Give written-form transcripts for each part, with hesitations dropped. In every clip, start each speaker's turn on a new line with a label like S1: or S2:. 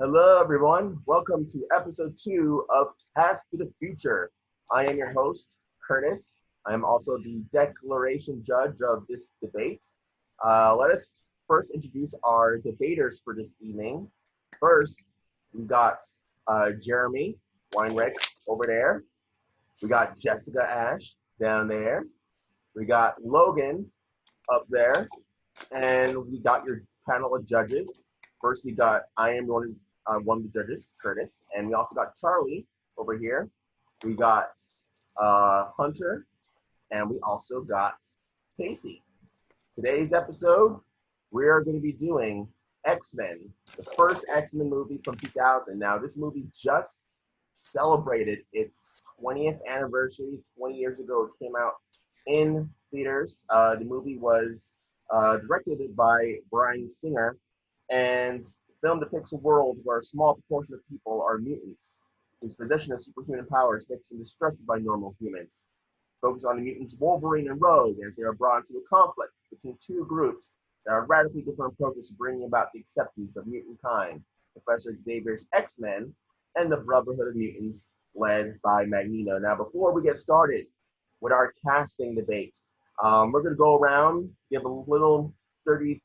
S1: Hello, everyone. Welcome to episode 2 of Past to the Future. I am your host, Curtis. I am also the declaration judge of this debate. Let us first introduce our debaters for this evening. First, we got Jeremy Weinreich over there. We got Jessica Ash down there. We got Logan up there. And we got your panel of judges. First, we got one of the judges, Curtis, and we also got Charlie over here. We got Hunter, and we also got Kaycee. Today's episode, we are going to be doing X-Men, the first X-Men movie from 2000. Now, this movie just celebrated its 20th anniversary. 20 years ago, it came out in theaters. The movie was directed by Bryan Singer, and the film depicts a world where a small proportion of people are mutants, whose possession of superhuman powers makes them distrusted by normal humans. Focus on the mutants Wolverine and Rogue as they are brought into a conflict between two groups that are radically different approaches to bringing about the acceptance of mutant kind. Professor Xavier's X-Men and the Brotherhood of Mutants, led by Magneto. Now, before we get started with our casting debate, we're going to go around, give a little 30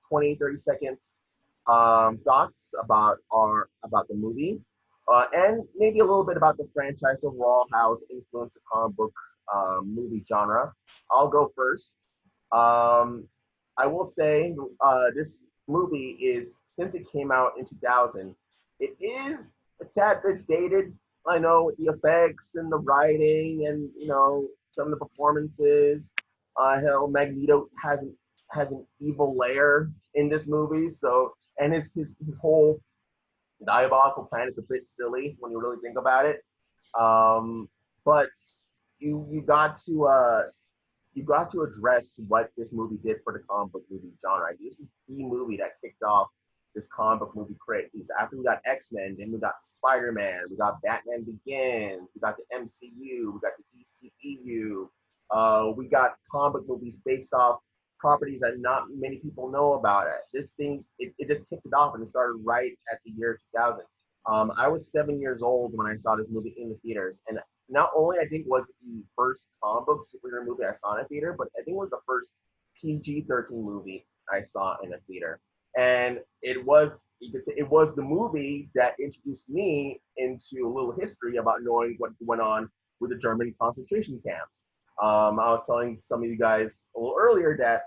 S1: seconds thoughts about the movie, and maybe a little bit about the franchise overall, how it's influenced the comic book movie genre. I'll go first. I will say this movie is, since it came out in 2000, it is a tad bit dated. I know, with the effects and the writing and some of the performances. Hell, Magneto has an evil lair in this movie, so and his whole diabolical plan is a bit silly when you really think about it. But you got to address what this movie did for the comic book movie genre. This is the movie that kicked off this comic book movie craze. After we got X-Men, then we got Spider-Man, we got Batman Begins, we got the MCU, we got the DCEU. We got comic book movies based off properties that not many people know about. This thing, it just kicked it off, and it started right at the year 2000. I was 7 years old when I saw this movie in the theaters, and not only I think was the first comic book superhero movie I saw in a theater, but I think it was the first PG-13 movie I saw in a theater. And it was the movie that introduced me into a little history about knowing what went on with the German concentration camps. I was telling some of you guys a little earlier that,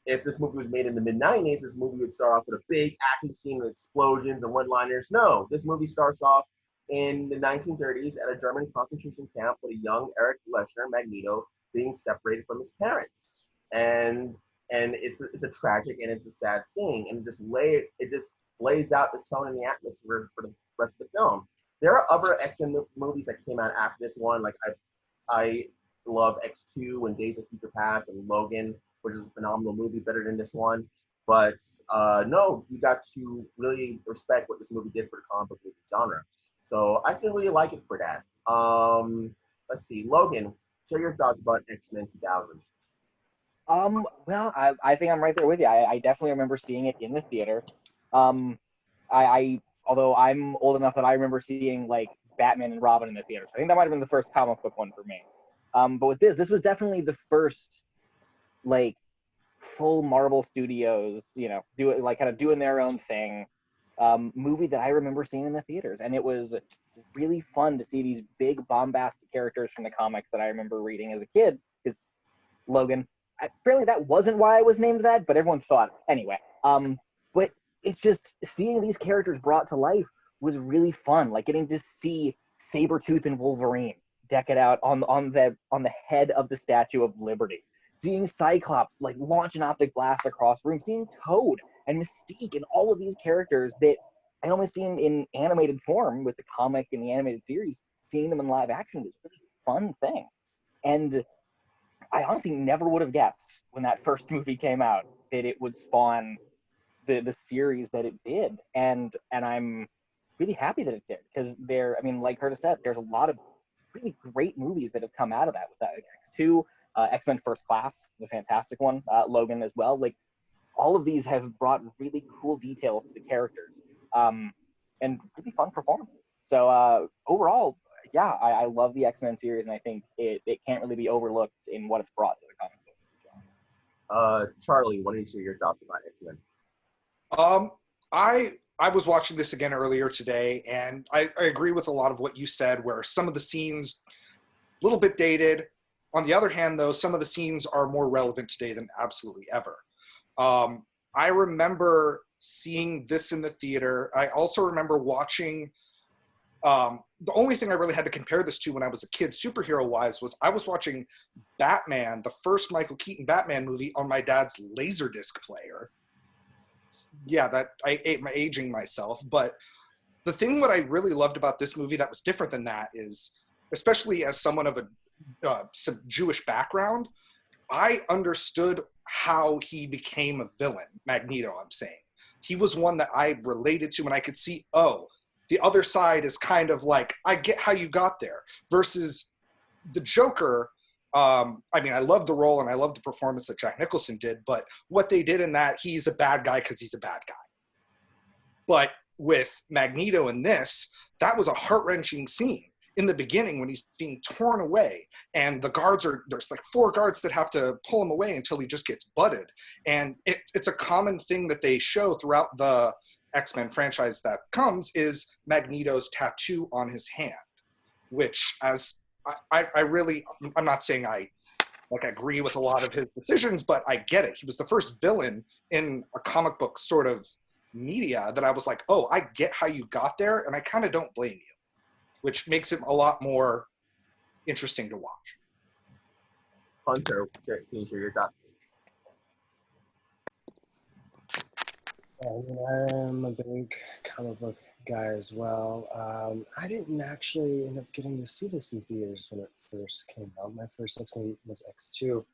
S1: if this movie was made in the mid-90s, this movie would start off with a big action scene with explosions and one-liners. No, this movie starts off in the 1930s at a German concentration camp with a young Eric Leshner, Magneto, being separated from his parents. And it's a tragic and it's a sad scene, and it just lays out the tone and the atmosphere for the rest of the film. There are other X-Men movies that came out after this one, like I love X2 and Days of Future Past and Logan, which is a phenomenal movie, better than this one. But no, you got to really respect what this movie did for the comic book movie genre. So I still really like it for that. Let's see, Logan, share your thoughts about X-Men 2000.
S2: Well, I think I'm right there with you. I definitely remember seeing it in the theater. Um, although I'm old enough that I remember seeing like Batman and Robin in the theater. So I think that might have been the first comic book one for me. But with this was definitely the first like full Marvel Studios, do it like kind of doing their own thing, movie that I remember seeing in the theaters, and it was really fun to see these big bombastic characters from the comics that I remember reading as a kid. Because Logan, apparently that wasn't why I was named that, but everyone thought anyway. But it's just seeing these characters brought to life was really fun. Like getting to see Sabretooth and Wolverine deck it out on the head of the Statue of Liberty. Seeing Cyclops like launch an optic blast across the room, seeing Toad and Mystique and all of these characters that I only seen in animated form with the comic and the animated series, seeing them in live action was a really fun thing. And I honestly never would have guessed when that first movie came out that it would spawn the series that it did. And I'm really happy that it did, because like Curtis said, there's a lot of really great movies that have come out of that. With that, X2, X-Men First Class is a fantastic one. Logan as well. Like all of these have brought really cool details to the characters. and really fun performances. So overall, yeah, I love the X-Men series, and I think it can't really be overlooked in what it's brought to the comic book.
S1: Charlie, what are your thoughts about X-Men?
S3: I was watching this again earlier today, and I agree with a lot of what you said, where some of the scenes a little bit dated. On the other hand, though, some of the scenes are more relevant today than absolutely ever. I remember seeing this in the theater. I also remember watching, the only thing I really had to compare this to when I was a kid, superhero-wise, was I was watching Batman, the first Michael Keaton Batman movie, on my dad's Laserdisc player. Yeah, that I ate my aging myself. But the thing what I really loved about this movie that was different than that is, especially as someone of some Jewish background, I understood how he became a villain. Magneto, I'm saying. He was one that I related to, and I could see, oh, the other side is kind of like, I get how you got there. Versus the Joker, I mean, I love the role and I love the performance that Jack Nicholson did, but what they did in that, he's a bad guy because he's a bad guy. But with Magneto in this, that was a heart-wrenching scene. In the beginning, when he's being torn away, and there's like 4 guards that have to pull him away until he just gets butted. And it's a common thing that they show throughout the X-Men franchise that comes is Magneto's tattoo on his hand, which as I'm not saying I agree with a lot of his decisions, but I get it. He was the first villain in a comic book sort of media that I was like, oh, I get how you got there, and I kind of don't blame you, which makes him a lot more interesting to watch.
S1: Hunter, can you share your thoughts?
S4: I'm a big comic book guy as well. I didn't actually end up getting to see this in theaters when it first came out. My first X-Men was X2.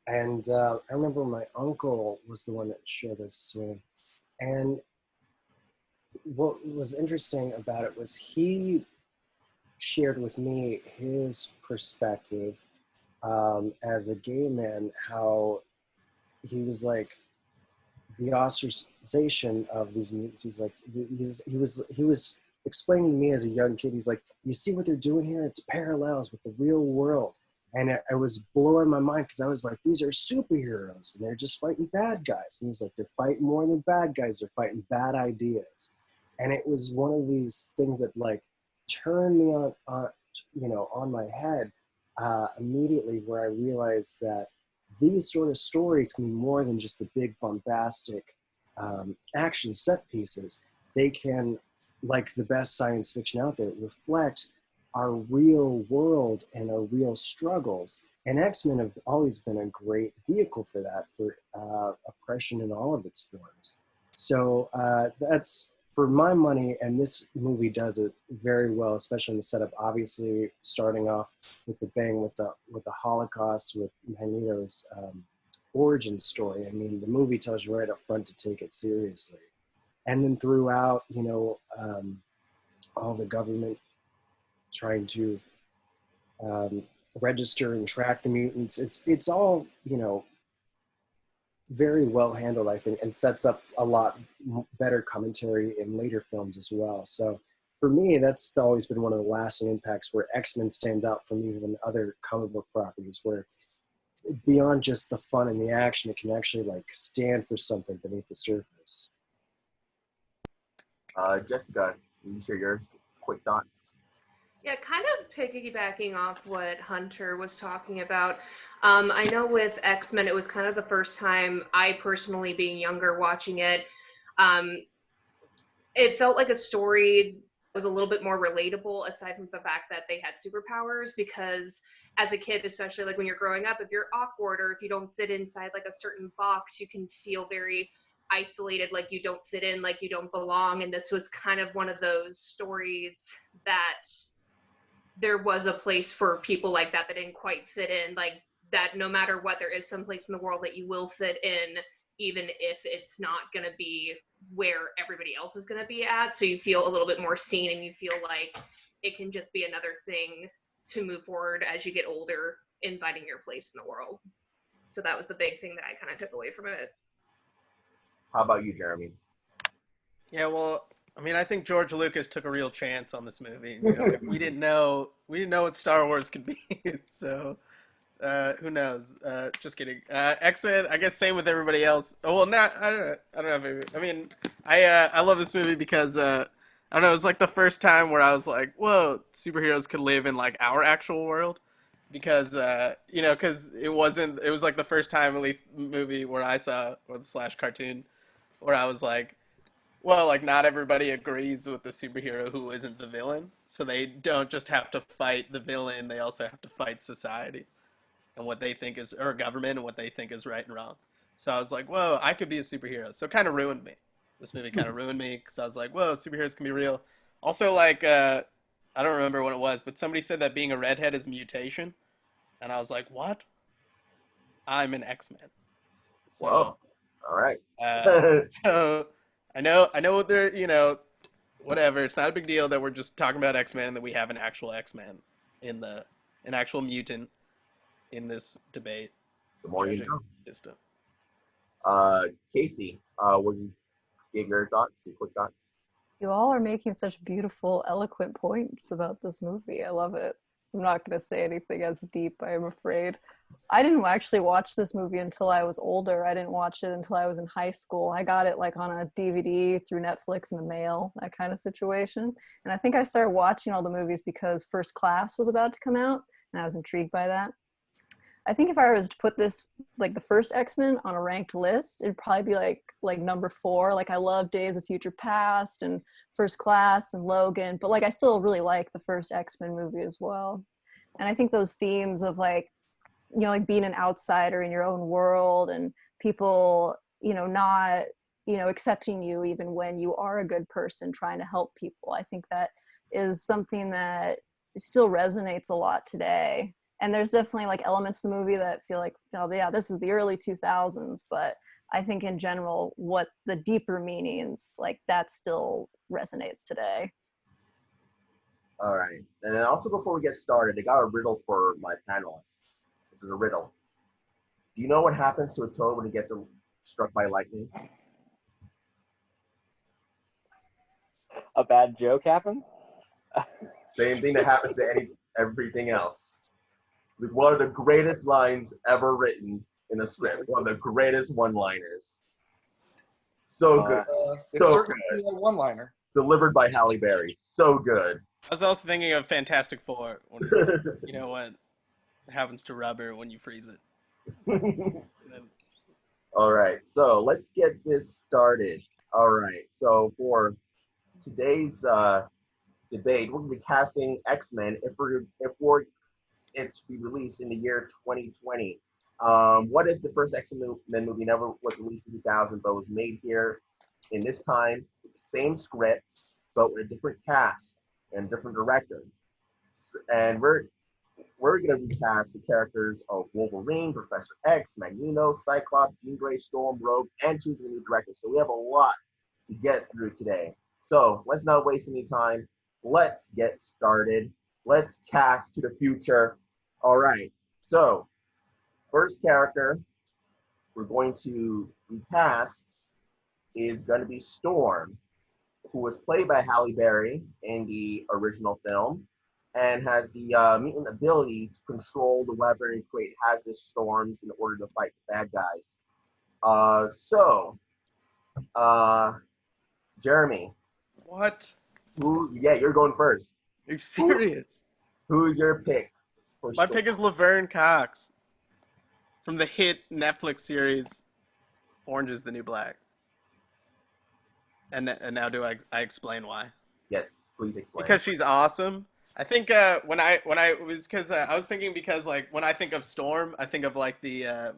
S4: And I remember my uncle was the one that showed us to me. And what was interesting about it was he shared with me his perspective as a gay man, how he was like, the ostracization of these mutants. He's like, he was explaining to me as a young kid. He's like, you see what they're doing here? It's parallels with the real world, and it was blowing my mind because I was like, these are superheroes and they're just fighting bad guys. And he's like, they're fighting more than bad guys. They're fighting bad ideas, and it was one of these things that like turned me on my head immediately, where I realized that these sort of stories can be more than just the big bombastic action set pieces. They can, like the best science fiction out there, reflect our real world and our real struggles. And X-Men have always been a great vehicle for that, for oppression in all of its forms. So that's, for my money, and this movie does it very well, especially in the setup. Obviously, starting off with the bang with the Holocaust, with Magneto's origin story. I mean, the movie tells you right up front to take it seriously, and then throughout, all the government trying to register and track the mutants. It's all very well handled, I think, and sets up a lot better commentary in later films as well. So for me, that's always been one of the lasting impacts, where X-Men stands out from even other comic book properties, where beyond just the fun and the action, it can actually like stand for something beneath the surface.
S1: Jessica, can you share your quick thoughts?
S5: Yeah, kind of piggybacking off what Hunter was talking about. I know with X-Men, it was kind of the first time I personally, being younger, watching it, it felt like a story that was a little bit more relatable, aside from the fact that they had superpowers, because as a kid, especially like when you're growing up, if you're awkward or if you don't fit inside like a certain box, you can feel very isolated, like you don't fit in, like you don't belong. And this was kind of one of those stories that there was a place for people like that didn't quite fit in, like that no matter what, there is some place in the world that you will fit in, even if it's not going to be where everybody else is going to be at. So you feel a little bit more seen, and you feel like it can just be another thing to move forward as you get older in finding your place in the world. So that was the big thing that I kind of took away from it.
S1: How about you, Jeremy?
S6: Yeah, well, I mean, I think George Lucas took a real chance on this movie. You know, like, we didn't know what Star Wars could be. So who knows? Just kidding. X-Men, I guess same with everybody else. Oh, well, not I don't know. I don't know. Maybe. I mean, I love this movie because I don't know. It was like the first time where I was like, whoa, superheroes could live in like our actual world. Because you know, because it was like the first time, at least movie where I saw or slash cartoon, where I was like, well, like not everybody agrees with the superhero who isn't the villain, so they don't just have to fight the villain; they also have to fight society and what they think is, or government and what they think is right and wrong. So I was like, whoa, I could be a superhero. So it kind of ruined me. This movie kind of ruined me because I was like, whoa, superheroes can be real. Also, like, I don't remember what it was, but somebody said that being a redhead is mutation, and I was like, what? I'm an X-Men. So,
S1: Whoa. All right.
S6: so I know what they're, you know, whatever. It's not a big deal that we're just talking about X-Men and that we have an actual X-Men an actual mutant in this debate.
S1: The more you know.
S6: System.
S1: Kaycee, what do you give your thoughts, your quick thoughts?
S7: You all are making such beautiful, eloquent points about this movie. I love it. I'm not going to say anything as deep, I am afraid. I didn't actually watch this movie until I was older. I didn't watch it until I was in high school. I got it like on a DVD through Netflix in the mail, that kind of situation. And I think I started watching all the movies because First Class was about to come out, and I was intrigued by that. I think if I was to put this, like the first X-Men on a ranked list, it'd probably be like number 4. Like I love Days of Future Past and First Class and Logan, but like I still really like the first X-Men movie as well. And I think those themes of like, you know, like being an outsider in your own world and people, you know, not, you know, accepting you even when you are a good person trying to help people. I think that is something that still resonates a lot today. And there's definitely like elements of the movie that feel like, oh yeah, this is the early 2000s, but I think in general, what the deeper meanings, like that still resonates today.
S1: All right. And then also before we get started, I got a riddle for my panelists. This is a riddle. Do you know what happens to a toad when he gets struck by lightning?
S2: A bad joke happens?
S1: Same thing that happens to everything else. Like one of the greatest lines ever written in a script. One of the greatest one-liners. So good.
S3: It's
S1: So
S3: certainly
S1: good.
S3: a one-liner.
S1: Delivered by Halle Berry. So good.
S6: I was also thinking of Fantastic Four. When it's like, you know what happens to rubber when you freeze it?
S1: All right, so let's get this started. All right, so for today's debate, we're going to be casting X-Men if we're it to be released in the year 2020. What if the first X-Men movie never was released in 2000, but was made here in this time with the same script, but with a different cast and different director? And we're going to recast the characters of Wolverine, Professor X, Magneto, Cyclops, Jean Grey, Storm, Rogue, and choosing a new director. So we have a lot to get through today. So let's not waste any time. Let's get started. Let's cast to the future. All right. So first character we're going to recast is going to be Storm, who was played by Halle Berry in the original film and has the mutant ability to control the weather and create hazardous storms in order to fight the bad guys. Jeremy.
S6: What?
S1: Yeah, you're going first.
S6: Are you serious?
S1: Who's your pick?
S6: My pick is Laverne Cox from the hit Netflix series Orange is the New Black. And now do I explain why?
S1: Yes, please explain.
S6: Because she's awesome. I think when I was because I was thinking because like when I think of Storm, I think of like the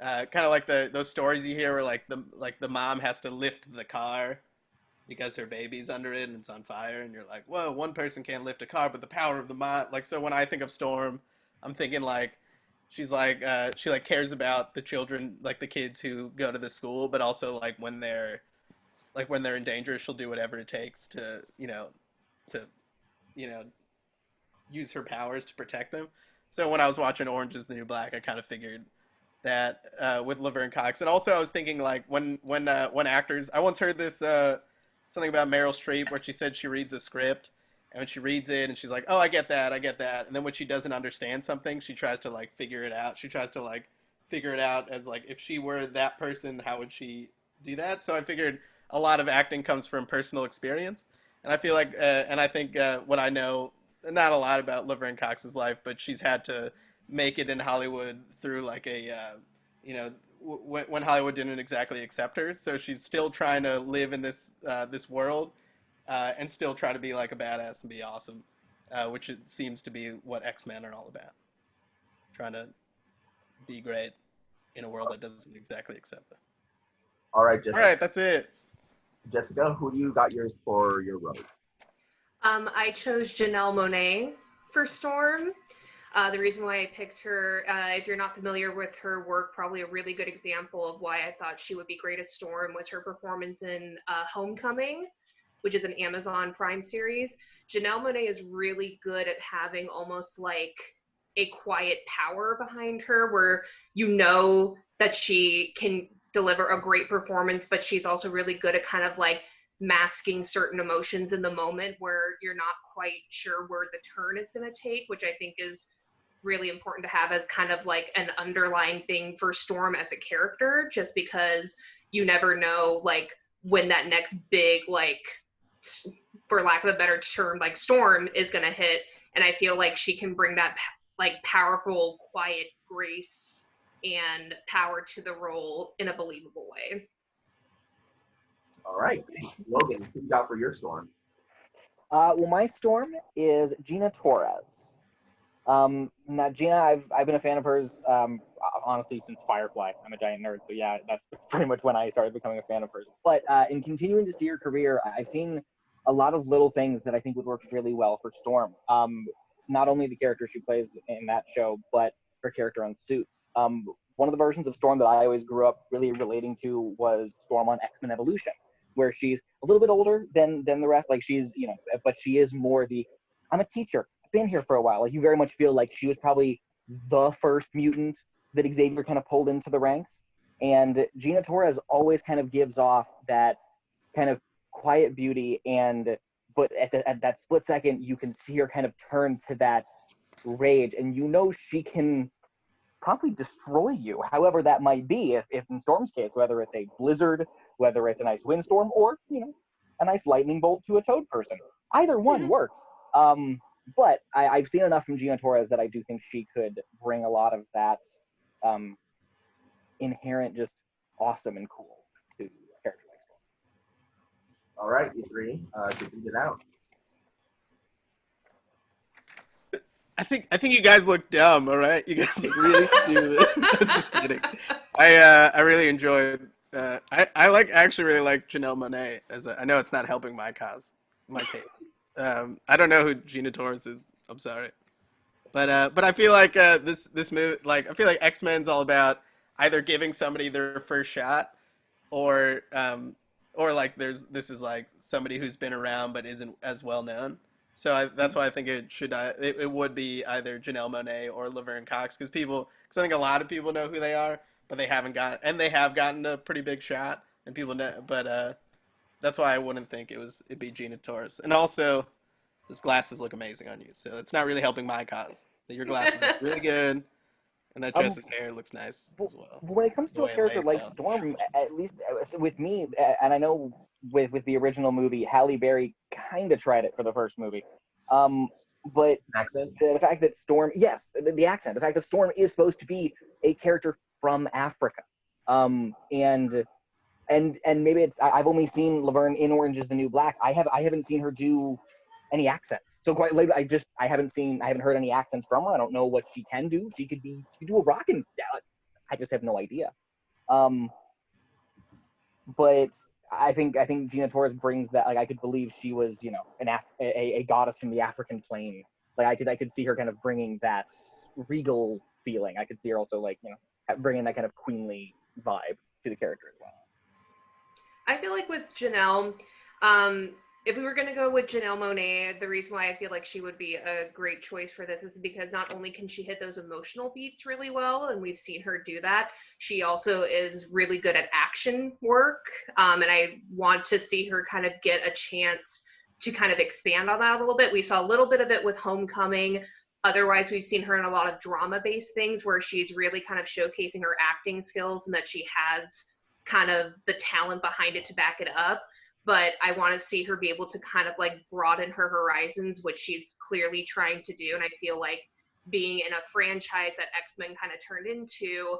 S6: kind of like those stories you hear where like the mom has to lift the car because her baby's under it and it's on fire, and you're like, whoa, one person can't lift a car, but the power of the mom. Like, so when I think of Storm, I'm thinking like she's like she like cares about the children, like the kids who go to the school, but also like when they're in danger, she'll do whatever it takes to use her powers to protect them. So when I was watching Orange is the New Black, I kind of figured that with Laverne Cox. And also I was thinking like when actors, I once heard this something about Meryl Streep where she said she reads a script, and when she reads it and she's like, oh, I get that, and then when she doesn't understand something, she tries to like figure it out. She tries to like figure it out as like, if she were that person, how would she do that? So I figured a lot of acting comes from personal experience, and I feel like, and I think what I know, not a lot about Laverne Cox's life, but she's had to make it in Hollywood through like a, you know, when Hollywood didn't exactly accept her, so she's still trying to live in this world, and still try to be like a badass and be awesome, which it seems to be what X-Men are all about. Trying to be great in a world that doesn't exactly accept them.
S1: All right,
S6: All
S1: Jessica.
S6: right, that's it.
S1: Jessica, who do you got yours for your road?
S5: I chose Janelle Monáe for Storm. The reason why I picked her, if you're not familiar with her work, probably a really good example of why I thought she would be great as Storm was her performance in Homecoming, which is an Amazon Prime series. Janelle Monáe is really good at having almost like a quiet power behind her, where you know that she can deliver a great performance, but she's also really good at kind of like masking certain emotions in the moment where you're not quite sure where the turn is going to take, which I think is really important to have as kind of like an underlying thing for Storm as a character, just because you never know like when that next big, like, for lack of a better term, like storm is going to hit. And I feel like she can bring that like powerful, quiet grace and power to the role in a believable way.
S1: All right, thanks. Logan, who you got for your Storm?
S2: Well, my Storm is Gina Torres. Now Gina, I've been a fan of hers, honestly, since Firefly. I'm a giant nerd, so yeah, that's pretty much when I started becoming a fan of hers. But in continuing to see her career, I've seen a lot of little things that I think would work really well for Storm. Not only the character she plays in that show, but her character on Suits. One of the versions of Storm that I always grew up really relating to was Storm on X-Men Evolution, where she's a little bit older than the rest. Like she's, you know, but she is more the, I'm a teacher, I've been here for a while. Like you very much feel like she was probably the first mutant that Xavier kind of pulled into the ranks. And Gina Torres always kind of gives off that kind of quiet beauty, but at that split second, you can see her kind of turn to that rage, and you know she can probably destroy you, however that might be, if in Storm's case, whether it's a blizzard, whether it's a nice windstorm, or, you know, a nice lightning bolt to a toad person. Either one works. But I've seen enough from Gina Torres that I do think she could bring a lot of that inherent just awesome and cool to a character like Storm.
S1: All right, you three, did it out.
S6: I think you guys look dumb. All right, you guys look really stupid. I'm just kidding. I really enjoyed. I actually really like Janelle Monáe. I know it's not helping my case. I don't know who Gina Torres is. I'm sorry, but I feel like this movie, like I feel like X-Men's all about either giving somebody their first shot, or like this is like somebody who's been around but isn't as well known. So that's why I think it would be either Janelle Monáe or Laverne Cox, because I think a lot of people know who they are, but they have gotten a pretty big shot, and people know, but that's why I wouldn't think it'd be Gina Torres. And also, those glasses look amazing on you, so it's not really helping my cause. Your glasses look really good, and that Jess's hair looks nice as well.
S2: When it comes to a character like Storm, at least with me, and I know with the original movie, Halle Berry kind of tried it for the first movie. But
S1: Accent?
S2: the fact that Storm, yes, the accent, the fact that Storm is supposed to be a character from Africa. And maybe I've only seen Laverne in Orange is the New Black. I haven't seen her do any accents. So quite late, I haven't heard any accents from her. I don't know what she can do. She could do a rockin'. I just have no idea. But I think Gina Torres brings that. Like I could believe she was, you know, a goddess from the African plain. Like I could see her kind of bringing that regal feeling. I could see her also, like, you know, bringing that kind of queenly vibe to the character as well.
S5: I feel like with Janelle, If we were going to go with Janelle Monáe, the reason why I feel like she would be a great choice for this is because not only can she hit those emotional beats really well, and we've seen her do that, she also is really good at action work. And I want to see her kind of get a chance to kind of expand on that a little bit. We saw a little bit of it with Homecoming. Otherwise, we've seen her in a lot of drama-based things where she's really kind of showcasing her acting skills and that she has kind of the talent behind it to back it up. But I want to see her be able to kind of like broaden her horizons, which she's clearly trying to do. And I feel like being in a franchise that X-Men kind of turned into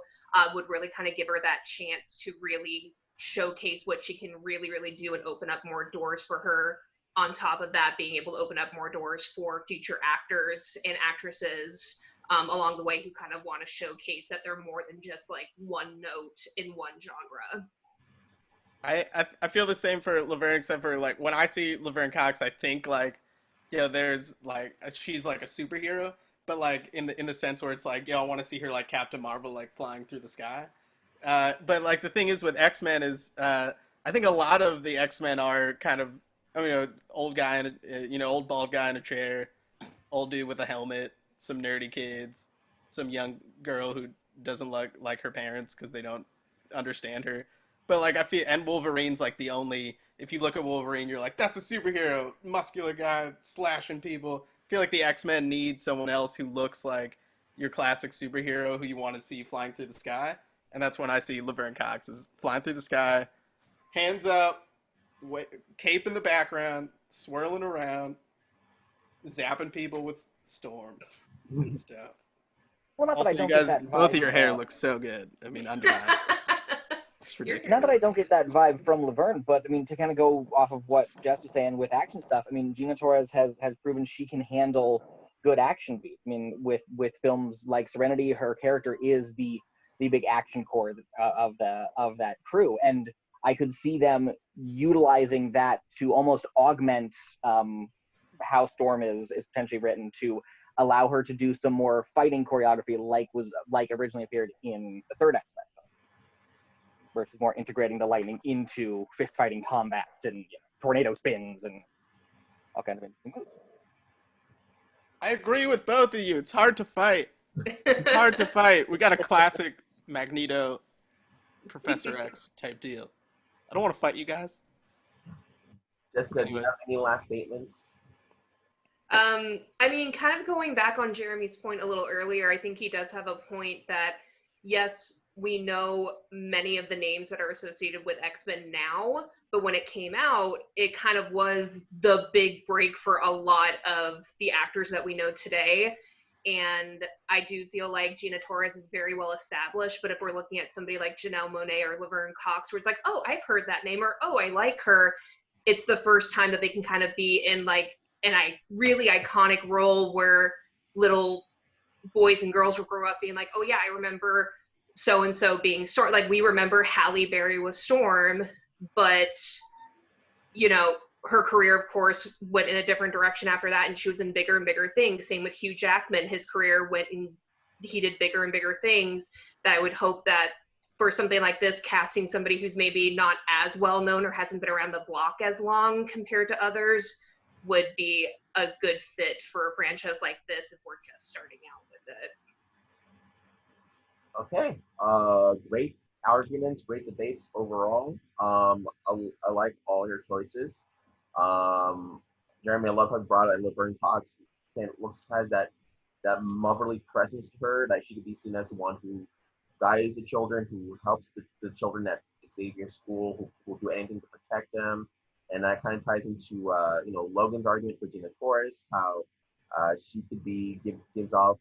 S5: would really kind of give her that chance to really showcase what she can really, really do and open up more doors for her. On top of that, being able to open up more doors for future actors and actresses along the way who kind of want to showcase that they're more than just like one note in one genre.
S6: I feel the same for Laverne, except for like when I see Laverne Cox, I think like, there's like she's like a superhero, but like in the sense where it's like, I want to see her like Captain Marvel, like flying through the sky. But like the thing is with X Men is, I think a lot of the X Men are kind of, old guy in old bald guy in a chair, old dude with a helmet, some nerdy kids, some young girl who doesn't like her parents because they don't understand her. But like I feel, and Wolverine's like the only. If you look at Wolverine, you're like, that's a superhero, muscular guy slashing people. I feel like the X-Men need someone else who looks like your classic superhero who you want to see flying through the sky, and that's when I see Laverne Cox is flying through the sky, hands up, cape in the background, swirling around, zapping people with storm and stuff.
S2: Well, not that
S6: Also,
S2: I
S6: you
S2: don't get
S6: guys,
S2: that
S6: both of
S2: vibe.
S6: your hair looks so good. I mean, undeniable. It's
S5: You're
S6: ridiculous.
S2: Not that I don't get that vibe from Laverne, but I mean, to kind of go off of what Jess was saying with action stuff, I mean, Gina Torres has proven she can handle good action beats. I mean, with films like Serenity, her character is the big action core of that crew, and I could see them utilizing that to almost augment how Storm is potentially written to allow her to do some more fighting choreography, like originally appeared in the third X-Men, versus more integrating the lightning into fist fighting combats and tornado spins and all kind of interesting moves.
S6: I agree with both of you. It's hard to fight. It's hard to fight. We got a classic Magneto, Professor X type deal. I don't want to fight you guys.
S1: Jessica, do
S6: Anyway.
S1: you have any last statements?
S5: I mean, kind of going back on Jeremy's point a little earlier, I think he does have a point that, yes, we know many of the names that are associated with X-Men now, but when it came out, it kind of was the big break for a lot of the actors that we know today. And I do feel like Gina Torres is very well established, but if we're looking at somebody like Janelle Monáe or Laverne Cox, where it's like, oh, I've heard that name, or oh, I like her, it's the first time that they can kind of be in like in a really iconic role where little boys and girls will grow up being like, oh yeah, I remember so and so being Storm. Like we remember Halle Berry was Storm, but her career, of course, went in a different direction after that, and she was in bigger and bigger things. Same with Hugh Jackman; his career went and he did bigger and bigger things. That I would hope that for something like this, casting somebody who's maybe not as well known or hasn't been around the block as long compared to others would be a good fit for a franchise like this if we're just starting out with it.
S1: Okay. Great arguments, great debates overall. I like all your choices. Jeremy, I love how you brought it. Laverne Cox has that motherly presence to her, that she could be seen as the one who guides the children, who helps the children at Xavier School, who will do anything to protect them. And that kind of ties into Logan's argument for Gina Torres, how she could gives off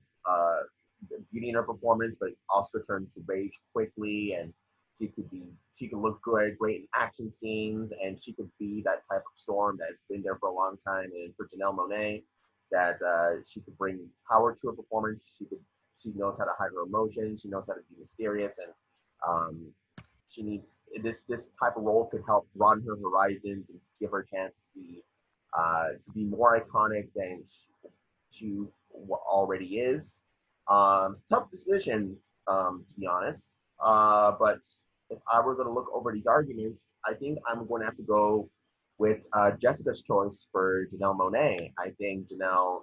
S1: beauty in her performance, but also turns to rage quickly, and she could look great in action scenes, and she could be that type of Storm that's been there for a long time. And for Janelle Monáe, that she could bring power to her performance. She knows how to hide her emotions. She knows how to be mysterious, and she needs this type of role could help broaden her horizons and give her a chance to be more iconic than she already is. It's a tough decision, to be honest. But if I were going to look over these arguments, I think I'm going to have to go with Jessica's choice for Janelle Monáe. I think Janelle,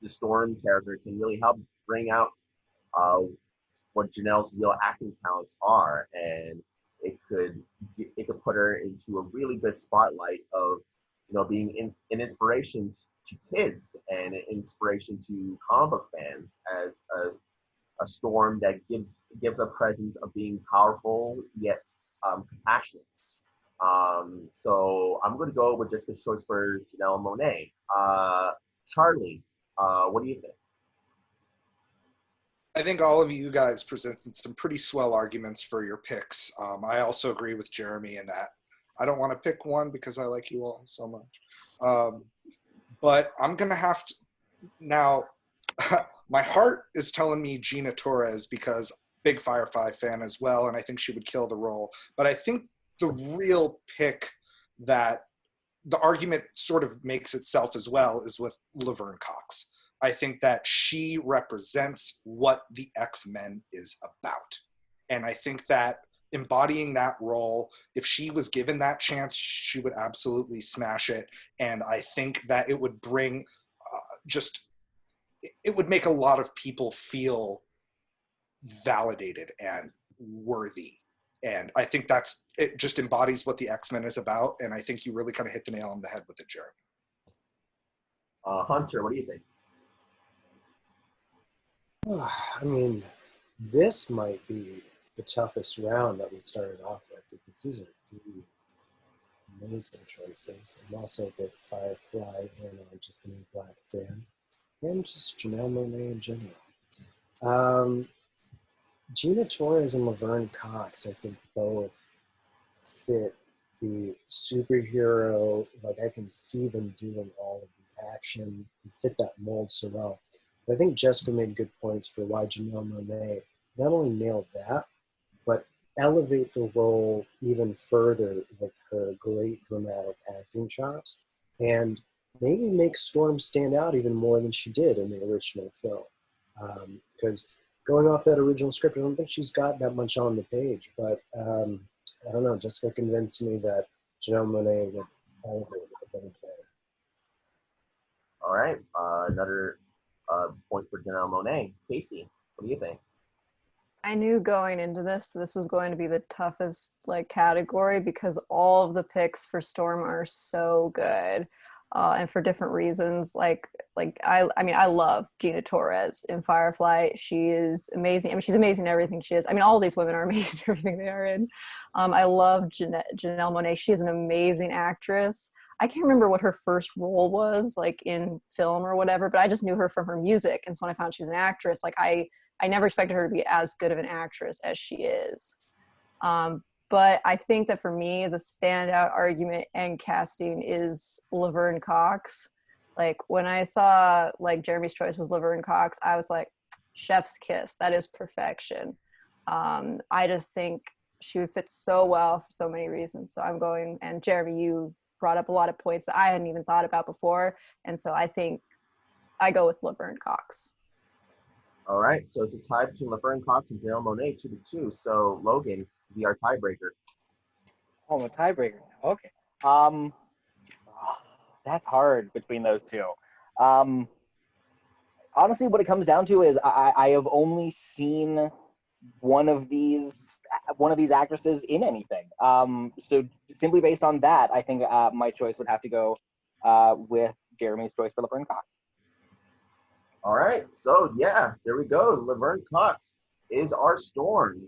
S1: the Storm character, can really help bring out what Janelle's real acting talents are, and it could put her into a really good spotlight of being an inspiration to kids and an inspiration to comic book fans as a Storm that gives a presence of being powerful yet compassionate. So I'm going to go with Jessica's choice for Janelle Monáe. Charlie, what do you think?
S3: I think all of you guys presented some pretty swell arguments for your picks. I also agree with Jeremy in that I don't want to pick one because I like you all so much. But I'm going to have to now. My heart is telling me Gina Torres because big Firefly fan as well, and I think she would kill the role. But I think the real pick that the argument sort of makes itself as well is with Laverne Cox. I think that she represents what the X-Men is about. And I think that embodying that role, if she was given that chance, she would absolutely smash it. And I think that it would bring it would make a lot of people feel validated and worthy. And I think it just embodies what the X-Men is about. And I think you really kind of hit the nail on the head with it, Jeremy.
S1: Hunter, what do you think?
S4: I mean, this might be the toughest round that we started off with because these are three amazing choices. I'm also a big Firefly and Orange-is-the New Black fan. And just Janelle Monáe in general. Gina Torres and Laverne Cox, I think both fit the superhero, like I can see them doing all of the action, fit that mold so well. But I think Jessica made good points for why Janelle Monáe not only nailed that, but elevate the role even further with her great dramatic acting chops and maybe make Storm stand out even more than she did in the original film. Because going off that original script, I don't think she's got that much on the page. But I don't know, Jessica convinced me that Janelle Monáe would elevate what is there.
S1: All right, another point for Janelle Monáe. Kaycee, what do you think?
S7: I knew going into this was going to be the toughest category because all of the picks for Storm are so good. And for different reasons, I love Gina Torres in Firefly. She is amazing. I mean, she's amazing in everything she is. I mean, all these women are amazing in everything they are in. I love Janelle Monáe. She is an amazing actress. I can't remember what her first role was, in film or whatever, but I just knew her from her music. And so when I found she was an actress, I never expected her to be as good of an actress as she is. But I think that for me, the standout argument and casting is Laverne Cox. When I saw Jeremy's choice was Laverne Cox, I was like, chef's kiss. That is perfection. I just think she would fit so well for so many reasons. So I'm going, and Jeremy, you brought up a lot of points that I hadn't even thought about before. And so I think I go with Laverne Cox.
S1: All right, so it's a tie between Laverne Cox and Janelle Monáe, 2-2. So Logan, be our tiebreaker.
S2: Oh, I'm a tiebreaker. Okay. That's hard between those two. Honestly, what it comes down to is I have only seen one of these actresses in anything. So simply based on that, I think my choice would have to go with Jeremy's choice for Laverne Cox.
S1: All right, so yeah, there we go. Laverne Cox is our Storm.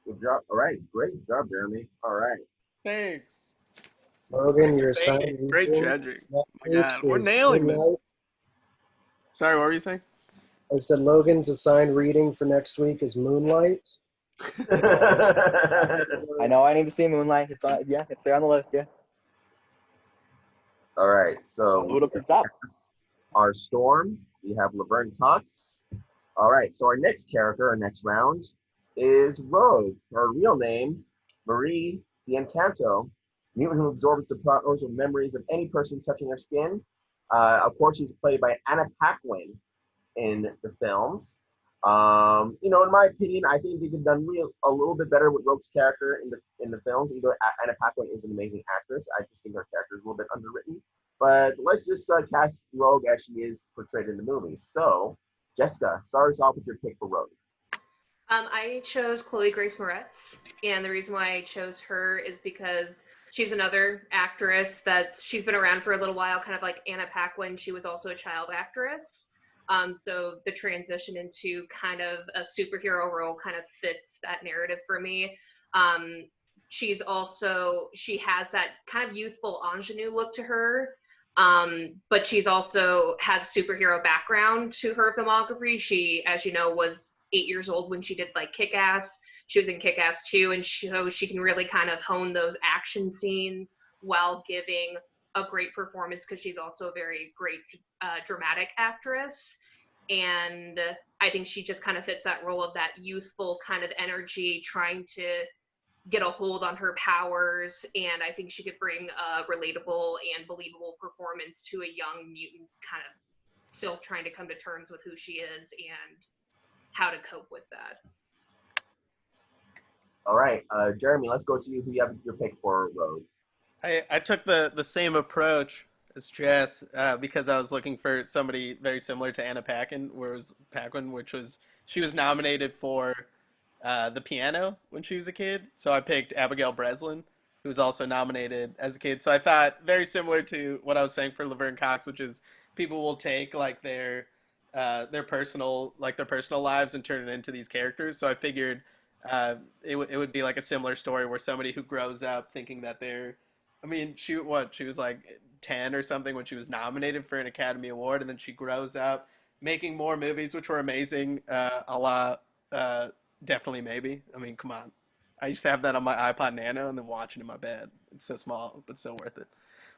S1: Good job. All right, great job, Jeremy. All right.
S6: Thanks.
S4: Logan, you're assigned.
S6: Great judging. Oh my God, we're nailing this. Sorry, what were you saying?
S4: I said Logan's assigned reading for next week is Moonlight.
S2: I know I need to see Moonlight. It's there on the list. Yeah.
S1: All right, so
S2: Load up the top.
S1: Our Storm. We have Laverne Cox. All right, so our next character, our next round, is Rogue. Her real name, Marie D'Encanto, mutant who absorbs the powers or memories of any person touching her skin. Of course, she's played by Anna Paquin in the films. In my opinion, I think they could have done a little bit better with Rogue's character in the films. Either Anna Paquin is an amazing actress. I just think her character is a little bit underwritten. But let's just cast Rogue as she is portrayed in the movie. So, Jessica, start us off with your pick for Rogue.
S5: I chose Chloe Grace Moretz, and the reason why I chose her is because she's another actress she's been around for a little while, kind of like Anna Paquin. She was also a child actress. So the transition into kind of a superhero role kind of fits that narrative for me. She has that kind of youthful ingenue look to her. But she's also has a superhero background to her filmography. She, as you know, was 8 years old when she did like Kick-Ass. She was in Kick-Ass 2, and so she can really kind of hone those action scenes while giving a great performance, because she's also a very great dramatic actress. And I think she just kind of fits that role of that youthful kind of energy, trying to get a hold on her powers, and I think she could bring a relatable and believable performance to a young mutant kind of still trying to come to terms with who she is and how to cope with that.
S1: All right, Jeremy, let's go to you. Who you have your pick for Rogue?
S6: I took the same approach as Jess because I was looking for somebody very similar to Anna Paquin, which was she was nominated for the piano when she was a kid. So I picked Abigail Breslin, who was also nominated as a kid. So I thought very similar to what I was saying for Laverne Cox, which is people will take like their personal lives and turn it into these characters. So I figured it would be like a similar story where somebody who grows up thinking that she was like 10 or something when she was nominated for an Academy Award, and then she grows up making more movies which were amazing, a la Definitely Maybe. I mean, come on. I used to have that on my iPod Nano and then watch it in my bed. It's so small, but so worth it.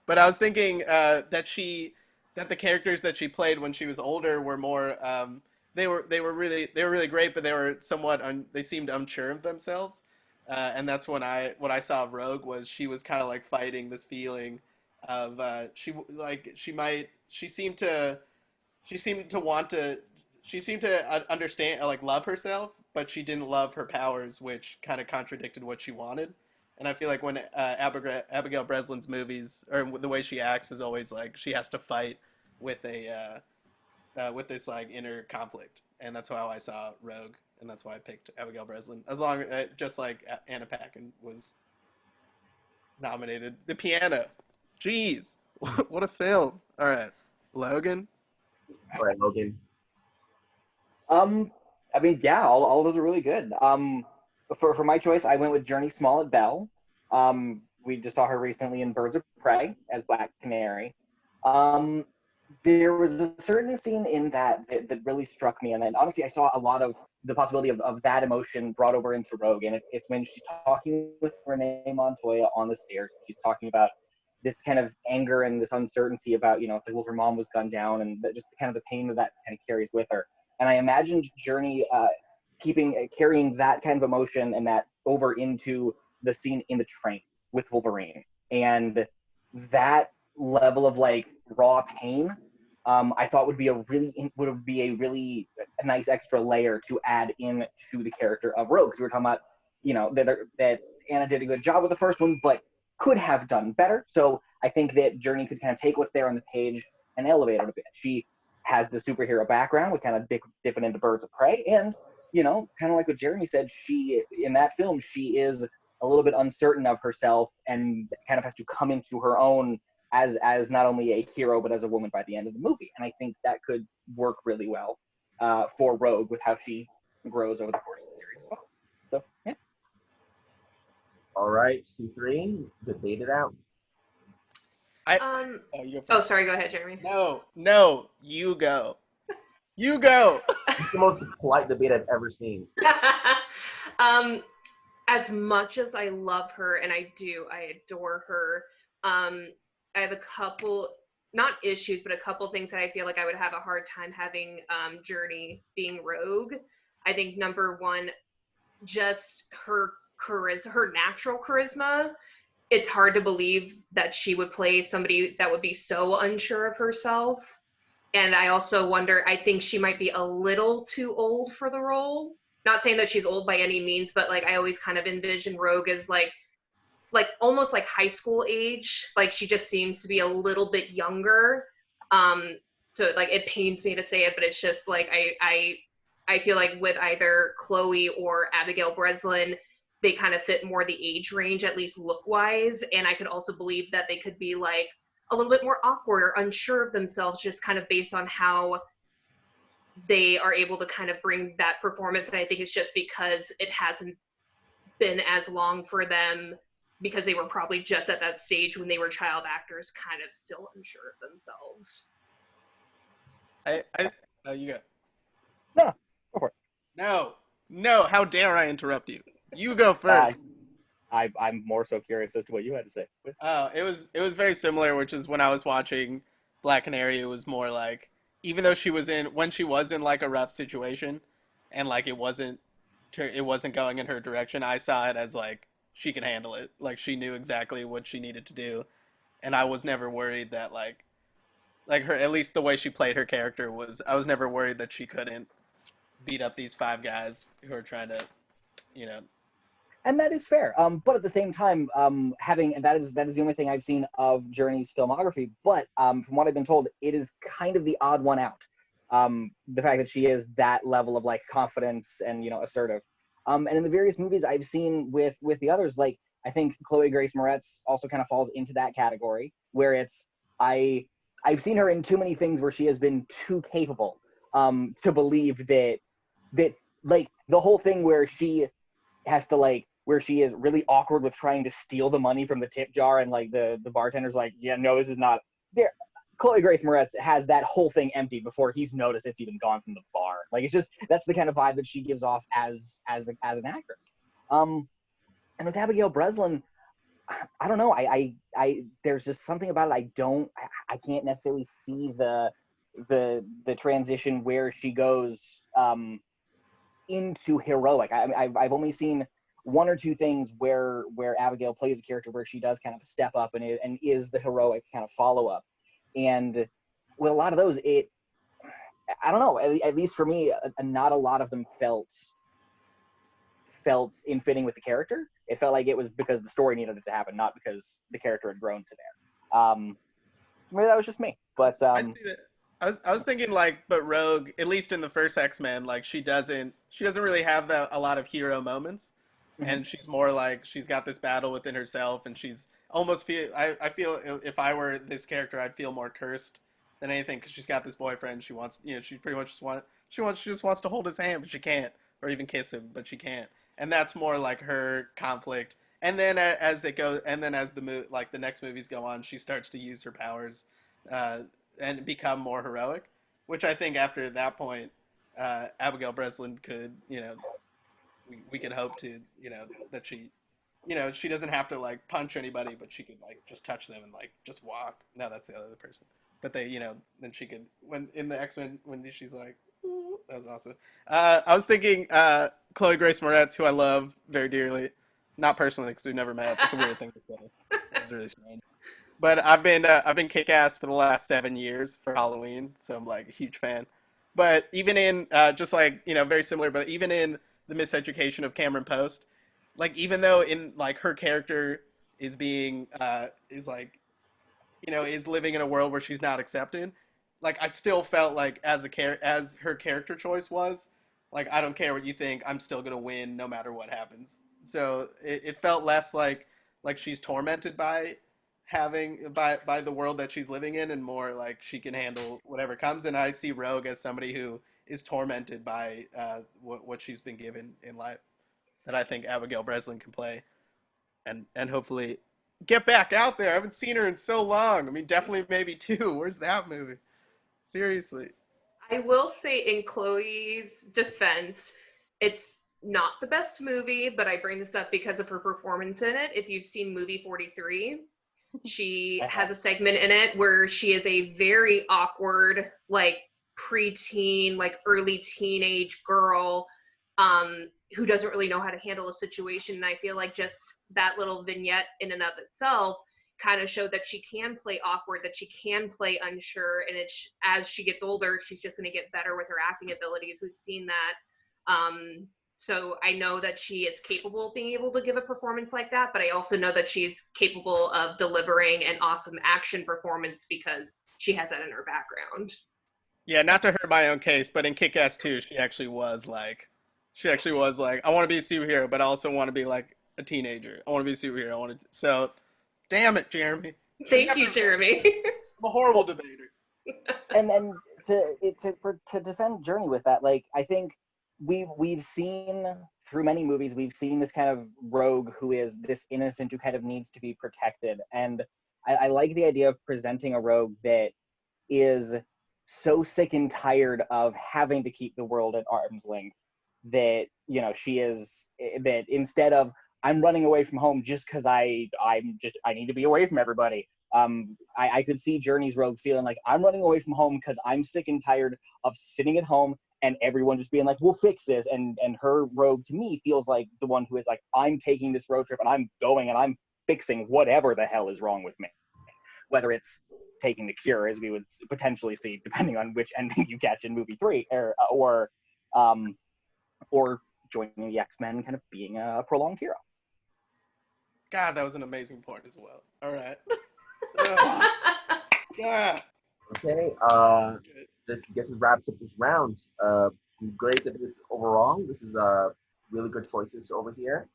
S6: But I was thinking that the characters that she played when she was older were more they were really great, but they were somewhat they seemed unsure of themselves. And that's when what I saw of Rogue was she was kind of like fighting this feeling of she seemed to want to she seemed to understand, like, love herself, but she didn't love her powers, which kind of contradicted what she wanted. And I feel like when Abigail Breslin's movies, or the way she acts, is always like she has to fight with with this like inner conflict, and that's how I saw Rogue, and that's why I picked Abigail Breslin. Just like Anna Paquin was nominated. The piano, jeez, what a film! All right, Logan.
S1: All right, Logan.
S2: I mean, yeah, all of those are really good. For my choice, I went with Journey Smollett Bell. We just saw her recently in Birds of Prey as Black Canary. There was a certain scene in that really struck me, and then honestly, I saw a lot of the possibility of that emotion brought over into Rogue, and it's when she's talking with Renee Montoya on the stairs. She's talking about this kind of anger and this uncertainty about, it's like, well, her mom was gunned down, and just kind of the pain that kind of carries with her. And I imagined Journey carrying that kind of emotion and that over into the scene in the train with Wolverine, and that level of like raw pain. I thought would be a really nice extra layer to add in to the character of Rogue. Because we were talking about, that Anna did a good job with the first one, but could have done better. So I think that Journey could kind of take what's there on the page and elevate it a bit. She has the superhero background with kind of dipping into Birds of Prey, and kind of like what Jeremy said, in that film she is a little bit uncertain of herself and kind of has to come into her own as not only a hero but as a woman by the end of the movie. And I think that could work really well for Rogue with how she grows over the course of the series as well. So yeah.
S1: All right, C3, debate it out.
S5: Sorry, go ahead, Jeremy.
S6: No, you go. You go.
S1: It's the most polite debate I've ever seen.
S5: As much as I love her, and I adore her, I have a couple, not issues, but a couple things that I feel like I would have a hard time having Journey being Rogue. I think number one, just her natural charisma. It's hard to believe that she would play somebody that would be so unsure of herself. And I also wonder, I think she might be a little too old for the role. Not saying that she's old by any means, but like I always kind of envision Rogue as like almost like high school age. Like she just seems to be a little bit younger. So like it pains me to say it, but it's just like I feel like with either Chloe or Abigail Breslin, they kind of fit more the age range, at least look wise. And I could also believe that they could be like a little bit more awkward or unsure of themselves, just kind of based on how they are able to kind of bring that performance. And I think it's just because it hasn't been as long for them, because they were probably just at that stage when they were child actors, kind of still unsure of themselves.
S6: You go.
S2: No, go for it.
S6: No, how dare I interrupt you? You go first.
S2: I'm more so curious as to what you had to say.
S6: Oh, it was very similar, which is when I was watching Black Canary, it was more like, even though when she was in like a rough situation and like it wasn't going in her direction, I saw it as like she could handle it. Like she knew exactly what she needed to do, and I was never worried that like her, at least the way she played her character was, I was never worried that she couldn't beat up these five guys who are trying to, you know.
S2: And that is fair. But at the same time, and that is the only thing I've seen of Journey's filmography. But from what I've been told, it is kind of the odd one out. The fact that she is that level of like confidence and, you know, assertive. And in the various movies I've seen with the others, like I think Chloe Grace Moretz also kind of falls into that category, where it's I've seen her in too many things where she has been too capable to believe that like the whole thing where she has to like, where she is really awkward with trying to steal the money from the tip jar, and like the bartender's like, yeah, no, this is not there. Chloe Grace Moretz has that whole thing emptied before he's noticed it's even gone from the bar. Like it's just, that's the kind of vibe that she gives off as an actress. And with Abigail Breslin, I don't know. I there's just something about it. I can't necessarily see the transition where she goes into heroic. I've only seen one or two things where Abigail plays a character where she does kind of step up and is the heroic kind of follow up. And with a lot of those, I don't know. At least for me, not a lot of them felt in fitting with the character. It felt like it was because the story needed it to happen, not because the character had grown to there. Maybe that was just me, but
S6: I see that. I was thinking like, but Rogue, at least in the first X-Men, like she doesn't really have a lot of hero moments, and she's more like, she's got this battle within herself, and she's almost I feel if I were this character, I'd feel more cursed than anything, because she's got this boyfriend. She wants, you know, she pretty much she just wants to hold his hand, but she can't, or even kiss him, but she can't, and that's more like her conflict. And then as it goes, and then as the next movies go on, she starts to use her powers and become more heroic, which I think after that point, Abigail Breslin could, you know, we could hope to, you know, that she, you know, she doesn't have to like punch anybody, but she could like just touch them and like just walk. No, that's the other person. But they, you know, then she could, when in the X-Men, when she's like, ooh, that was awesome. I was thinking Chloe Grace Moretz, who I love very dearly. Not personally, because we've never met. It's a weird thing to say. It's really strange. But I've been kick-ass for the last 7 years for Halloween, so I'm like a huge fan. But even in just like, you know, very similar, but even in The Miseducation of Cameron Post, like even though in like her character is being is like, you know, is living in a world where she's not accepted, like I still felt like as her character choice was, like I don't care what you think, I'm still gonna win no matter what happens. So it felt less like she's tormented by by the world that she's living in, and more like she can handle whatever comes. And I see Rogue as somebody who is tormented by what she's been given in life, that I think Abigail Breslin can play, and hopefully get back out there. I haven't seen her in so long. I mean, definitely maybe 2. Where's that movie? Seriously.
S5: I will say, in Chloe's defense, it's not the best movie, but I bring this up because of her performance in it. If you've seen movie 43, she has a segment in it where she is a very awkward, like preteen, like early teenage girl who doesn't really know how to handle a situation. And I feel like just that little vignette in and of itself kind of showed that she can play awkward, that she can play unsure, and as she gets older, she's just going to get better with her acting abilities. We've seen that. So I know that she is capable of being able to give a performance like that, but I also know that she's capable of delivering an awesome action performance because she has that in her background.
S6: Yeah, not to hurt my own case, but in Kick-Ass 2, she actually was like, I want to be a superhero, but I also want to be like a teenager. I want to be a superhero. So, damn it, Jeremy.
S5: Thank you, Jeremy.
S6: I'm a horrible debater.
S2: And to defend Journey with that, like, I think we've seen through many movies, we've seen this kind of rogue who is this innocent who kind of needs to be protected. And I like the idea of presenting a rogue that is so sick and tired of having to keep the world at arm's length that, you know, she is, that instead of I'm running away from home just because I need to be away from everybody. I could see Journey's rogue feeling like I'm running away from home because I'm sick and tired of sitting at home and everyone just being like, we'll fix this. And her rogue to me feels like the one who is like, I'm taking this road trip and I'm going and I'm fixing whatever the hell is wrong with me. Whether it's taking the cure, as we would potentially see, depending on which ending you catch in movie 3, or joining the X-Men, kind of being a prolonged hero.
S6: God, that was an amazing point as well. All right. Yeah.
S1: Okay. This wraps up this round. Great that this overall. This is really good choices over here.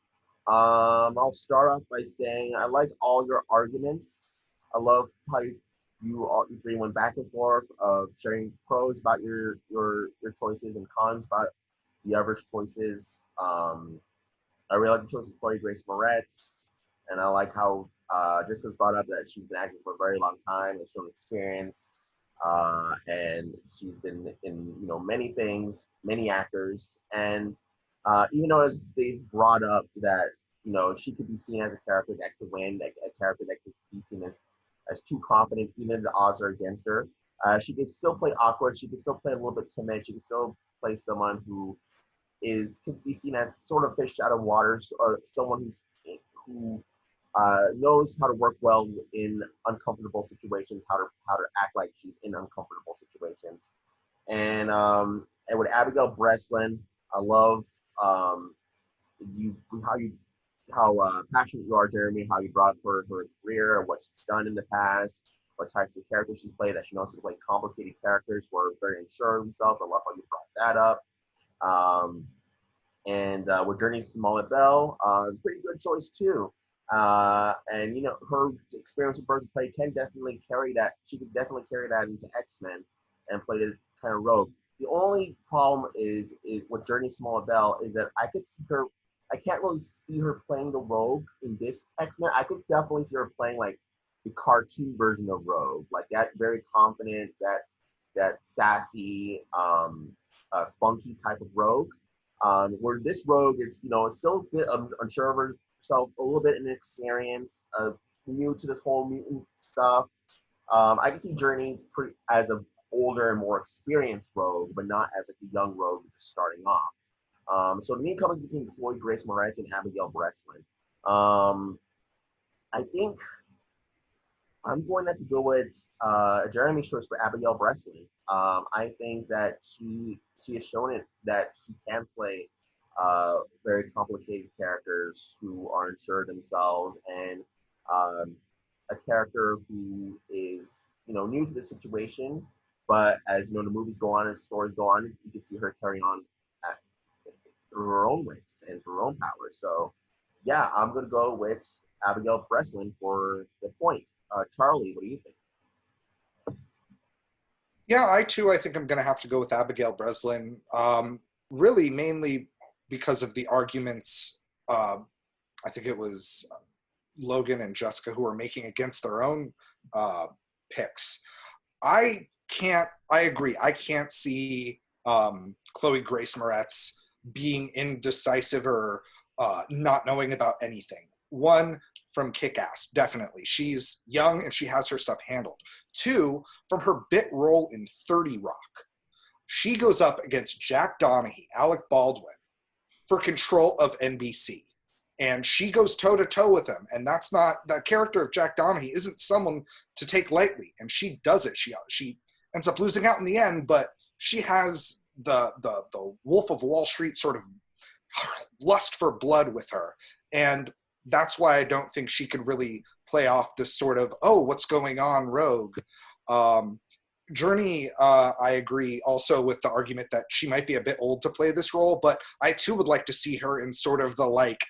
S1: I'll start off by saying I like all your arguments. I love how you three went back and forth of sharing pros about your choices and cons about the other's choices. I really like the choice of Chloe Grace Moretz, and I like how Jessica's brought up that she's been acting for a very long time and shown experience, and she's been in many things, many actors, and even though as they've brought up that she could be seen as a character that could win, like a character that could be seen as too confident, even if the odds are against her. She can still play awkward. She can still play a little bit timid. She can still play someone who could be seen as sort of fish out of waters, or someone who knows how to work well in uncomfortable situations, how to act like she's in uncomfortable situations. And with Abigail Breslin, I love how passionate you are, Jeremy, how you brought up her career and what she's done in the past, what types of characters she's played, that she knows how to play complicated characters who are very unsure of themselves. I love how you brought that up. And with Journey Smollett Bell, it's a pretty good choice too. And her experience with Birds of Prey can definitely carry that. She could definitely carry that into X-Men and play this kind of rogue. The only problem is with Journey Smollett Bell is that I can't really see her playing the rogue in this X-Men. I could definitely see her playing like the cartoon version of Rogue, like that very confident, that sassy, spunky type of Rogue. Where this Rogue is, still a bit unsure of herself, a little bit inexperienced, new to this whole mutant stuff. I can see Journey as an older and more experienced Rogue, but not as like a young Rogue just starting off. So to me, it comes between Chloe Grace Moretz and Abigail Breslin. I think I'm going to have to go with Jeremy's choice for Abigail Breslin. I think that she has shown it that she can play very complicated characters who are unsure of themselves, and a character who is new to the situation. But as the movies go on, as stories go on, you can see her carry on through her own wits and through her own power. So, yeah, I'm going to go with Abigail Breslin for the point. Charlie, what do you think?
S3: Yeah, I think I'm going to have to go with Abigail Breslin. Really, mainly because of the arguments. I think it was Logan and Jessica who were making against their own picks. I agree. I can't see Chloe Grace Moretz being indecisive or not knowing about anything. One, from Kick-Ass, definitely. She's young and she has her stuff handled. Two, from her bit role in 30 Rock. She goes up against Jack Donaghy, Alec Baldwin, for control of NBC. and she goes toe to toe with him. And that's not, the character of Jack Donaghy isn't someone to take lightly. And she does it. She ends up losing out in the end, but she has the Wolf of Wall Street sort of lust for blood with her. And that's why I don't think she could really play off this sort of, oh, what's going on, rogue. Journey, I agree also with the argument that she might be a bit old to play this role, but I too would like to see her in sort of the like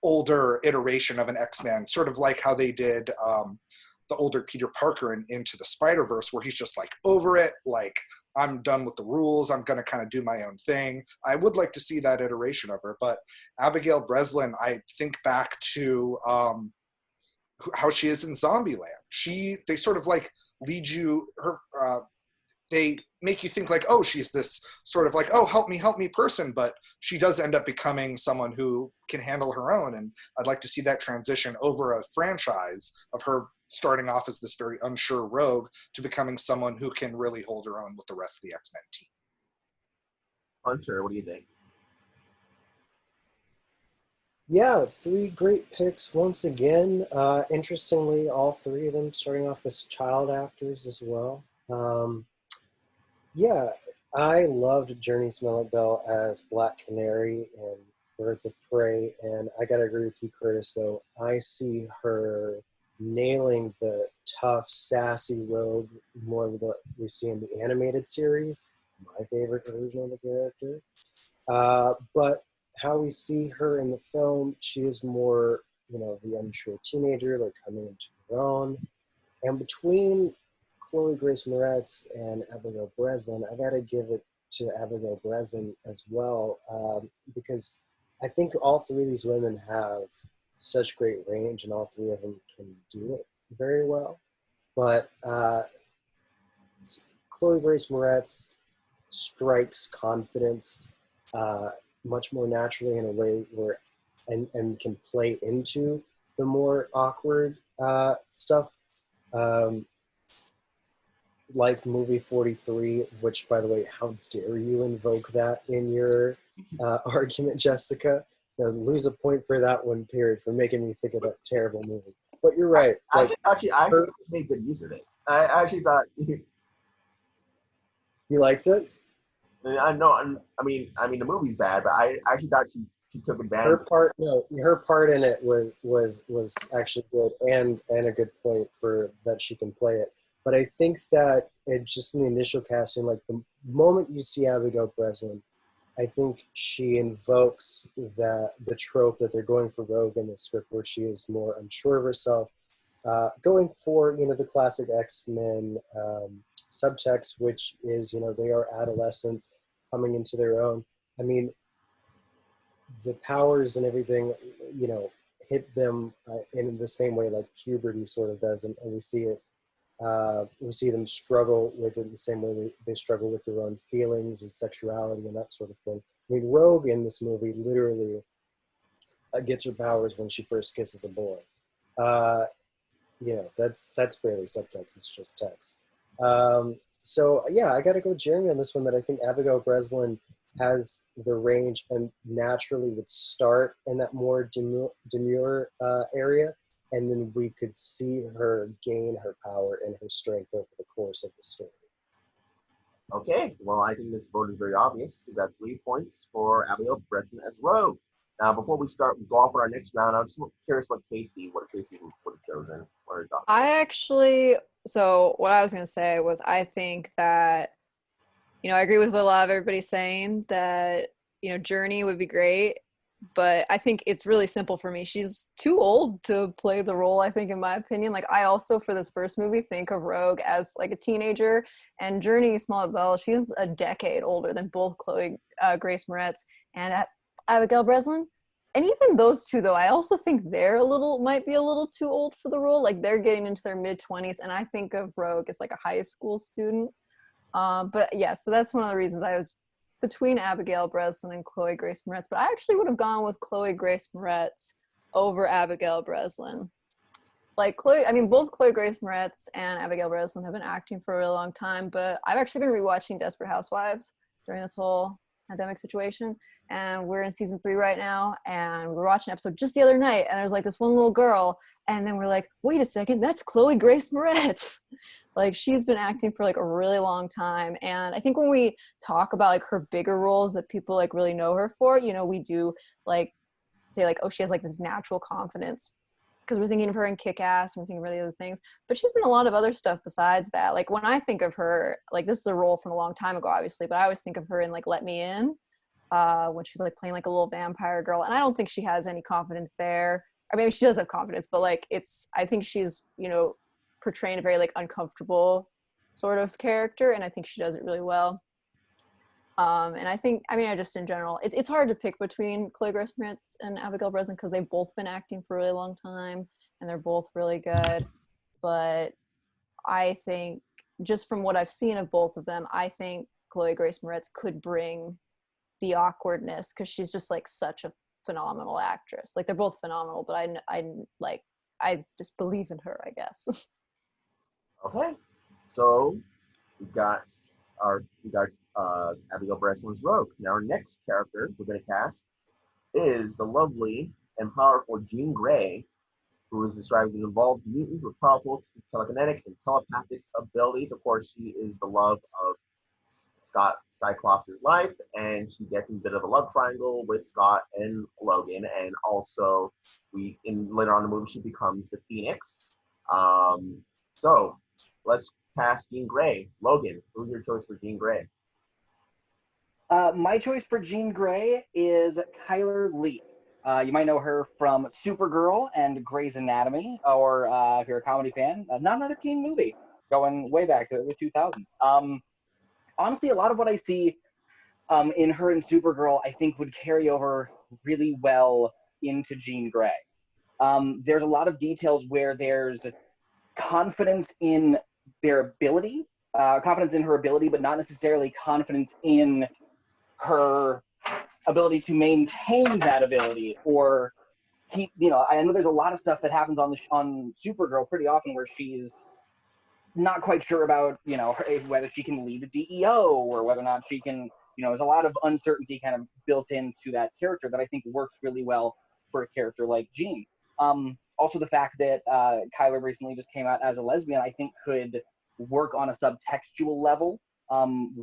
S3: older iteration of an X-Men, sort of like how they did the older Peter Parker in Into the Spider-Verse, where he's just like over it, like, I'm done with the rules, I'm going to kind of do my own thing. I would like to see that iteration of her, but Abigail Breslin, I think back to how she is in Zombieland. They sort of like lead you, they make you think like, oh, she's this sort of like, oh, help me person, but she does end up becoming someone who can handle her own, and I'd like to see that transition over a franchise of her starting off as this very unsure rogue to becoming someone who can really hold her own with the rest of the X-Men team.
S1: Hunter, what do you think?
S4: Yeah, 3 great picks once again. Interestingly, all 3 of them starting off as child actors as well. Yeah, I loved Journey Smollett-Bell as Black Canary in Birds of Prey, and I gotta agree with you, Curtis, though. I see her nailing the tough, sassy rogue more than what we see in the animated series. My favorite version of the character. But how we see her in the film, she is more, the unsure teenager, like coming into her own. And between Chloe Grace Moretz and Abigail Breslin, I gotta give it to Abigail Breslin as well, because I think all 3 of these women have such great range, and all 3 of them can do it very well. But Chloe Grace Moretz strikes confidence much more naturally in a way where, and can play into the more awkward stuff. Like movie 43, which, by the way, how dare you invoke that in your argument, Jessica? Now, lose a point for that one, period, for making me think of that terrible movie. But you're right.
S1: I made good use of it. I actually thought
S4: you liked it.
S1: I know. I mean, the movie's bad, but I actually thought she took advantage.
S4: Her part in it was actually good, and a good point for that she can play it. But I think that it just in the initial casting, like the moment you see Abigail Breslin, I think she invokes the trope that they're going for rogue in the script, where she is more unsure of herself, going for the classic X-Men subtext, which is they are adolescents coming into their own. I mean, the powers and everything hit them in the same way like puberty sort of does, and we see it. We see them struggle with it the same way they struggle with their own feelings and sexuality and that sort of thing. I mean, Rogue in this movie literally gets her powers when she first kisses a boy. That's barely subtext, it's just text. So yeah, I got to go with Jeremy on this one, that I think Abigail Breslin has the range and naturally would start in that more demure area. And then we could see her gain her power and her strength over the course of the story.
S1: Okay, well, I think this vote is very obvious. We got 3 points for Abigail Breslin as Rogue. Now, before we go off on our next round, I'm just curious what Kaycee would have chosen. What are your thoughts?
S7: So what I was going to say was, I think that, I agree with what a lot of everybody's saying, that, Journey would be great. But I think it's really simple for me. She's too old to play the role, I think, in my opinion. Like, I also, for this first movie, think of Rogue as, like, a teenager. And Journey Smollett-Bell, she's a decade older than both Chloe Grace Moretz and Abigail Breslin. And even those two, though, I also think might be a little too old for the role. Like, they're getting into their mid-20s. And I think of Rogue as, like, a high school student. But, yeah, so that's one of the reasons I was between Abigail Breslin and Chloe Grace Moretz, but I actually would have gone with Chloe Grace Moretz over Abigail Breslin. Like, both Chloe Grace Moretz and Abigail Breslin have been acting for a really long time, but I've actually been rewatching Desperate Housewives during this whole pandemic situation, and we're in season 3 right now, and we were watching an episode just the other night, and there's like this one little girl, and then we're like, wait a second, that's Chloe Grace Moretz. Like, she's been acting for like a really long time, and I think when we talk about like her bigger roles that people like really know her for, you know, we do like say like, oh, she has like this natural confidence, because we're thinking of her in Kick-Ass, and we're thinking of the other things, but she's been in a lot of other stuff besides that. Like, when I think of her, like, this is a role from a long time ago, obviously, but I always think of her in like Let Me In, when she's like playing like a little vampire girl, and I don't think she has any confidence there. I mean, she does have confidence, but like, I think she's, you know, portraying a very like uncomfortable sort of character, and I think she does it really well. And I think, I mean, I just in general, it's hard to pick between Chloe Grace Moretz and Abigail Breslin, because they've both been acting for a really long time, and they're both really good. But I think, just from what I've seen of both of them, I think Chloe Grace Moretz could bring the awkwardness, because she's just like such a phenomenal actress. Like, they're both phenomenal, but I just believe in her, I guess.
S1: Okay, so we got Abigail Breslin's Rogue. Now, our next character we're going to cast is the lovely and powerful Jean Grey, who is described as an evolved mutant with powerful telekinetic and telepathic abilities. Of course, she is the love of Scott Cyclops' life, and she gets in a bit of a love triangle with Scott and Logan, and also later on in the movie she becomes the Phoenix. So let's cast Jean Grey. Logan, who's your choice for Jean Grey?
S2: My choice for Jean Grey is Kyler Lee. You might know her from Supergirl and Grey's Anatomy, or if you're a comedy fan, Not Another Teen Movie, going way back to the 2000s. Honestly, a lot of what I see in her in Supergirl, I think would carry over really well into Jean Grey. There's a lot of details where there's confidence in their ability, confidence in her ability, but not necessarily confidence in her ability to maintain that ability or keep, you know, I know there's a lot of stuff that happens on Supergirl pretty often where she's not quite sure about, you know, whether she can lead the DEO or whether or not she can, you know, there's a lot of uncertainty kind of built into that character that I think works really well for a character like Jean. Also, the fact that Kyler recently just came out as a lesbian, I think could work on a subtextual level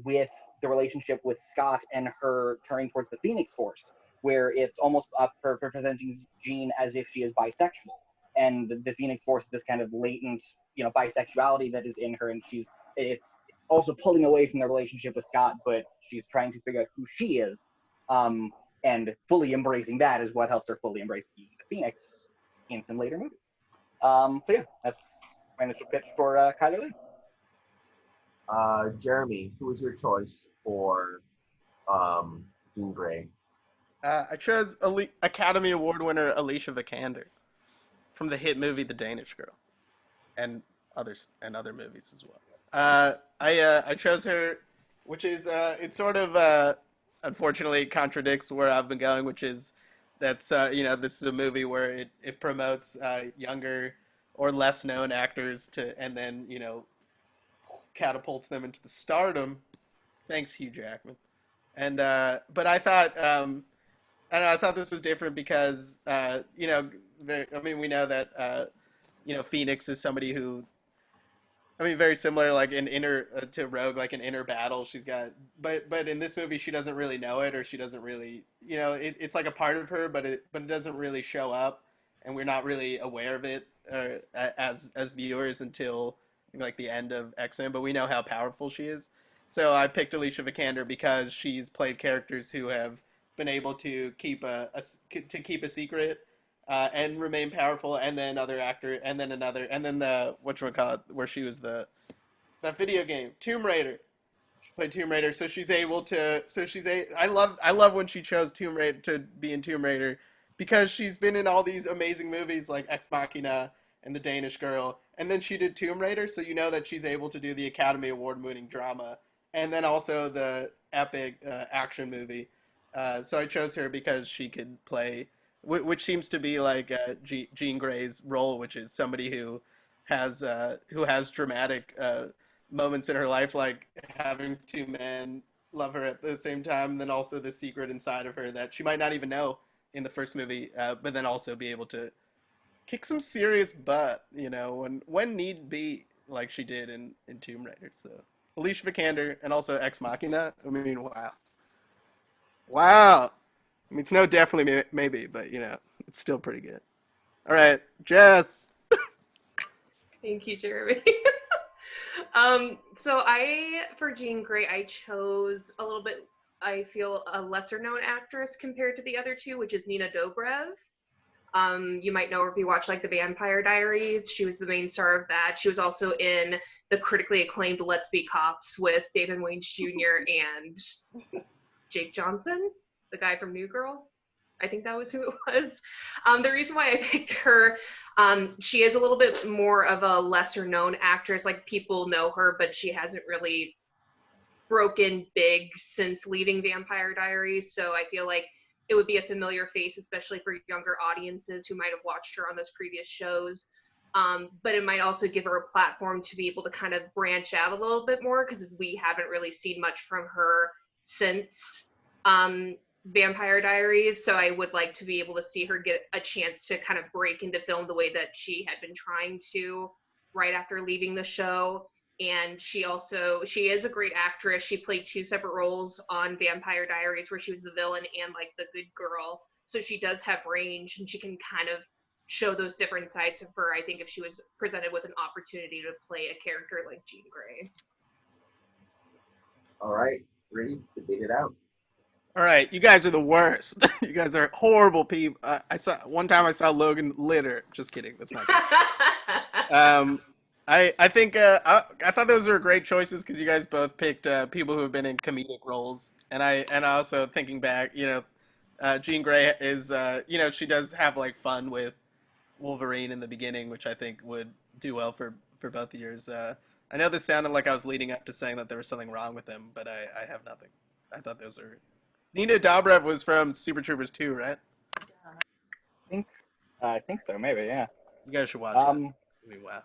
S2: with the relationship with Scott and her turning towards the Phoenix Force, where it's almost her presenting Jean as if she is bisexual. And the Phoenix Force is this kind of latent, you know, bisexuality that is in her, and it's also pulling away from the relationship with Scott, but she's trying to figure out who she is, and fully embracing that is what helps her fully embrace being the Phoenix in some later movies. So yeah, that's my initial pitch for Kyler Lee.
S1: Jeremy, who is your choice for Jean Grey?
S6: I chose Academy Award winner Alicia Vikander from the hit movie The Danish Girl, and other movies as well. I chose her, which is it sort of unfortunately contradicts where I've been going, which is that's you know, this is a movie where it promotes younger or less known actors and then, you know, catapults them into the stardom. Thanks, Hugh Jackman. And but I thought I thought this was different because you know, we know that you know, Phoenix is somebody who, I mean, very similar, like to Rogue, like an inner battle she's got, but in this movie she doesn't really know it, or she doesn't really, you know, it's like a part of her, but it doesn't really show up, and we're not really aware of it as viewers until like the end of X-Men, but we know how powerful she is. So I picked Alicia Vikander because she's played characters who have been able to keep a secret and remain powerful, and then another actor, and then another, and then the whatchamacallit, where she was that video game Tomb Raider. She played Tomb Raider, so she's able to. I love when she chose Tomb Raider to be in Tomb Raider, because she's been in all these amazing movies like Ex Machina and The Danish Girl, and then she did Tomb Raider, so you know that she's able to do the Academy Award-winning drama, and then also the epic action movie. So I chose her because she could play, which seems to be like Jean Grey's role, which is somebody who has dramatic moments in her life, like having two men love her at the same time, and then also the secret inside of her that she might not even know in the first movie, but then also be able to kick some serious butt, when need be, like she did in Tomb Raider. So Alicia Vikander and also Ex Machina. I mean, wow, wow. I mean, it's no definitely maybe, but it's still pretty good. All right, Jess.
S5: Thank you, Jeremy. So for Jean Grey, I chose a little bit, I feel, a lesser known actress compared to the other two, which is Nina Dobrev. You might know her if you watch like the Vampire Diaries. She was the main star of that. She was also in the critically acclaimed Let's Be Cops with David Wayne Jr. and Jake Johnson, the guy from New Girl. I think that was who it was. The reason why I picked her, she is a little bit more of a lesser known actress. Like, people know her, but she hasn't really broken big since leaving Vampire Diaries. So I feel like it would be a familiar face, especially for younger audiences who might have watched her on those previous shows. But it might also give her a platform to be able to kind of branch out a little bit more, because we haven't really seen much from her since Vampire Diaries. So I would like to be able to see her get a chance to kind of break into film the way that she had been trying to right after leaving the show. And she is a great actress. She played 2 separate roles on Vampire Diaries where she was the villain and like the good girl. So she does have range, and she can kind of show those different sides of her, I think, if she was presented with an opportunity to play a character like Jean Grey.
S1: All right, ready? Debate it out.
S6: All right, you guys are the worst. You guys are horrible people. I saw Logan litter. Just kidding. That's not good. I think I thought those were great choices because you guys both picked people who have been in comedic roles, and also thinking back, Jean Grey is she does have like fun with Wolverine in the beginning, which I think would do well for both of yours. I know this sounded like I was leading up to saying that there was something wrong with them, but I have nothing. I thought those are. Nina Dobrev was from Super Troopers 2, right?
S2: I think so, maybe, yeah.
S6: You guys should watch it. I mean, wow.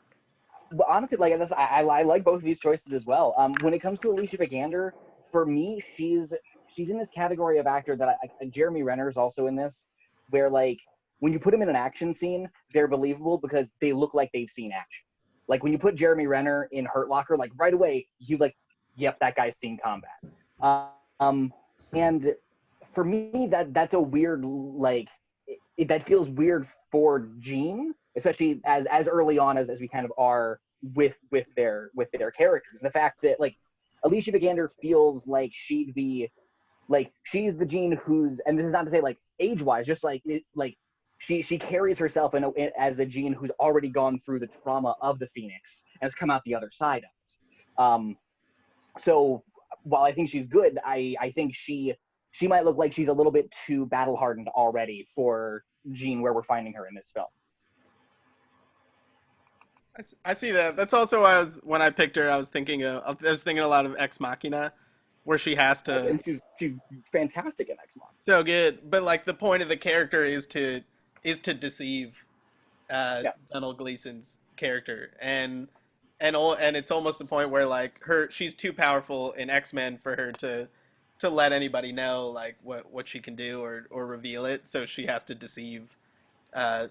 S2: But honestly, like this, I like both of these choices as well. When it comes to Alicia Vikander, for me, she's in this category of actor that Jeremy Renner is also in this, where like when you put them in an action scene, they're believable because they look like they've seen action. Like when you put Jeremy Renner in Hurt Locker, like right away you like, yep, that guy's seen combat. And for me, that's a weird like that feels weird for Jean, especially as early on as we kind of are with their characters. The fact that like Alicia Vikander feels like she'd be like she's the Jean who's, and this is not to say like age wise, just like she carries herself as a Jean who's already gone through the trauma of the Phoenix and has come out the other side of it. So while I think she's good, I think she might look like she's a little bit too battle hardened already for Jean where we're finding her in this film.
S6: I see that. That's also why when I picked her, I was thinking a lot of Ex Machina, where she has to.
S2: And she's fantastic in Ex Machina.
S6: So good, but like the point of the character is to deceive Donald Gleason's character, and it's almost the point where like she's too powerful in X-Men for her to let anybody know like what she can do or reveal it. So she has to deceive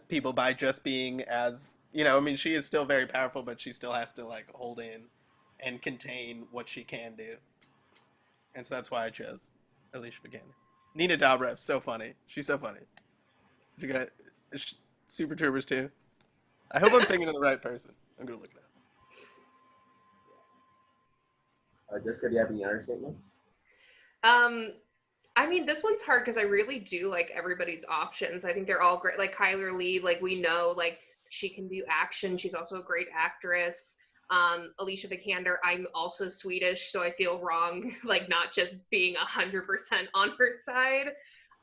S6: people by just being as. I mean, she is still very powerful, but she still has to like hold in and contain what she can do. And so that's why I chose Alicia Vikander. Nina Dobrev, so funny. She's so funny. You got Super Troopers 2. I hope I'm thinking of the right person. I'm gonna look it up.
S1: Jessica, do you have any other statements?
S5: I mean, this one's hard because I really do like everybody's options. I think they're all great. Like Kyler Lee, like we know, like she can do action. She's also a great actress. Alicia Vikander, I'm also Swedish, so I feel wrong, like not just being 100% on her side.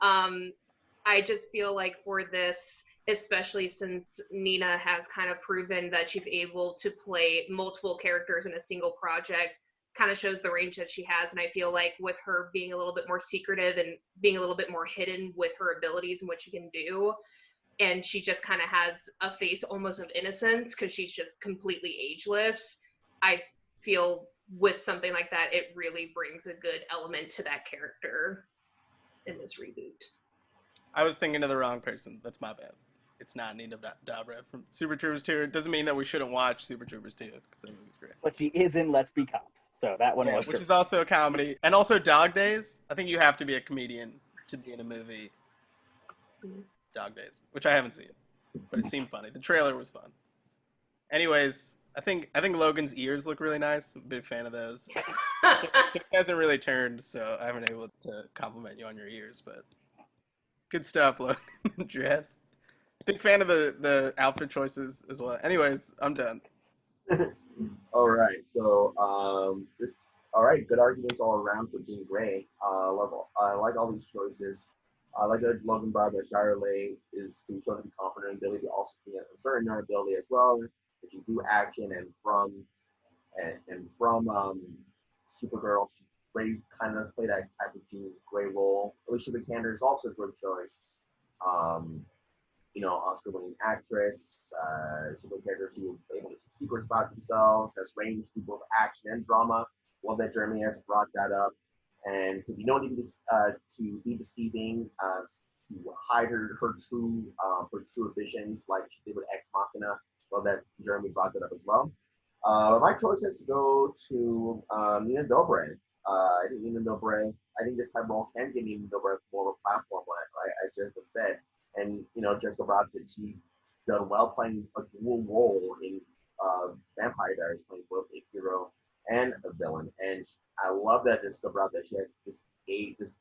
S5: I just feel like for this, especially since Nina has kind of proven that she's able to play multiple characters in a single project, kind of shows the range that she has. And I feel like with her being a little bit more secretive and being a little bit more hidden with her abilities and what she can do, and she just kind of has a face almost of innocence because she's just completely ageless, I feel with something like that, it really brings a good element to that character in this reboot.
S6: I was thinking of the wrong person. That's my bad. It's not Nina Dobrev from Super Troopers 2. It doesn't mean that we shouldn't watch Super Troopers 2, because that movie's great.
S2: But she is in Let's Be Cops, so that one was
S6: Which
S2: true.
S6: is also a comedy. And also Dog Days. I think you have to be a comedian to be in a movie. Dog Days, which I haven't seen, but it seemed funny. The trailer was fun. Anyways, I think Logan's ears look really nice. I'm a big fan of those. It hasn't really turned, so I haven't been able to compliment you on your ears, but good stuff, Logan. Dress. Big fan of the outfit choices as well. Anyways, I'm done.
S1: All right. So all right. Good arguments all around for Jean Grey. I like all these choices. I like that Logan brought that Shirley is to be shown to be confident in ability, but also be a certain ability as well. That she do action and from Supergirl, she really kind of played that type of Jean Grey role. Alicia Vikander is also a great choice. Oscar-winning actress. She's a character who was able to keep secrets about themselves, has range to both action and drama. Love that Jeremy has brought that up, and could be known to be deceiving, to hide her true visions, like she did with Ex Machina. Love that Jeremy brought that up as well. My choice has to go to Nina Dobrev. I think this type of role can give Nina Dobrev more of a platform, as Jessica said. And, Jessica Robson, she's done well playing a dual role in Vampire Diaries, playing both a hero and a villain. And I love that Jessica Robson, she has this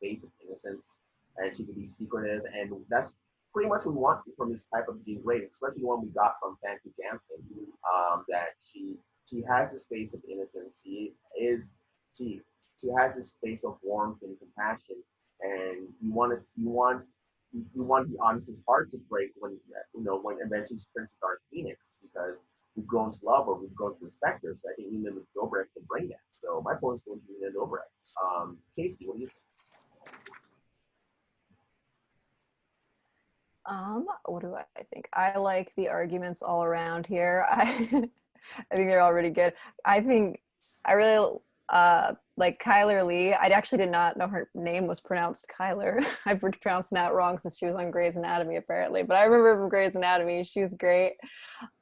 S1: base of innocence, and she can be secretive. And that's pretty much what we want from this type of Jean Grey, especially one we got from Famke Janssen, that she has this face of innocence. She has this face of warmth and compassion, and you want the audience's heart to break when eventually she turns to Dark Phoenix, because we've grown to love her, we've grown to respect her. So I think Nina Dobrev can bring that. So my point is going to Nina Dobrev. Kaycee, what do you think?
S7: What do I think? I like the arguments all around here. I think they're all really good. I really like Kyler Lee. I actually did not know her name was pronounced Kyler. I've been pronouncing that wrong since she was on Grey's Anatomy, apparently. But I remember from Grey's Anatomy, she was great.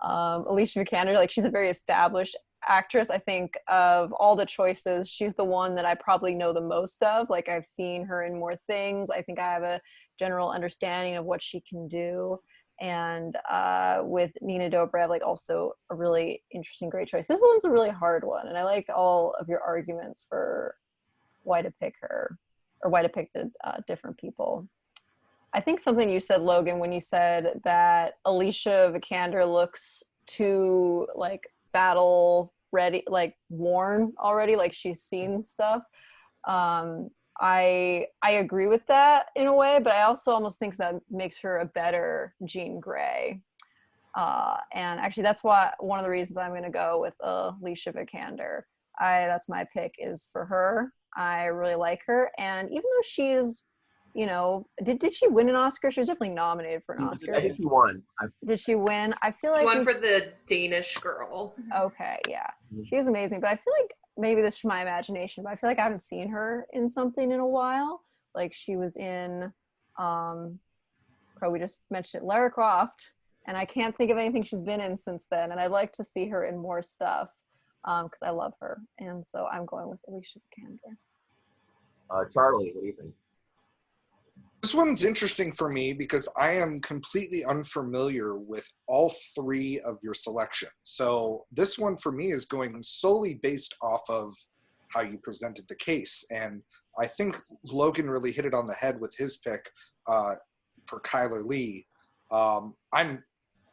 S7: Alicia Vikander, she's a very established actress. I think of all the choices, she's the one that I probably know the most of. I've seen her in more things. I think I have a general understanding of what she can do. And with Nina Dobrev, also a really interesting, great choice. This one's a really hard one, and I like all of your arguments for why to pick her, or why to pick the different people. I think something you said, Logan, when you said that Alicia Vikander looks too battle ready, worn already, she's seen stuff. I agree with that in a way, but I also almost think that makes her a better Jean Grey. And actually, that's one of the reasons I'm going to go with Alicia Vikander. That's my pick, is for her. I really like her, and even though she's, did she win an Oscar? She was definitely nominated for an Oscar.
S1: I think she won.
S7: Did she win? I feel like
S5: one for the Danish girl.
S7: Okay, yeah, she's amazing, but I feel like maybe this is my imagination, but I feel like I haven't seen her in something in a while. She was in, we just mentioned it, Lara Croft, and I can't think of anything she's been in since then, and I'd like to see her in more stuff, because I love her, and so I'm going with Alicia Vikander.
S1: Charlie, what do you think?
S3: This one's interesting for me because I am completely unfamiliar with all three of your selections. So this one for me is going solely based off of how you presented the case. And I think Logan really hit it on the head with his pick for Kyler Lee.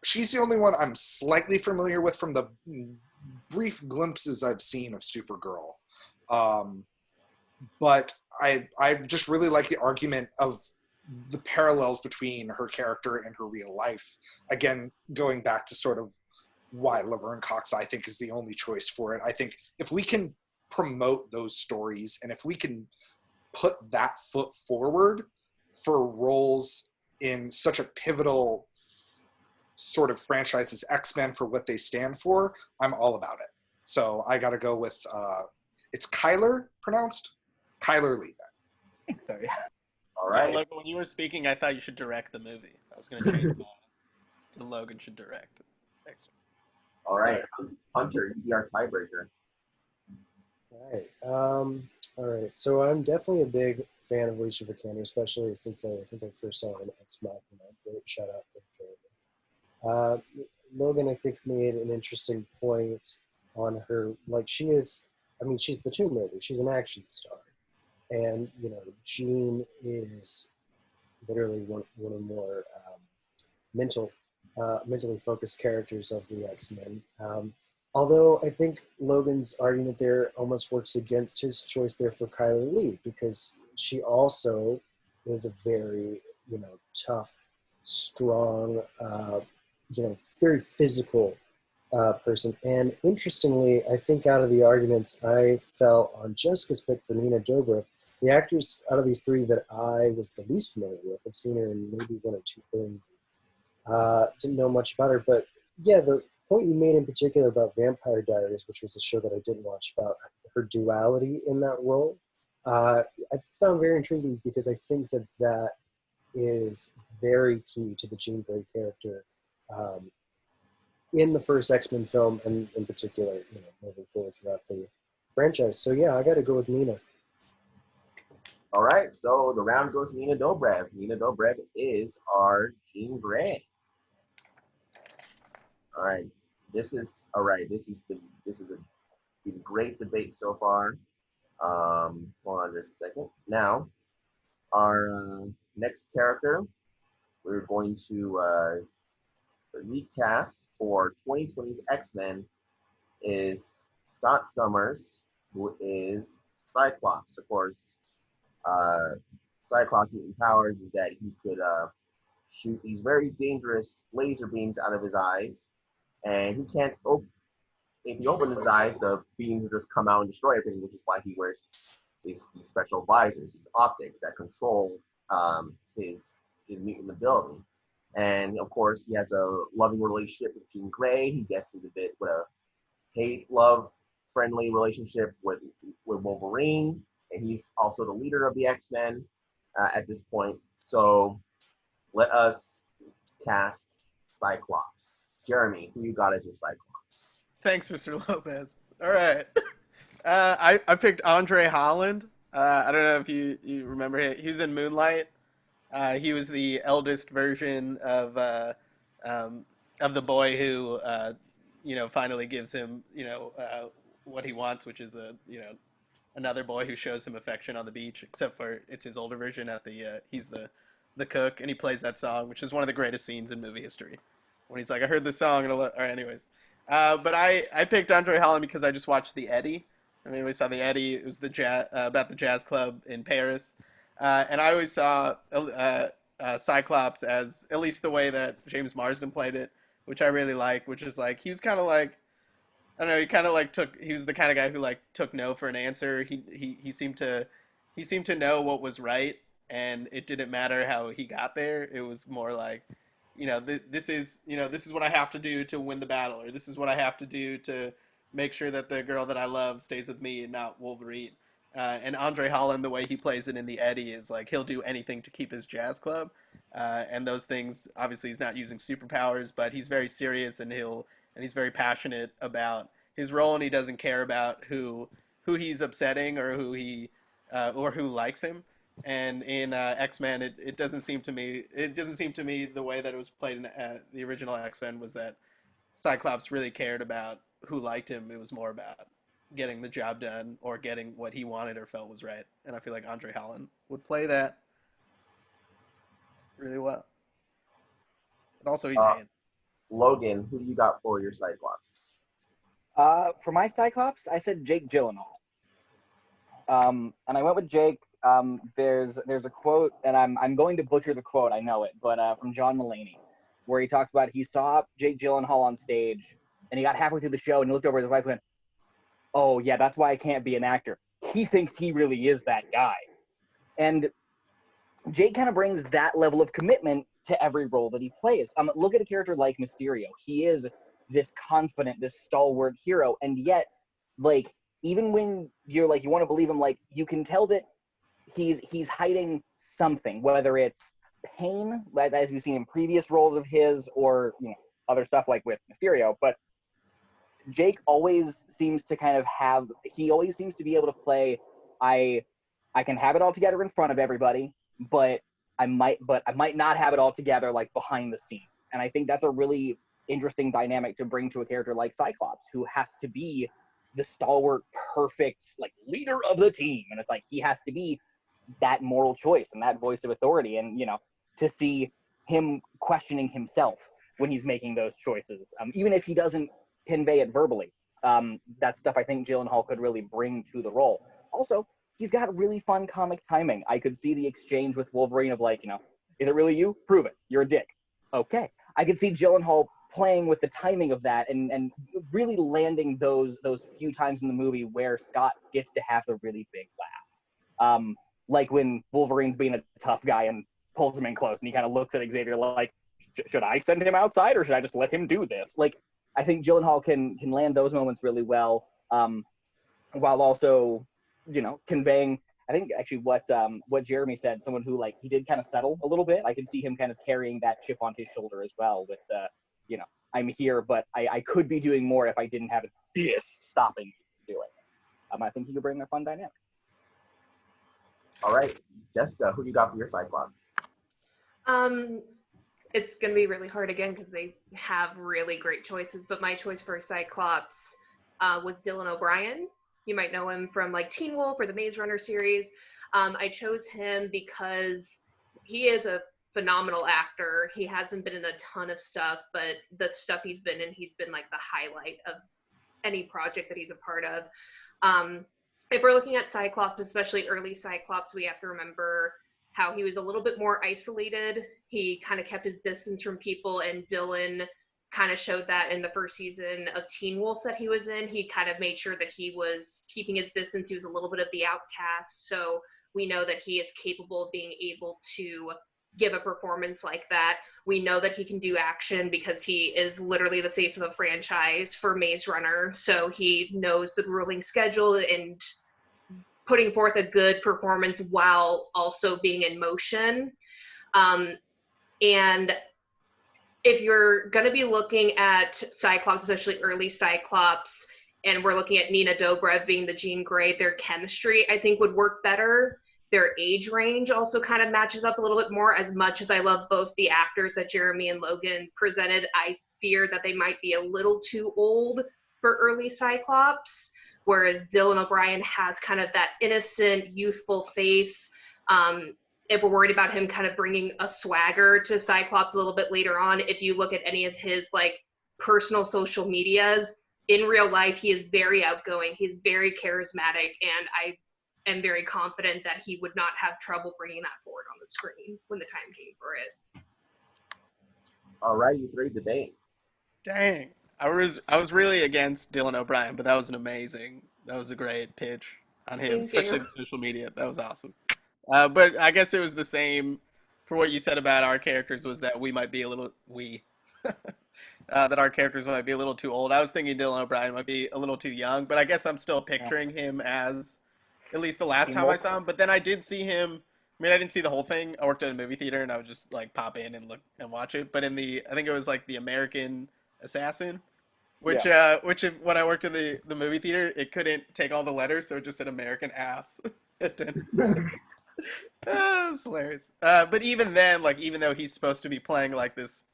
S3: She's the only one I'm slightly familiar with from the brief glimpses I've seen of Supergirl. But I just really like the argument of the parallels between her character and her real life. Again, going back to sort of why Laverne Cox, I think, is the only choice for it. I think if we can promote those stories, and if we can put that foot forward for roles in such a pivotal sort of franchise as X-Men for what they stand for, I'm all about it. So I got to go with It's Kyler pronounced? Kyler Lee.
S2: I think so, yeah.
S1: All
S6: Yeah,
S1: right.
S6: Logan, when you were speaking, I thought you should direct the movie. I was going to change mine to Logan should direct. Thanks.
S1: All right. Hunter, you be our tiebreaker.
S4: All right. So I'm definitely a big fan of Alicia Vikander, especially since I think I first saw her in Ex Machina. Great shout out to her. Logan, I think, made an interesting point on her. Like, she's the Tomb Raider. She's an action star. And, Jean is literally one of the more mentally focused characters of the X-Men. Although I think Logan's argument there almost works against his choice there for Kyler Lee, because she also is a very, tough, strong, very physical person. And interestingly, I think out of the arguments I fell on Jessica's pick for Nina Dobrev, the actress out of these three that I was the least familiar with. I've seen her in maybe one or two things. Didn't know much about her, but yeah, the point you made in particular about Vampire Diaries, which was a show that I didn't watch, about her duality in that role, I found very intriguing, because I think that is very key to the Jean Grey character in the first X-Men film, and in particular, moving forward throughout the franchise. So yeah, I got to go with Nina.
S1: All right, so the round goes to Nina Dobrev. Nina Dobrev is our Jean Grey. All right, this has been a great debate so far. Hold on just a second. Now, our next character, we're going to recast for 2020's X-Men is Scott Summers, who is Cyclops. Of course, Cyclops' powers is that he could shoot these very dangerous laser beams out of his eyes, and he can't if he opens his eyes, the beams will just come out and destroy everything, which is why he wears these special visors, these optics that control his mutant ability. And of course, he has a loving relationship with Jean Grey. He gets into a bit with a hate-love friendly relationship with Wolverine, and he's also the leader of the X-Men at this point. So let us cast Cyclops. Jeremy, who you got as your Cyclops?
S6: Thanks, Mr. Lopez. All right. I picked Andre Holland. I don't know if you remember him. He was in Moonlight. He was the eldest version of the boy who, finally gives him, what he wants, which is another boy who shows him affection on the beach, except for it's his older version at he's the cook, and he plays that song, which is one of the greatest scenes in movie history. When he's like, I heard this song, or anyways. But I picked Andre Holland because I just watched The Eddie. I mean, we saw The Eddie. It was about the jazz club in Paris. And I always saw Cyclops as, at least the way that James Marsden played it, which I really like, which is like, he was kind of like, I don't know, he was the kind of guy who like took no for an answer. He seemed to know what was right, and it didn't matter how he got there. It was more like, this is what I have to do to win the battle, or this is what I have to do to make sure that the girl that I love stays with me and not Wolverine. And Andre Holland, the way he plays it in The Eddie, is like he'll do anything to keep his jazz club. And those things, obviously, he's not using superpowers, but he's very serious, and he's very passionate about his role, and he doesn't care about who he's upsetting or who likes him. And in X-Men, it doesn't seem to me the way that it was played in the original X-Men was that Cyclops really cared about who liked him. It was more about getting the job done or getting what he wanted or felt was right. And I feel like Andre Holland would play that really well. But also he's handsome.
S1: Logan, who do you got for your Cyclops?
S2: For my Cyclops, I said Jake Gyllenhaal. And I went with Jake. There's a quote, and I'm going to butcher the quote, I know it, but from John Mulaney, where he talks about he saw Jake Gyllenhaal on stage, and he got halfway through the show, and he looked over at his wife and went, "Oh yeah, that's why I can't be an actor. He thinks he really is that guy." And Jake kind of brings that level of commitment to every role that he plays. Look at a character like Mysterio. He is this confident, this stalwart hero, and yet, like, even when you're like, you want to believe him, like, you can tell that he's hiding something, whether it's pain, as we've seen in previous roles of his, or, you know, other stuff like with Mysterio. But Jake always seems to kind of he always seems to be able to play, I can have it all together in front of everybody, but I might not have it all together, like, behind the scenes. And I think that's a really interesting dynamic to bring to a character like Cyclops, who has to be the stalwart, perfect, like, leader of the team. And it's like, he has to be that moral choice and that voice of authority. And, you know, to see him questioning himself when he's making those choices, even if he doesn't convey it verbally, that stuff I think Gyllenhaal could really bring to the role. Also, he's got really fun comic timing. I could see the exchange with Wolverine of, like, you know, is it really you? Prove it. You're a dick. Okay. I could see Gyllenhaal playing with the timing of that and really landing those few times in the movie where Scott gets to have the really big laugh. Like when Wolverine's being a tough guy and pulls him in close, and he kind of looks at Xavier like, should I send him outside, or should I just let him do this? Like, I think Gyllenhaal can land those moments really well, while also, you know, conveying, I think actually what Jeremy said, someone who, like, he did kind of settle a little bit. I can see him kind of carrying that chip on his shoulder as well with, you know, I'm here, but I could be doing more if I didn't have this stopping me from doing it. I think he could bring a fun dynamic.
S1: All right, Jessica, who do you got for your Cyclops?
S5: It's going to be really hard again because they have really great choices, but my choice for Cyclops was Dylan O'Brien. You might know him from, like, Teen Wolf or the Maze Runner series. I chose him because he is a phenomenal actor. He hasn't been in a ton of stuff, but the stuff he's been in, he's been, like, the highlight of any project that he's a part of. If we're looking at Cyclops, especially early Cyclops, we have to remember how he was a little bit more isolated. He kind of kept his distance from people, and Dylan kind of showed that in the first season of Teen Wolf that he was in. He kind of made sure that he was keeping his distance. He was a little bit of the outcast. So we know that he is capable of being able to give a performance like that. We know that he can do action because he is literally the face of a franchise for Maze Runner. So he knows the grueling schedule and putting forth a good performance while also being in motion. And if you're going to be looking at Cyclops, especially early Cyclops, and we're looking at Nina Dobrev being the Jean Grey, their chemistry, I think, would work better. Their age range also kind of matches up a little bit more. As much as I love both the actors that Jeremy and Logan presented, I fear that they might be a little too old for early Cyclops, whereas Dylan O'Brien has kind of that innocent, youthful face. If we're worried about him kind of bringing a swagger to Cyclops a little bit later on, if you look at any of his, like, personal social medias, in real life, he is very outgoing. He's very charismatic, and I am very confident that he would not have trouble bringing that forward on the screen when the time came for it.
S1: All right, you three, debate.
S6: Dang. I was really against Dylan O'Brien, but that was a great pitch on him, especially the social media. That was awesome. But I guess it was the same for what you said about our characters, was that we might be a little, that our characters might be a little too old. I was thinking Dylan O'Brien might be a little too young, but I guess I'm still picturing him as, at least the last time I saw him. But then I did see him, I mean, I didn't see the whole thing. I worked at a movie theater, and I would just, like, pop in and look and watch it. But I think it was, like, The American Assassin, which when I worked in the movie theater, it couldn't take all the letters, so it just said American Ass. That was hilarious. But even then, like, even though he's supposed to be playing, like, this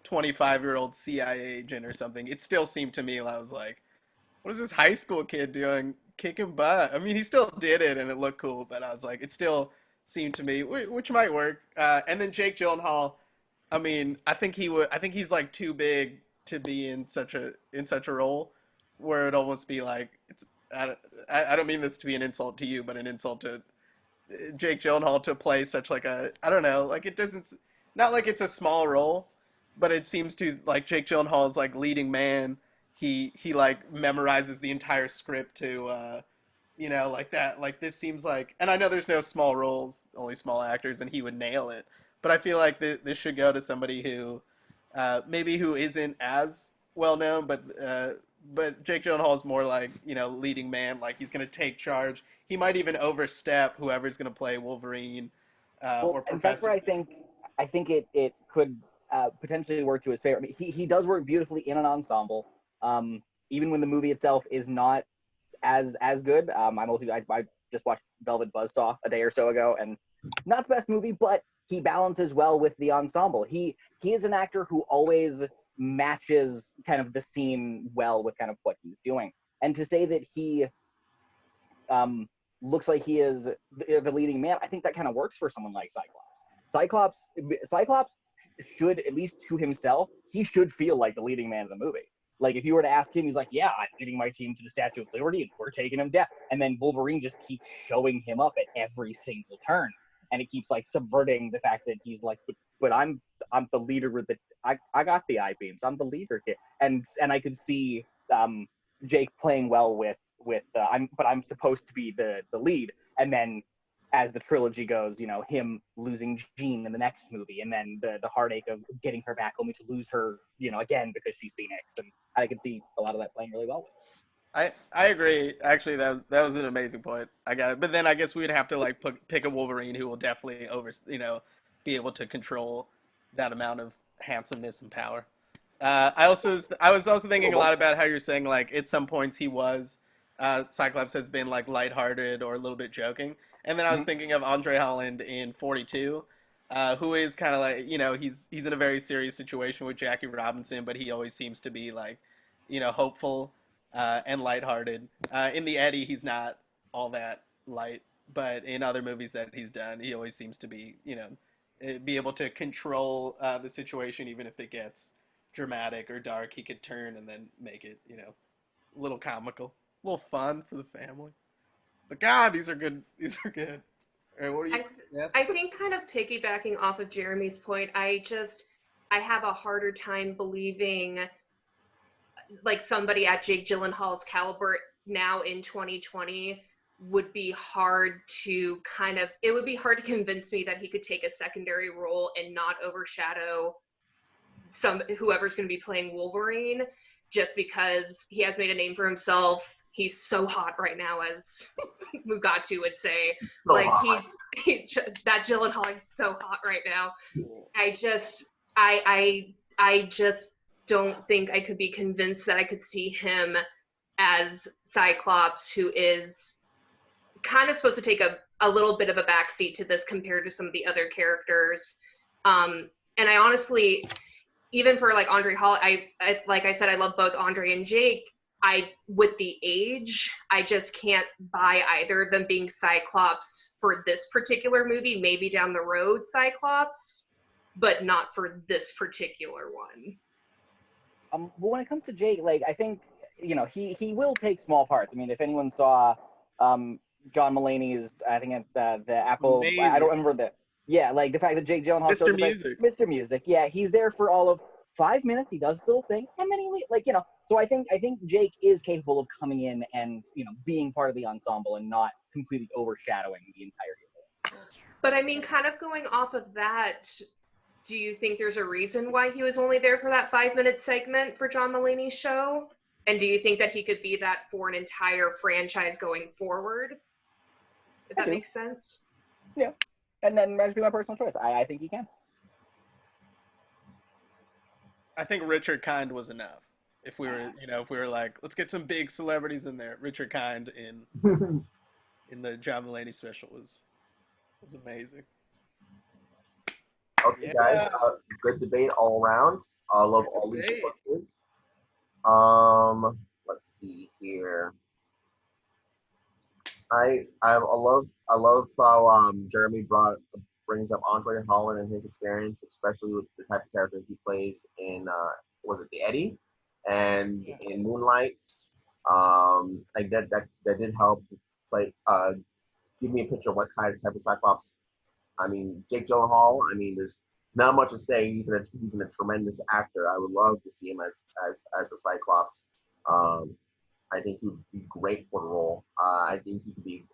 S6: 25-year-old CIA agent or something, it still seemed to me, I was like, what is this high school kid doing? Kicking butt. I mean, he still did it, and it looked cool, but I was like, it still seemed to me, which might work. And then Jake Gyllenhaal, I mean, I think he's, like, too big to be in such a role, where it'd almost be like, I don't mean this to be an insult to you, but an insult to Jake Gyllenhaal to play such, like, a, I don't know, like, it doesn't, not like it's a small role, but it seems to, like, Jake Gyllenhaal is, like, leading man. He like memorizes the entire script to, you know, like that. Like, this seems like, and I know there's no small roles, only small actors, and he would nail it. But I feel like this should go to somebody who, maybe who isn't as well known, but but Jake Gyllenhaal's more like, leading man. Like he's gonna take charge. He might even overstep whoever's gonna play Wolverine or
S2: and that's where
S6: Professor.
S2: I think it could potentially work to his favor. I mean, he does work beautifully in an ensemble, even when the movie itself is not as good. I just watched Velvet Buzzsaw a day or so ago, and not the best movie, but he balances well with the ensemble. He is an actor who always matches kind of the scene well with kind of what he's doing. And to say that he looks like he is the leading man, I think that kind of works for someone like Cyclops. Cyclops should, at least to himself, he should feel like the leading man of the movie. Like if you were to ask him, he's like, yeah, I'm leading my team to the Statue of Liberty and we're taking him down. And then Wolverine just keeps showing him up at every single turn. And it keeps like subverting the fact that he's like, but I'm the leader with I got the eye beams. I'm the leader here. And I could see Jake playing well with I'm supposed to be the lead. And then as the trilogy goes, him losing Jean in the next movie, and then the heartache of getting her back only to lose her, again because she's Phoenix. And I can see a lot of that playing really well with.
S6: I agree. Actually, that was an amazing point. I got it. But then I guess we'd have to like pick a Wolverine who will definitely be able to control that amount of handsomeness and power. I was also thinking a lot about how you're saying like at some points he was Cyclops has been like lighthearted or a little bit joking, and then I was thinking of Andre Holland in 42, who is kind of like he's in a very serious situation with Jackie Robinson, but he always seems to be like hopeful and lighthearted. In the Eddie, he's not all that light, but in other movies that he's done, he always seems to be be able to control the situation even if it gets dramatic or dark. He could turn and then make it a little comical, a little fun for the family. But God, these are good. These are good. All right, what do you? Yes?
S5: I think kind of piggybacking off of Jeremy's point, I have a harder time believing like somebody at Jake Gyllenhaal's caliber now in 2020 would be hard to it would be hard to convince me that he could take a secondary role and not overshadow whoever's going to be playing Wolverine, just because he has made a name for himself. He's so hot right now, as Mugatu would say.
S1: So
S5: like
S1: hot.
S5: he's that Gyllenhaal is so hot right now. I just don't think I could be convinced that I could see him as Cyclops, who is kind of supposed to take a little bit of a backseat to this compared to some of the other characters. And I honestly, even for like Andre Hall, I like I said, I love both Andre and Jake. With the age, I just can't buy either of them being Cyclops for this particular movie. Maybe down the road Cyclops, but not for this particular one.
S2: But when it comes to Jake, like I think he will take small parts. I mean, if anyone saw John Mulaney's, I think at the Apple,
S6: Amazing.
S2: I don't remember like the fact that Jake Gyllenhaal
S6: Mr. Music.
S2: Mr. Music, yeah, he's there for all of 5 minutes. He does his little thing, and then he So I think Jake is capable of coming in and being part of the ensemble and not completely overshadowing the entirety of it.
S5: But I mean, kind of going off of that, do you think there's a reason why he was only there for that 5-minute segment for John Mulaney's show? And do you think that he could be that for an entire franchise going forward? If that makes sense?
S2: Yeah. And then that would be my personal choice. I think he can.
S6: I think Richard Kind was enough. If we were like, let's get some big celebrities in there. Richard Kind in the John Mulaney special was amazing.
S1: Okay, guys, good debate all around. I love all these choices. Let's see here. I love how Jeremy brings up Andre Holland and his experience, especially with the type of character he plays in was it the Eddie and in Moonlight. Like that did help give me a picture of what kind of type of Cyclops. I mean, Jake Gyllenhaal. I mean, there's not much to say. He's a tremendous actor. I would love to see him as a Cyclops. I think he would be great for the role. I think he could be,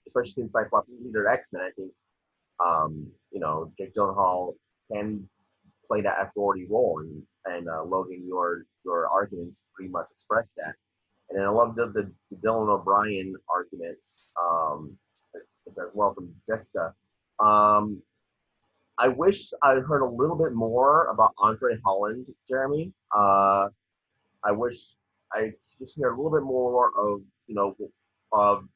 S1: especially since Cyclops is leader of X-Men. I think, Jake Gyllenhaal can play that authority role, and Logan, your arguments pretty much express that. And then I love the Dylan O'Brien arguments. It's as well from Jessica. I wish I heard a little bit more about Andre Holland, Jeremy. I wish I just hear a little bit more of, of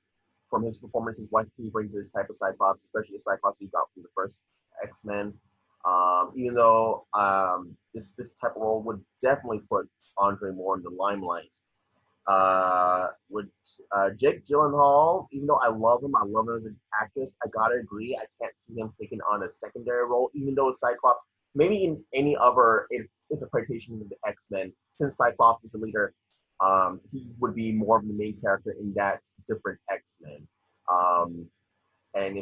S1: from his performances, what he brings to this type of Cyclops, especially the Cyclops he got from the first X-Men. Even though this type of role would definitely put Andre more in the limelight. With Jake Gyllenhaal, even though I love him as an actress, I gotta agree, I can't see him taking on a secondary role, even though Cyclops, maybe in any other interpretation of the X-Men, since Cyclops is the leader, he would be more of the main character in that different X-Men. And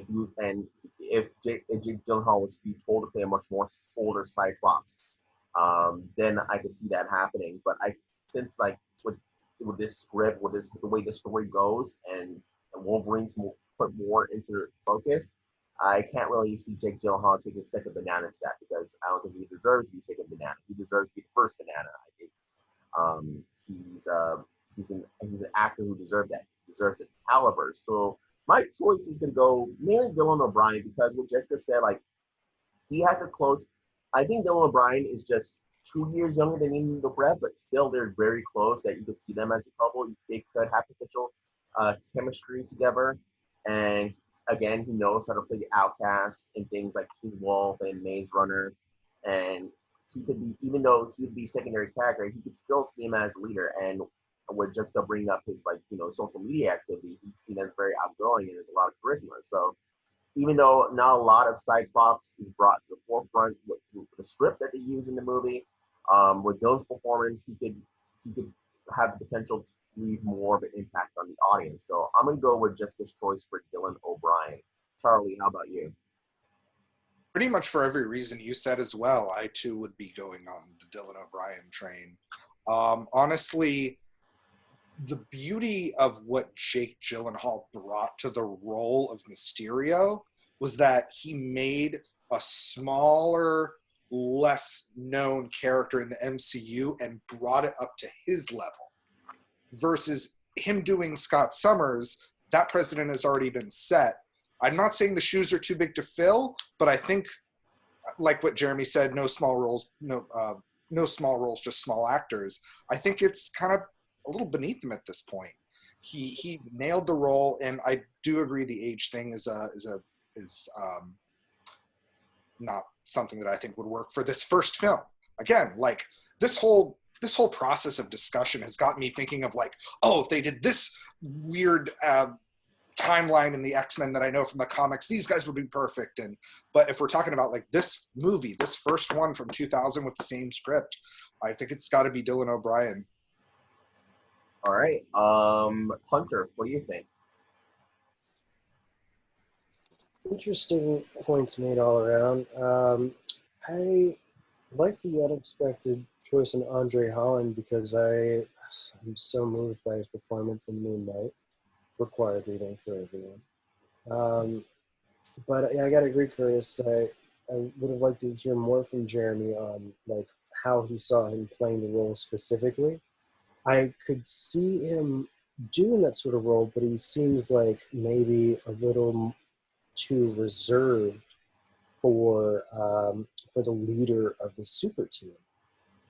S1: if Jake Gyllenhaal was to be told to play a much more older Cyclops, then I could see that happening. But since with this script, the way the story goes, and Wolverine's put more into focus, I can't really see Jake Gyllenhaal taking second banana to that, because I don't think he deserves to be second banana. He deserves to be the first banana, I think. He's an actor who deserves that. He deserves it caliber. So my choice is going to go mainly Dylan O'Brien, because what Jessica said, he has a close. I think Dylan O'Brien is just 2 years younger than Ian Dobrev, but still they're very close. That you can see them as a couple. They could have potential chemistry together. And again, he knows how to play the outcast in things like Teen Wolf and Maze Runner. And he could be, even though he'd be secondary character, he could still see him as a leader. And with Jessica bringing up his social media activity, he's seen as very outgoing and has a lot of charisma. So even though not a lot of Cyclops is brought to the forefront with the script that they use in the movie, with Dylan's performance, he could have the potential to leave more of an impact on the audience. So I'm gonna go with Jessica's choice for Dylan O'Brien. Charlie, how about you?
S3: Pretty much for every reason you said as well, I too would be going on the Dylan O'Brien train. Honestly, the beauty of what Jake Gyllenhaal brought to the role of Mysterio was that he made a smaller, less known character in the MCU and brought it up to his level. Versus him doing Scott Summers, that precedent has already been set. I'm not saying the shoes are too big to fill, but I think, like what Jeremy said, no small roles, just small actors. I think it's kind of a little beneath him at this point. He nailed the role, and I do agree the age thing is not something that I think would work for this first film. Again, this whole process of discussion has got me thinking of if they did this weird timeline in the X-Men that I know from the comics, these guys would be perfect. But if we're talking about this movie, this first one from 2000 with the same script, I think it's got to be Dylan O'Brien.
S1: All right. Hunter, what do you think?
S4: Interesting points made all around. I like the unexpected choice in Andre Holland because I'm so moved by his performance in Moon Knight. Required reading for everyone. But I gotta agree, Curtis. I would have liked to hear more from Jeremy on how he saw him playing the role specifically. I could see him doing that sort of role, but he seems like maybe a little too reserved for the leader of the super team.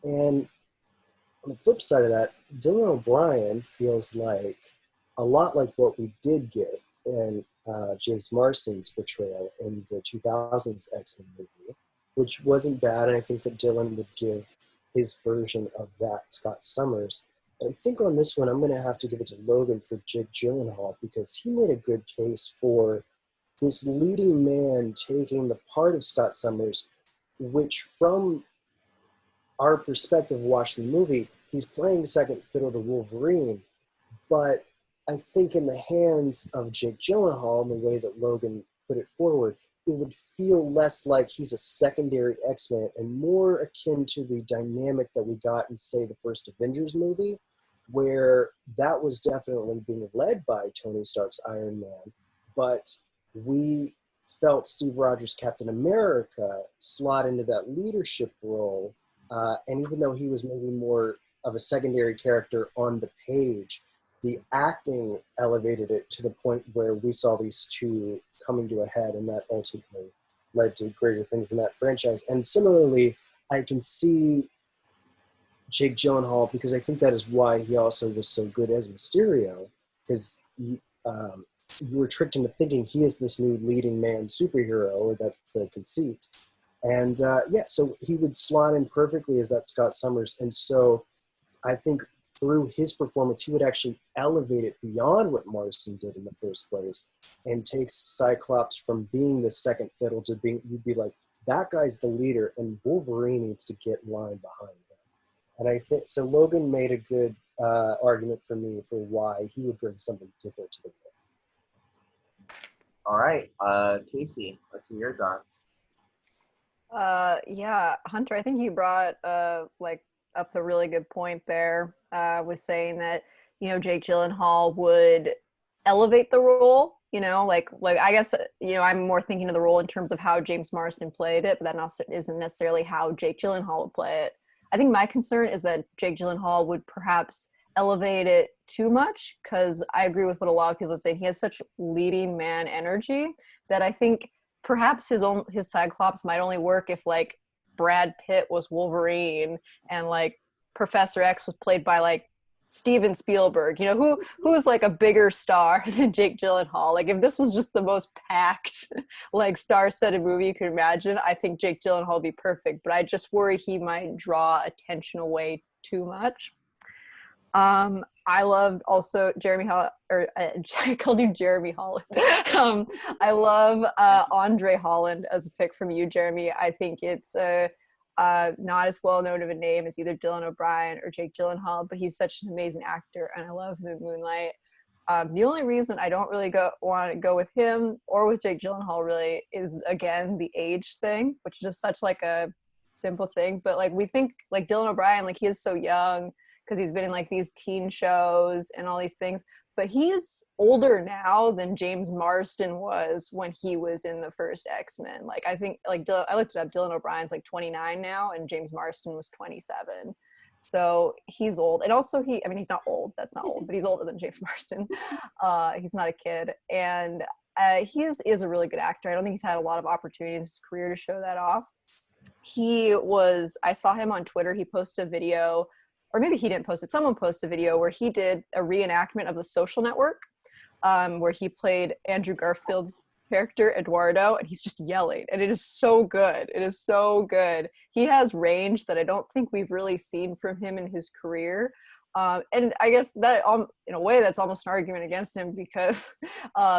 S4: And on the flip side of that, Dylan O'Brien feels like a lot like what we did get in James Marsden's portrayal in the 2000s X-Men movie, which wasn't bad, and I think that Dylan would give his version of that Scott Summers. I think on this one, I'm going to have to give it to Logan for Jake Gyllenhaal because he made a good case for this leading man taking the part of Scott Summers, which from our perspective watching the movie, he's playing second fiddle to Wolverine. But I think in the hands of Jake Gyllenhaal, in the way that Logan put it forward, it would feel less like he's a secondary X-Men and more akin to the dynamic that we got in, say, the first Avengers movie, where that was definitely being led by Tony Stark's Iron Man, but we felt Steve Rogers' Captain America slot into that leadership role. And even though he was maybe more of a secondary character on the page, the acting elevated it to the point where we saw these two coming to a head, and that ultimately led to greater things in that franchise. And similarly, I can see Jake Gyllenhaal, because I think that is why he also was so good as Mysterio, because you were tricked into thinking he is this new leading man superhero, or that's the conceit. And so he would slot in perfectly as that Scott Summers. And so I think through his performance, he would actually elevate it beyond what Marston did in the first place, and take Cyclops from being the second fiddle to being, you'd be like, that guy's the leader, and Wolverine needs to get in line behind him. And I think, so Logan made a good argument for me for why he would bring something different to the role.
S1: All right, Kaycee, let's see your thoughts.
S7: Yeah, Hunter, I think you brought up a really good point there, was saying that, Jake Gyllenhaal would elevate the role, like I guess, I'm more thinking of the role in terms of how James Marsden played it, but that also isn't necessarily how Jake Gyllenhaal would play it. I think my concern is that Jake Gyllenhaal would perhaps elevate it too much, because I agree with what a lot of people are saying. He has such leading man energy that I think perhaps his Cyclops might only work if like Brad Pitt was Wolverine and like Professor X was played by like Steven Spielberg. Who's like a bigger star than Jake Gyllenhaal? Like if this was just the most packed, like star-studded movie you could imagine, I think Jake Gyllenhaal would be perfect. But I just worry he might draw attention away too much. I loved also Jeremy Holland, or I called you Jeremy Holland. I love Andre Holland as a pick from you, Jeremy. I think it's not as well known of a name as either Dylan O'Brien or Jake Gyllenhaal, but he's such an amazing actor, and I love him in Moonlight. The only reason I don't really want to go with him or with Jake Gyllenhaal really is, again, the age thing, which is just such like a simple thing. But like we think like Dylan O'Brien, like he is so young, because he's been in like these teen shows and all these things, but he's older now than James Marsden was when he was in the first X-Men. Like I think like I looked it up, Dylan O'Brien's like 29 now, and James Marsden was 27. So he's old. And also he's not old, that's not old, but he's older than James Marsden. He's not a kid. And he is a really good actor. I don't think he's had a lot of opportunities in his career to show that off. I saw him on Twitter, he posted a video, or maybe he didn't post it, someone posted a video where he did a reenactment of The Social Network, where he played Andrew Garfield's character, Eduardo, and he's just yelling, and it is so good. It is so good. He has range that I don't think we've really seen from him in his career. And I guess that, in a way, that's almost an argument against him, because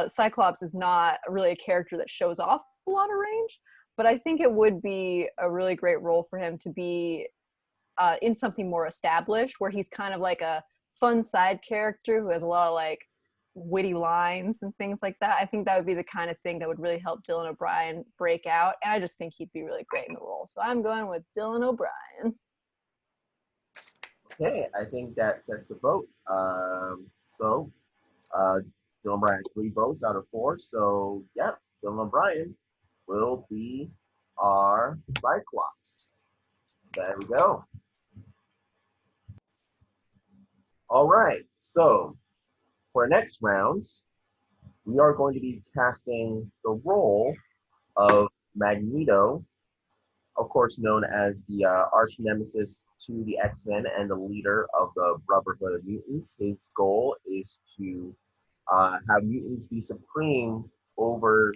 S7: Cyclops is not really a character that shows off a lot of range, but I think it would be a really great role for him to be in something more established, where he's kind of like a fun side character who has a lot of like witty lines and things like that. I think that would be the kind of thing that would really help Dylan O'Brien break out, and I just think he'd be really great in the role. So I'm going with Dylan O'Brien.
S1: Okay, I think that sets the vote. So Dylan O'Brien has 3 votes out of 4. So yeah, Dylan O'Brien will be our Cyclops. There we go. All right, so for our next round, we are going to be casting the role of Magneto, of course known as the arch nemesis to the X-Men and the leader of the Brotherhood of Mutants. His goal is to have mutants be supreme over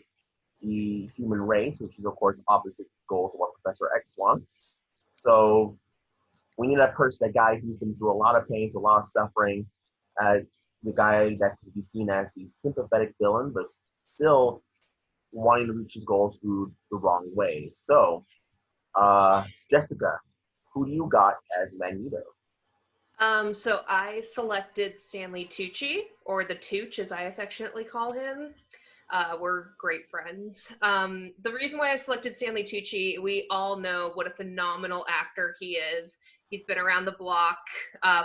S1: the human race, which is of course opposite goals of what Professor X wants. So we need a guy who's been through a lot of pain, through a lot of suffering, the guy that could be seen as the sympathetic villain, but still wanting to reach his goals through the wrong ways. So, Jessica, who do you got as Magneto?
S5: So I selected Stanley Tucci, or the Tooch as I affectionately call him. We're great friends. The reason why I selected Stanley Tucci, we all know what a phenomenal actor he is. He's been around the block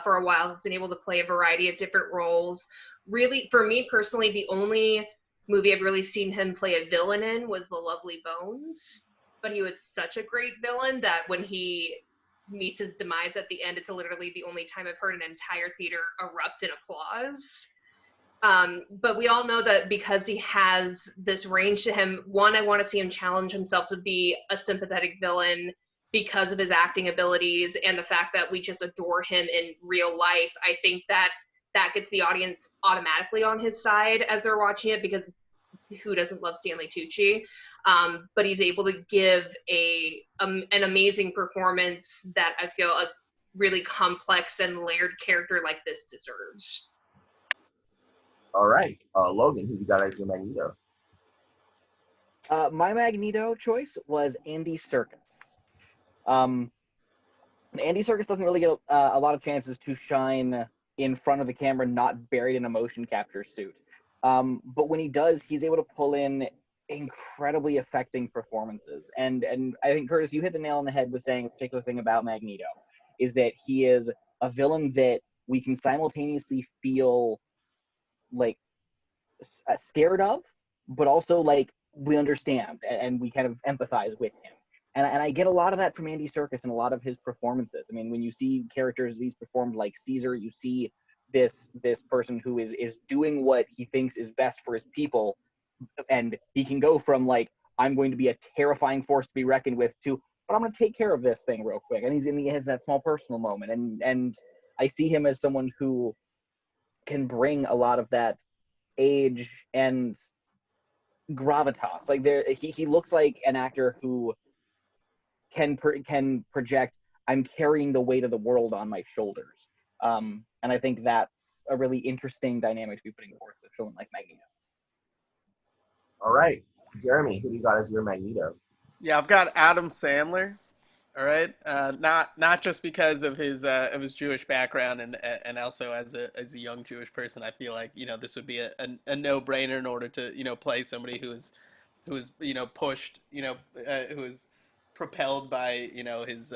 S5: for a while. He's been able to play a variety of different roles. Really, for me personally, the only movie I've really seen him play a villain in was The Lovely Bones. But he was such a great villain that when he meets his demise at the end, it's literally the only time I've heard an entire theater erupt in applause. But we all know that because he has this range to him, one, I want to see him challenge himself to be a sympathetic villain because of his acting abilities and the fact that we just adore him in real life. I think that gets the audience automatically on his side as they're watching it, because who doesn't love Stanley Tucci? But he's able to give an amazing performance that I feel a really complex and layered character like this deserves.
S1: All right, Logan, who you got as your Magneto?
S2: My Magneto choice was Andy Serkis. Andy Serkis doesn't really get a lot of chances to shine in front of the camera, not buried in a motion capture suit. But when he does, he's able to pull in incredibly affecting performances. And I think, Curtis, you hit the nail on the head with saying a particular thing about Magneto, is that he is a villain that we can simultaneously feel like scared of, but also like we understand and we kind of empathize with him. And I get a lot of that from Andy Serkis and a lot of his performances. I mean, when you see characters he's performed like Caesar, you see this person who is doing what he thinks is best for his people, and he can go from like, I'm going to be a terrifying force to be reckoned with, to, but I'm going to take care of this thing real quick. And he has that small personal moment, and I see him as someone who can bring a lot of that age and gravitas. Like he looks like an actor who can project, I'm carrying the weight of the world on my shoulders. And I think that's a really interesting dynamic to be putting forth with a film like Magneto.
S1: All right, Jeremy, who you got as your Magneto?
S6: Yeah, I've got Adam Sandler. All right, not just because of his Jewish background and also as a young Jewish person, I feel like this would be a no-brainer in order to play somebody who is pushed, who is propelled by his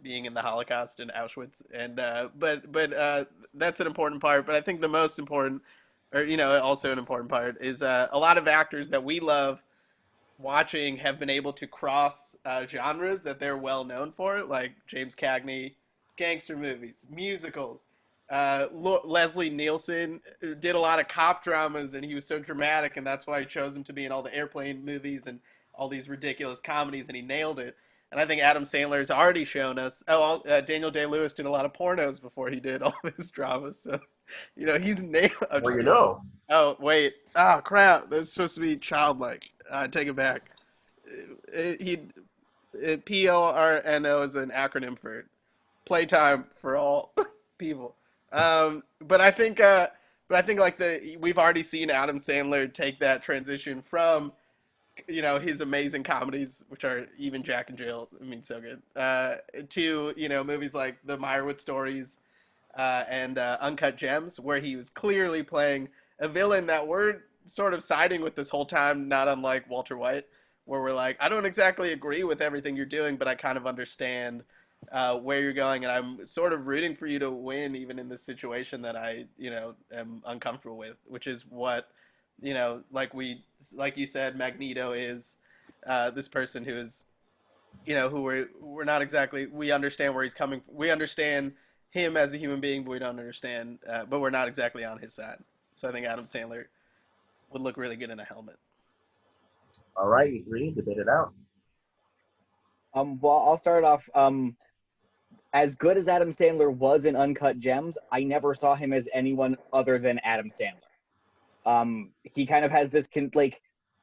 S6: being in the Holocaust in Auschwitz, and but that's an important part. But I think the most important, or also an important part, is a lot of actors that we love watching have been able to cross genres that they're well known for, like James Cagney, gangster movies, musicals. Leslie Nielsen did a lot of cop dramas, and he was so dramatic, and that's why I chose him to be in all the airplane movies and all these ridiculous comedies, and he nailed it. And I think Adam Sandler has already shown us. Daniel Day-Lewis did a lot of pornos before he did all of his dramas, so he's nailed.
S1: Well, you know.
S6: Oh wait! Oh crap! That's supposed to be childlike. Take it back. PORNO is an acronym for playtime for all people. But I think like we've already seen Adam Sandler take that transition from his amazing comedies, which are even Jack and Jill, I mean, so good, to movies like The Meyerowitz Stories and Uncut Gems, where he was clearly playing a villain that we're sort of siding with this whole time, not unlike Walter White, where we're like, I don't exactly agree with everything you're doing, but I kind of understand where you're going, and I'm sort of rooting for you to win, even in this situation that I, am uncomfortable with, which is what, like you said, Magneto is this person who is, who we're not exactly, we understand where he's coming, we understand him as a human being, but we don't understand, but we're not exactly on his side. So I think Adam Sandler would look really good in a helmet.
S1: All right, you three, debate it out.
S2: Well, I'll start off. As good as Adam Sandler was in Uncut Gems, I never saw him as anyone other than Adam Sandler. He kind of has this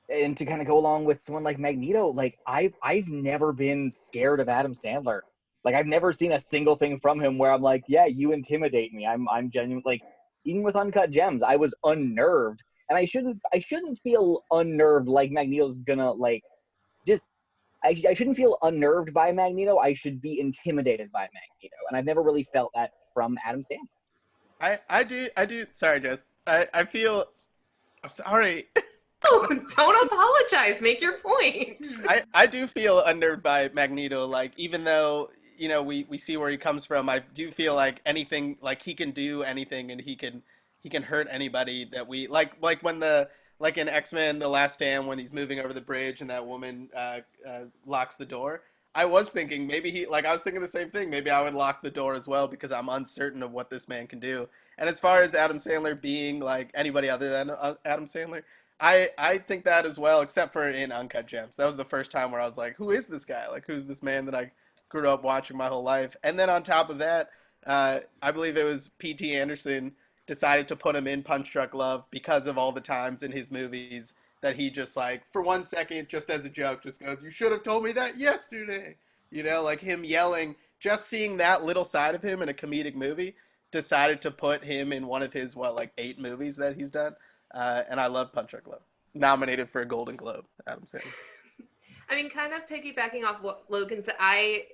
S2: and to kind of go along with someone like Magneto, like I've never been scared of Adam Sandler. Like I've never seen a single thing from him where I'm like, yeah, you intimidate me. I'm genuine. Like even with Uncut Gems, I was unnerved, and I shouldn't feel unnerved like Magneto's gonna like just. I shouldn't feel unnerved by Magneto. I should be intimidated by Magneto, and I've never really felt that from Adam Sandler.
S6: I do. Sorry, Jess. I feel. I'm sorry.
S5: Oh, don't apologize. Make your point.
S6: I do feel unnerved by Magneto. Like even though we see where he comes from, I do feel like anything, like he can do anything, and he can hurt anybody that we like when the like in X-Men: The Last Stand when he's moving over the bridge and that woman locks the door. I was thinking maybe I was thinking the same thing. Maybe I would lock the door as well because I'm uncertain of what this man can do. And as far as Adam Sandler being like anybody other than Adam Sandler, I think that as well, except for in Uncut Gems. That was the first time where I was like, who is this guy? Like, who's this man that I grew up watching my whole life? And then on top of that, I believe it was P.T. Anderson decided to put him in Punch Drunk Love because of all the times in his movies that he just like, for 1 second, just as a joke, just goes, "You should have told me that yesterday." You know, like him yelling, just seeing that little side of him in a comedic movie, decided to put him in one of his, 8 movies that he's done. And I love Punch Drunk Love. Nominated for a Golden Globe, Adam Sandler.
S5: I mean, kind of piggybacking off what Logan said, I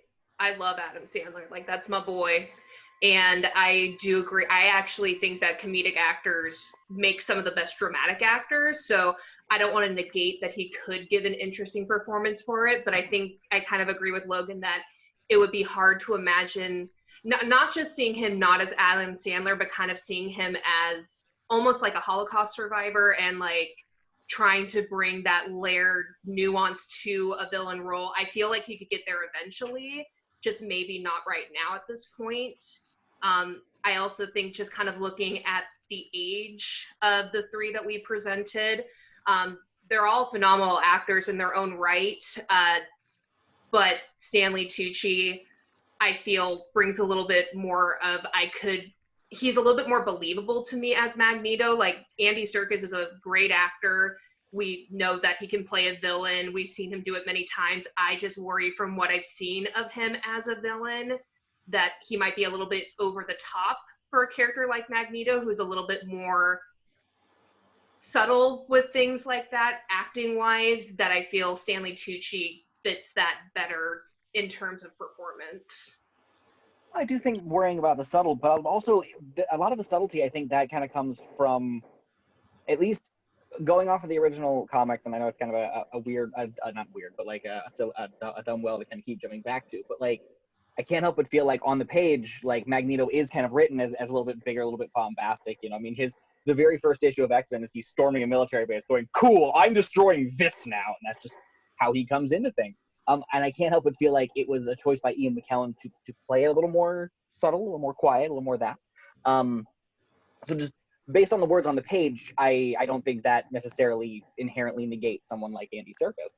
S5: love Adam Sandler. Like, that's my boy. And I do agree. I actually think that comedic actors make some of the best dramatic actors. So I don't want to negate that he could give an interesting performance for it. But I think I kind of agree with Logan that it would be hard to imagine, not just seeing him not as Adam Sandler, but kind of seeing him as almost like a Holocaust survivor and like trying to bring that layered nuance to a villain role. I feel like he could get there eventually, just maybe not right now at this point. I also think just kind of looking at the age of the 3 that we presented, they're all phenomenal actors in their own right. But Stanley Tucci, I feel, brings a little bit more of, he's a little bit more believable to me as Magneto. Like, Andy Serkis is a great actor. We know that he can play a villain. We've seen him do it many times. I just worry from what I've seen of him as a villain that he might be a little bit over the top for a character like Magneto, who's a little bit more subtle with things like that, acting-wise, that I feel Stanley Tucci fits that better in terms of performance.
S2: I do think worrying about the subtle, but also a lot of the subtlety, I think that kind of comes from, at least going off of the original comics, and I know it's kind of a weird, not weird, but like a dumb well to kind of keep jumping back to, but like, I can't help but feel like on the page, like Magneto is kind of written as a little bit bigger, a little bit bombastic, you know. I mean, the very first issue of X-Men is he's storming a military base going, "Cool, I'm destroying this now," and that's just how he comes into things. And I can't help but feel like it was a choice by Ian McKellen to play a little more subtle, a little more quiet, a little more that. So just based on the words on the page, I don't think that necessarily inherently negates someone like Andy Serkis.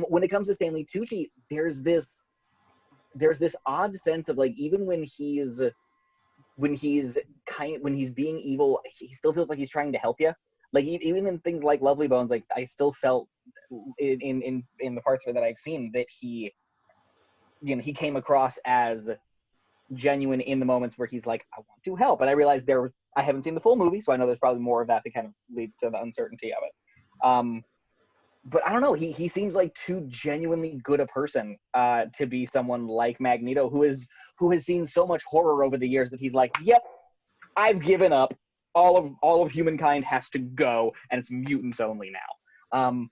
S2: When it comes to Stanley Tucci, there's this odd sense of like, even when he's being evil, he still feels like he's trying to help you. Like even in things like Lovely Bones, like I still felt in the parts of it that I've seen that he came across as genuine in the moments where he's like, I want to help. And I realized I haven't seen the full movie, so I know there's probably more of that kind of leads to the uncertainty of it. But I don't know, he seems like too genuinely good a person to be someone like Magneto, who has seen so much horror over the years that he's like, yep, I've given up. All of humankind has to go, and it's mutants only now.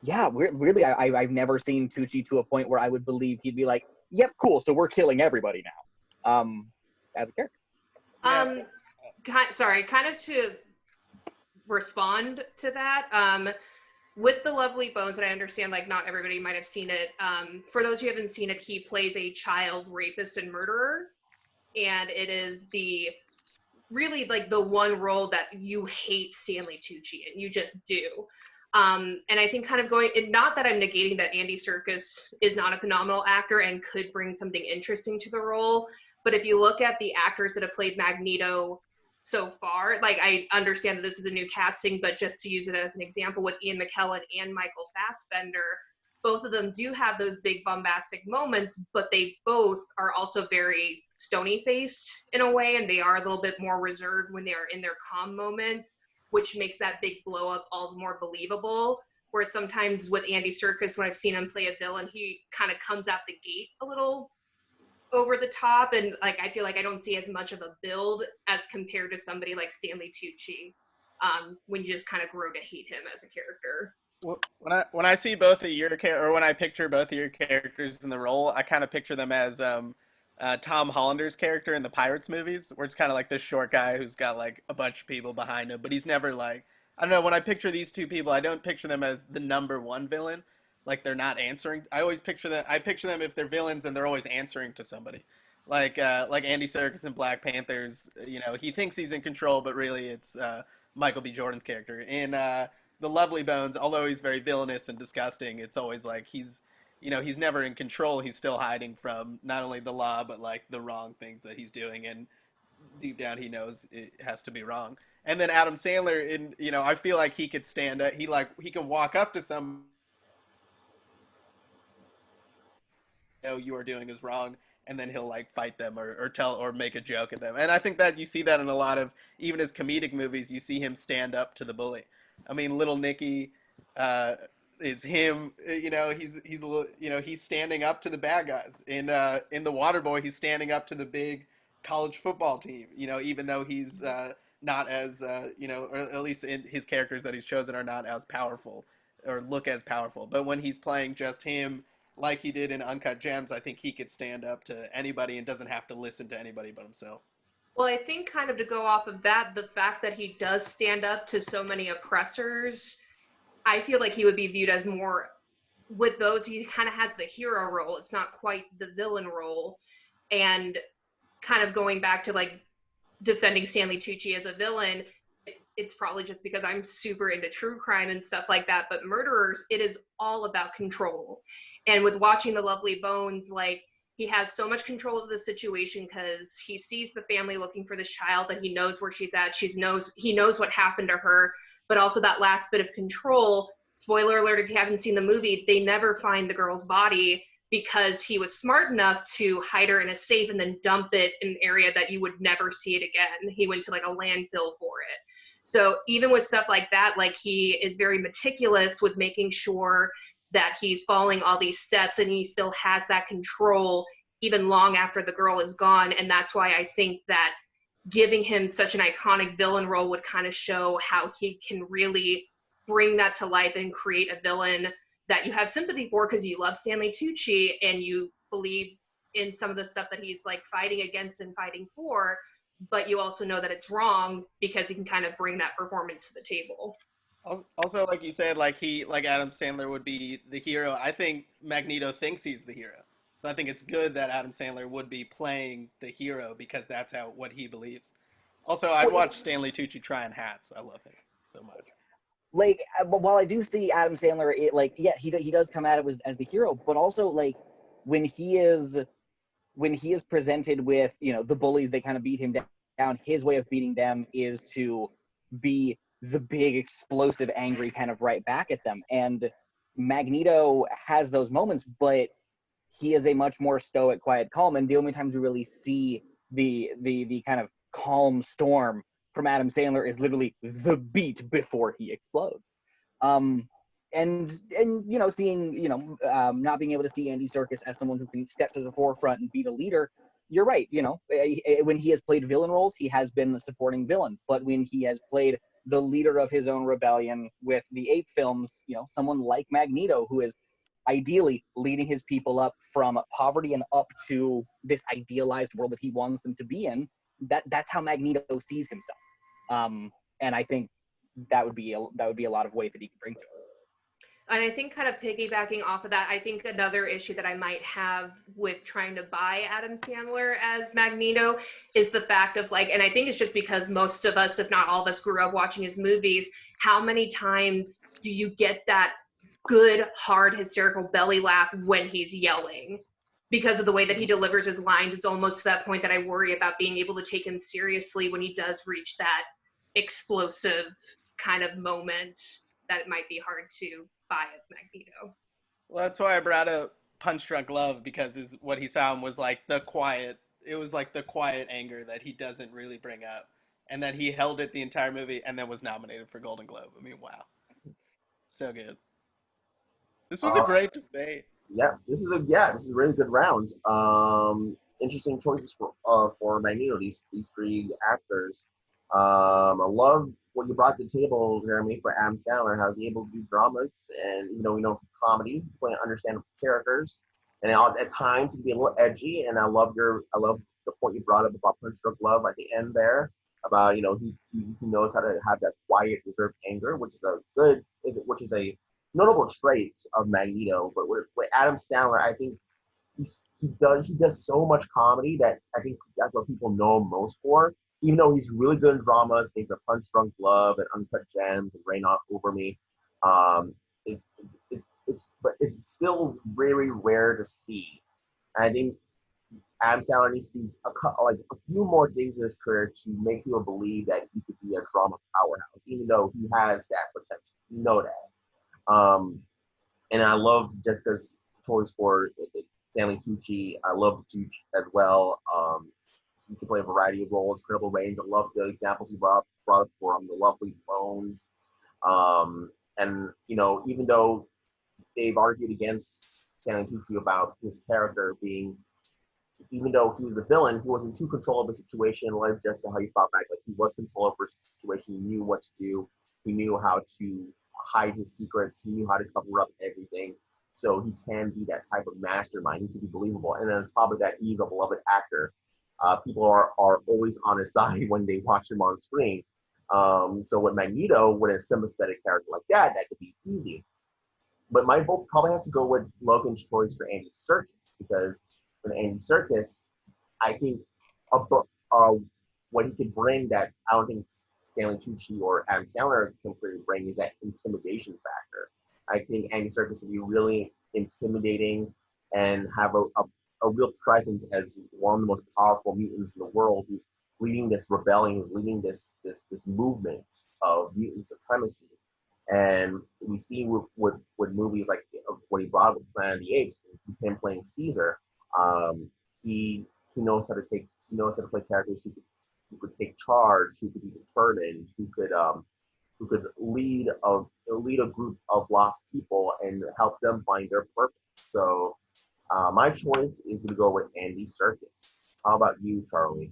S2: Yeah, weirdly, I've never seen Tucci to a point where I would believe he'd be like, yep, cool, so we're killing everybody now, as a character.
S5: Kind of to respond to that, with the Lovely Bones, and I understand like not everybody might have seen it. For those who haven't seen it, he plays a child rapist and murderer, and it is really like the one role that you hate Stanley Tucci in. You just do. And I think kind of not that I'm negating that Andy Serkis is not a phenomenal actor and could bring something interesting to the role, but if you look at the actors that have played Magneto so far, like I understand that this is a new casting, but just to use it as an example with Ian McKellen and Michael Fassbender, both of them do have those big bombastic moments, but they both are also very stony-faced in a way, and they are a little bit more reserved when they are in their calm moments, which makes that big blow-up all the more believable. Whereas sometimes with Andy Serkis, when I've seen him play a villain, he kind of comes out the gate a little over the top, and like I feel like I don't see as much of a build as compared to somebody like Stanley Tucci, when you just kind of grow to hate him as a character.
S6: When I see both of your or when I picture both of your characters in the role, I kind of picture them as Tom Hollander's character in the Pirates movies, where it's kind of like this short guy who's got like a bunch of people behind him, but he's never like I don't know, when I picture these two people, I don't picture them as the number one villain. Like they're not answering. I picture them, if they're villains, then they're always answering to somebody. Like Andy Serkis in Black Panthers, he thinks he's in control, but really it's Michael B. Jordan's character. In The Lovely Bones, although he's very villainous and disgusting, it's always like he's never in control. He's still hiding from not only the law, but like the wrong things that he's doing, and deep down he knows it has to be wrong. And then Adam Sandler, I feel like he could stand up. He can walk up to some, you are doing is wrong, and then he'll like fight them or tell or make a joke at them. And I think that you see that in a lot of even his comedic movies. You see him stand up to the bully. I mean, Little Nicky is him. He's standing up to the bad guys. In The Waterboy, he's standing up to the big college football team. Even though he's not as or at least in his characters that he's chosen are not as powerful or look as powerful. But when he's playing just him, like he did in Uncut Gems, I think he could stand up to anybody and doesn't have to listen to anybody but himself.
S5: Well, I think kind of to go off of that, the fact that he does stand up to so many oppressors, I feel like he would be viewed as more, with those, he kind of has the hero role. It's not quite the villain role. And kind of going back to like defending Stanley Tucci as a villain, it's probably just because I'm super into true crime and stuff like that. But Murderers, it is all about control. And with watching The Lovely Bones, like, he has so much control of the situation because he sees the family looking for this child, that he knows where she's at. He knows what happened to her, but also that last bit of control. Spoiler alert, if you haven't seen the movie, they never find the girl's body because he was smart enough to hide her in a safe and then dump it in an area that you would never see it again. He went to like a landfill for it. So even with stuff like that, like, he is very meticulous with making sure that he's following all these steps, and he still has that control even long after the girl is gone. And that's why I think that giving him such an iconic villain role would kind of show how he can really bring that to life and create a villain that you have sympathy for because you love Stanley Tucci and you believe in some of the stuff that he's like fighting against and fighting for, but you also know that it's wrong because he can kind of bring that performance to the table.
S6: Also, like you said, like Adam Sandler would be the hero. I think Magneto thinks he's the hero. So I think it's good that Adam Sandler would be playing the hero because that's what he believes. Also, I'd watch Stanley Tucci trying hats. I love him so much.
S2: Like, while I do see Adam Sandler, he does come at it as the hero, but also like when he is presented with the bullies, they kind of beat him down. His way of beating them is to be the big, explosive, angry kind of right back at them. And Magneto has those moments, but he is a much more stoic, quiet, calm. And the only times we really see the kind of calm storm from Adam Sandler is literally the beat before he explodes. And seeing not being able to see Andy Serkis as someone who can step to the forefront and be the leader. You're right. When he has played villain roles, he has been the supporting villain. But when he has played the leader of his own rebellion with the Ape films, someone like Magneto, who is ideally leading his people up from poverty and up to this idealized world that he wants them to be in, that's how Magneto sees himself. And I think that would be a lot of weight that he could bring to it.
S5: And I think kind of piggybacking off of that, I think another issue that I might have with trying to buy Adam Sandler as Magneto is the fact of and I think it's just because most of us, if not all of us, grew up watching his movies. How many times do you get that good, hard, hysterical belly laugh when he's yelling? Because of the way that he delivers his lines, it's almost to that point that I worry about being able to take him seriously when he does reach that explosive kind of moment that it might be hard to buy as Magneto.
S6: Well, that's why I brought up Punch Drunk Love, because what he sound was like the quiet anger that he doesn't really bring up, and that he held it the entire movie and then was nominated for Golden Globe. I mean, wow. So good. This was a great debate.
S1: Yeah, this is a really good round. Interesting choices for Magneto, these three actors. I love what you brought to the table, Jeremy, for Adam Sandler, how he's able to do dramas and comedy, playing understandable characters, and at times he can be a little edgy. And I love the point you brought up about Punch Drunk Love at the end there. about he knows how to have that quiet, reserved anger, which is a notable trait of Magneto. But with Adam Sandler, I think he does so much comedy that I think that's what people know him most for. Even though he's really good in dramas, things like Punch Drunk Love and Uncut Gems and Rain Off Over Me, um, is but it's still very rare to see. And I think Adam Sandler needs to do a few more things in his career to make people believe that he could be a drama powerhouse, even though he has that potential. You know that. And I love Jessica's choice for Stanley Tucci. I love Tucci as well. He can play a variety of roles, incredible range. I love the examples he brought up for him, The Lovely Bones. And even though they've argued against Stanley Tucci about his character being, even though he was a villain, he wasn't too control of the situation. Like Jessica, how you fought back, like he was control over the situation. He knew what to do. He knew how to hide his secrets. He knew how to cover up everything. So he can be that type of mastermind. He can be believable. And then on top of that, he's a beloved actor. People are always on his side when they watch him on screen. So with Magneto, with a sympathetic character like that could be easy. But my vote probably has to go with Logan's choice for Andy Serkis, because with Andy Serkis, I think what he could bring that I don't think Stanley Tucci or Adam Sandler can bring is that intimidation factor. I think Andy Serkis would be really intimidating and have a real presence as one of the most powerful mutants in the world, who's leading this rebellion, who's leading this movement of mutant supremacy. And we see with movies like what he brought with Planet of the Apes, him playing Caesar, he knows how to play characters who could take charge, who could be determined, who could lead a group of lost people and help them find their purpose. So my choice is going to go with Andy Serkis. How about you, Charlie?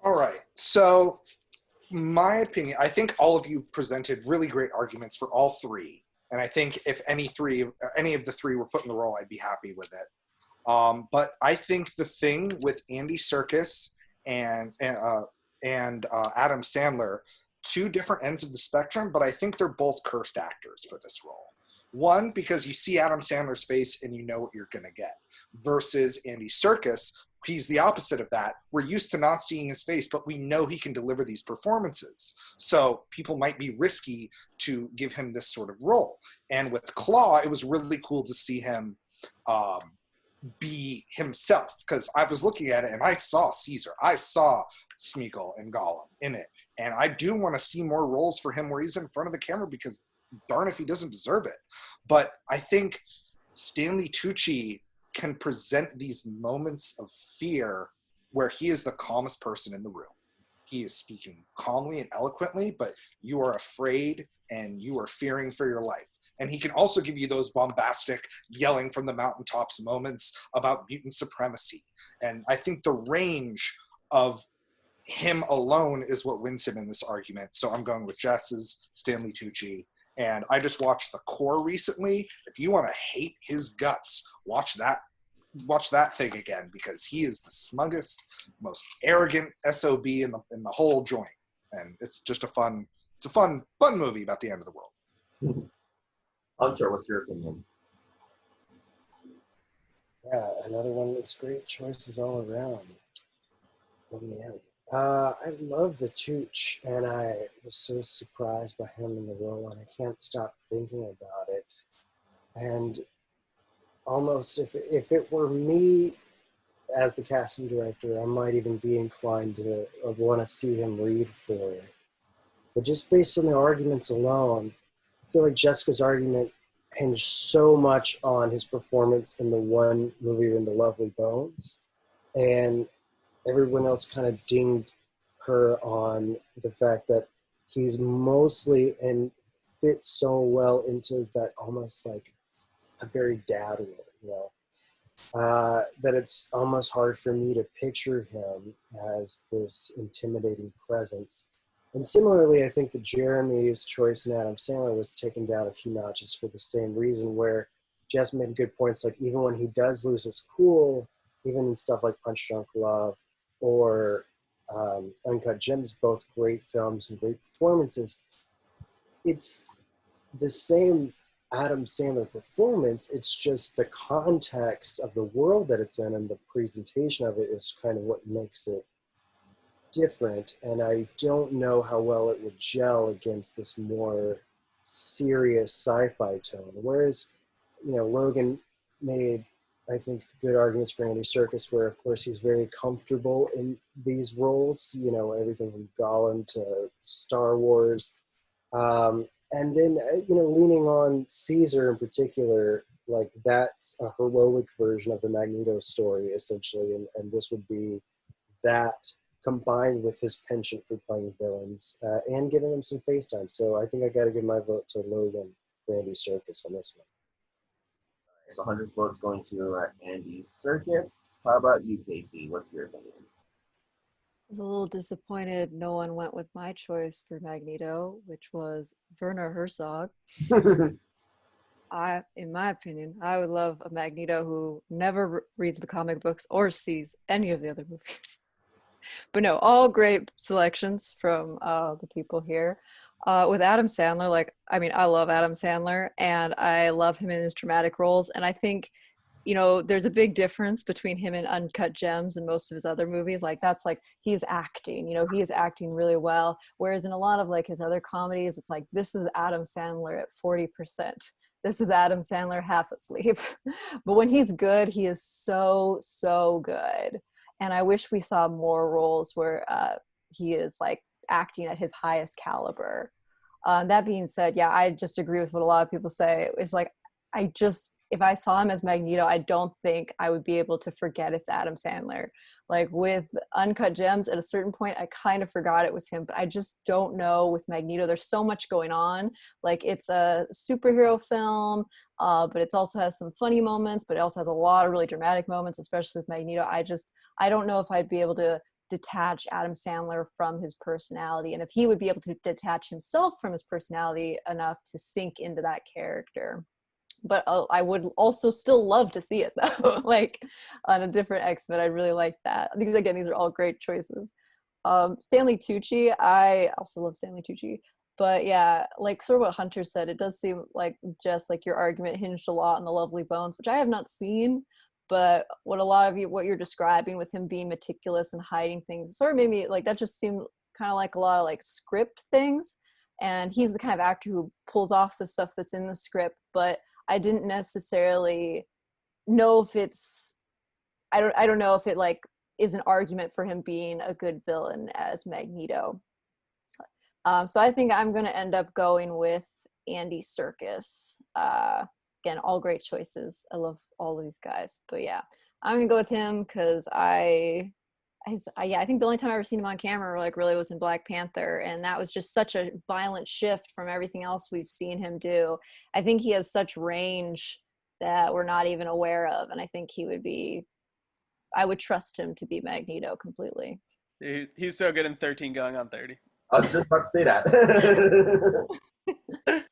S3: All right. So, my opinion, I think all of you presented really great arguments for all three. And I think if any of the three were put in the role, I'd be happy with it. But I think the thing with Andy Serkis and Adam Sandler, two different ends of the spectrum, but I think they're both cursed actors for this role. One, because you see Adam Sandler's face and you know what you're going to get, versus Andy Serkis. He's the opposite of that. We're used to not seeing his face, but we know he can deliver these performances. So people might be risky to give him this sort of role. And with Claw, it was really cool to see him be himself, because I was looking at it and I saw Caesar. I saw Smeagol and Gollum in it. And I do want to see more roles for him where he's in front of the camera, because darn if he doesn't deserve it. But I think Stanley Tucci can present these moments of fear where he is the calmest person in the room. He is speaking calmly and eloquently, but you are afraid and you are fearing for your life. And he can also give you those bombastic yelling from the mountaintops moments about mutant supremacy. And I think the range of him alone is what wins him in this argument. So I'm going with Jess's Stanley Tucci. And I just watched The Core recently. If you want to hate his guts, watch that thing again, because he is the smuggest, most arrogant SOB in the whole joint. And it's just a fun movie about the end of the world.
S1: Hunter, what's your opinion?
S4: Yeah, another one that's great choices all around. Oh man. I love the Tooch, and I was so surprised by him in the role, and I can't stop thinking about it. And almost, if it were me as the casting director, I might even be inclined to want to see him read for it. But just based on the arguments alone, I feel like Jessica's argument hinged so much on his performance in the one movie in The Lovely Bones, and everyone else kind of dinged her on the fact that he's mostly and fits so well into that almost like a very dad role, that it's almost hard for me to picture him as this intimidating presence. And similarly, I think that Jeremy's choice in Adam Sandler was taken down a few notches for the same reason, where Jess made good points, like even when he does lose his cool, even in stuff like Punch Drunk Love or Uncut Gems, both great films and great performances. It's the same Adam Sandler performance. It's just the context of the world that it's in and the presentation of it is kind of what makes it different. And I don't know how well it would gel against this more serious sci-fi tone. Whereas, Logan made, I think, good arguments for Andy Serkis, where of course he's very comfortable in these roles. Everything from Gollum to Star Wars. And then, leaning on Caesar in particular, like that's a heroic version of the Magneto story, essentially. And this would be that combined with his penchant for playing villains and giving him some face time. So I think I got to give my vote to Logan for Andy Serkis on this one.
S1: So Hunter's vote's going to Andy Serkis. How about you, Kaycee? What's your opinion?
S7: I was a little disappointed no one went with my choice for Magneto, which was Werner Herzog. In my opinion, I would love a Magneto who never reads the comic books or sees any of the other movies. But no, all great selections from the people here. With Adam Sandler, I love Adam Sandler, and I love him in his dramatic roles. And I think, there's a big difference between him and Uncut Gems and most of his other movies. He's acting, he is acting really well. Whereas in a lot of his other comedies, it's like, this is Adam Sandler at 40%. This is Adam Sandler half asleep. But when he's good, he is so, so good. And I wish we saw more roles where he is acting at his highest caliber. That being said, yeah, I just agree with what a lot of people say. It's if I saw him as Magneto, I don't think I would be able to forget it's Adam Sandler. With Uncut Gems, at a certain point, I kind of forgot it was him, but I just don't know with Magneto. There's so much going on. It's a superhero film, but it also has some funny moments, but it also has a lot of really dramatic moments, especially with Magneto. I don't know if I'd be able to detach Adam Sandler from his personality, and if he would be able to detach himself from his personality enough to sink into that character. But I would also still love to see it though, on a different X-Men. I really like that. Because again, these are all great choices. Stanley Tucci, I also love Stanley Tucci. But yeah, sort of what Hunter said, it does seem just your argument hinged a lot on The Lovely Bones, which I have not seen. But what you're describing with him being meticulous and hiding things, sort of made me that just seemed kind of like a lot of script things. And he's the kind of actor who pulls off the stuff that's in the script, but I didn't necessarily know if it's, I don't know if it is an argument for him being a good villain as Magneto. So I think I'm going to end up going with Andy Serkis. Again, all great choices. I love all of these guys, but yeah, I'm going to go with him because I think the only time I ever seen him on camera really was in Black Panther, and that was just such a violent shift from everything else we've seen him do. I think he has such range that we're not even aware of, and I think I would trust him to be Magneto completely.
S6: He's so good in 13 going on 30.
S1: I was just about to say that.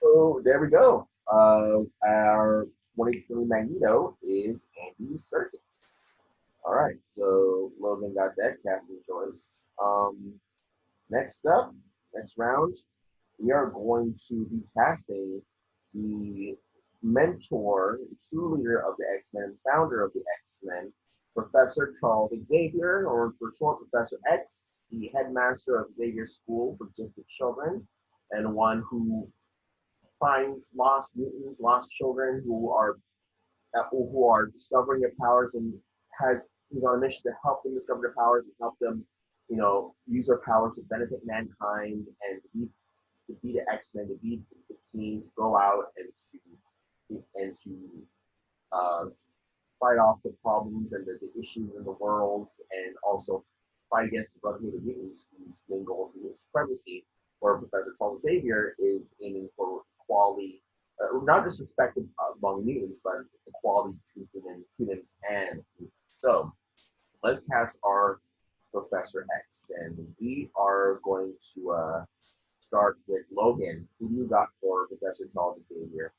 S1: So there we go. Our 2020 Magneto is Andy Serkis. All right, so Logan got that casting choice. Next round, we are going to be casting the mentor, true leader of the X-Men, founder of the X-Men, Professor Charles Xavier, or for short, Professor X, the headmaster of Xavier's School for Gifted Children, and one who finds lost mutants, lost children who are discovering their powers, and he's on a mission to help them discover their powers and help them, use their powers to benefit mankind and to be the X-Men, to be the team, to go out and to fight off the problems and the issues in the world, and also fight against the Brotherhood of Mutants, whose main goal is mutant supremacy, where Professor Charles Xavier is aiming for equality, not just respect among mutants, but equality between humans and mutants. So let's cast our Professor X, and we are going to start with Logan. Who do you got for Professor Charles Xavier?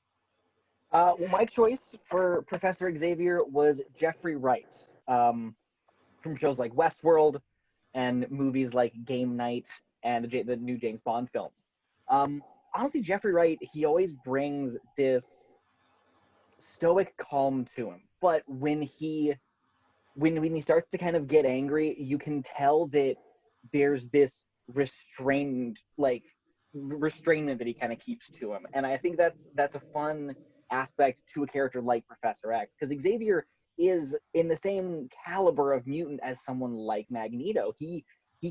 S2: Well, my choice for Professor Xavier was Jeffrey Wright, from shows like Westworld, and movies like Game Night and the new James Bond films. Honestly, Jeffrey Wright, he always brings this stoic calm to him, but when he starts to kind of get angry, you can tell that there's this restrainment that he kind of keeps to him, and I think that's a fun aspect to a character like Professor X, because Xavier is in the same caliber of mutant as someone like Magneto. He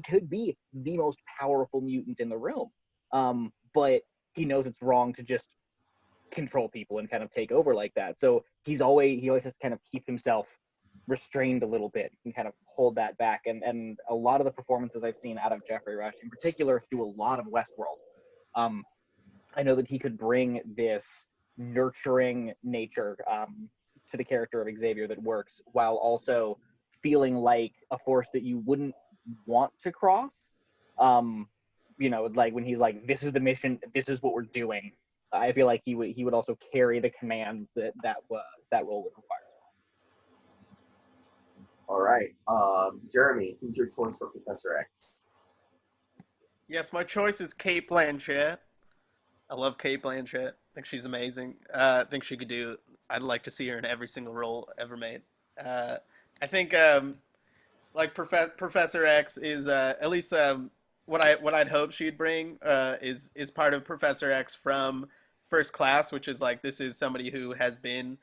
S2: could be the most powerful mutant in the room, but he knows it's wrong to just control people and kind of take over like that. So he always has to kind of keep himself restrained a little bit and kind of hold that back. And a lot of the performances I've seen out of Jeffrey Rush, in particular through a lot of Westworld, I know that he could bring this nurturing nature to the character of Xavier that works, while also feeling like a force that you wouldn't want to cross. Like when he's like, "This is the mission. This is what we're doing." I feel like he would also carry the command that role would require.
S1: All right. Jeremy, who's your choice for Professor X?
S6: Yes, my choice is Kate Blanchett. I love Kate Blanchett. I think she's amazing. I think she could do. I'd like to see her in every single role ever made. I think like Professor X is at least what I'd hope she'd bring is part of Professor X from First Class, which is like this is somebody who has been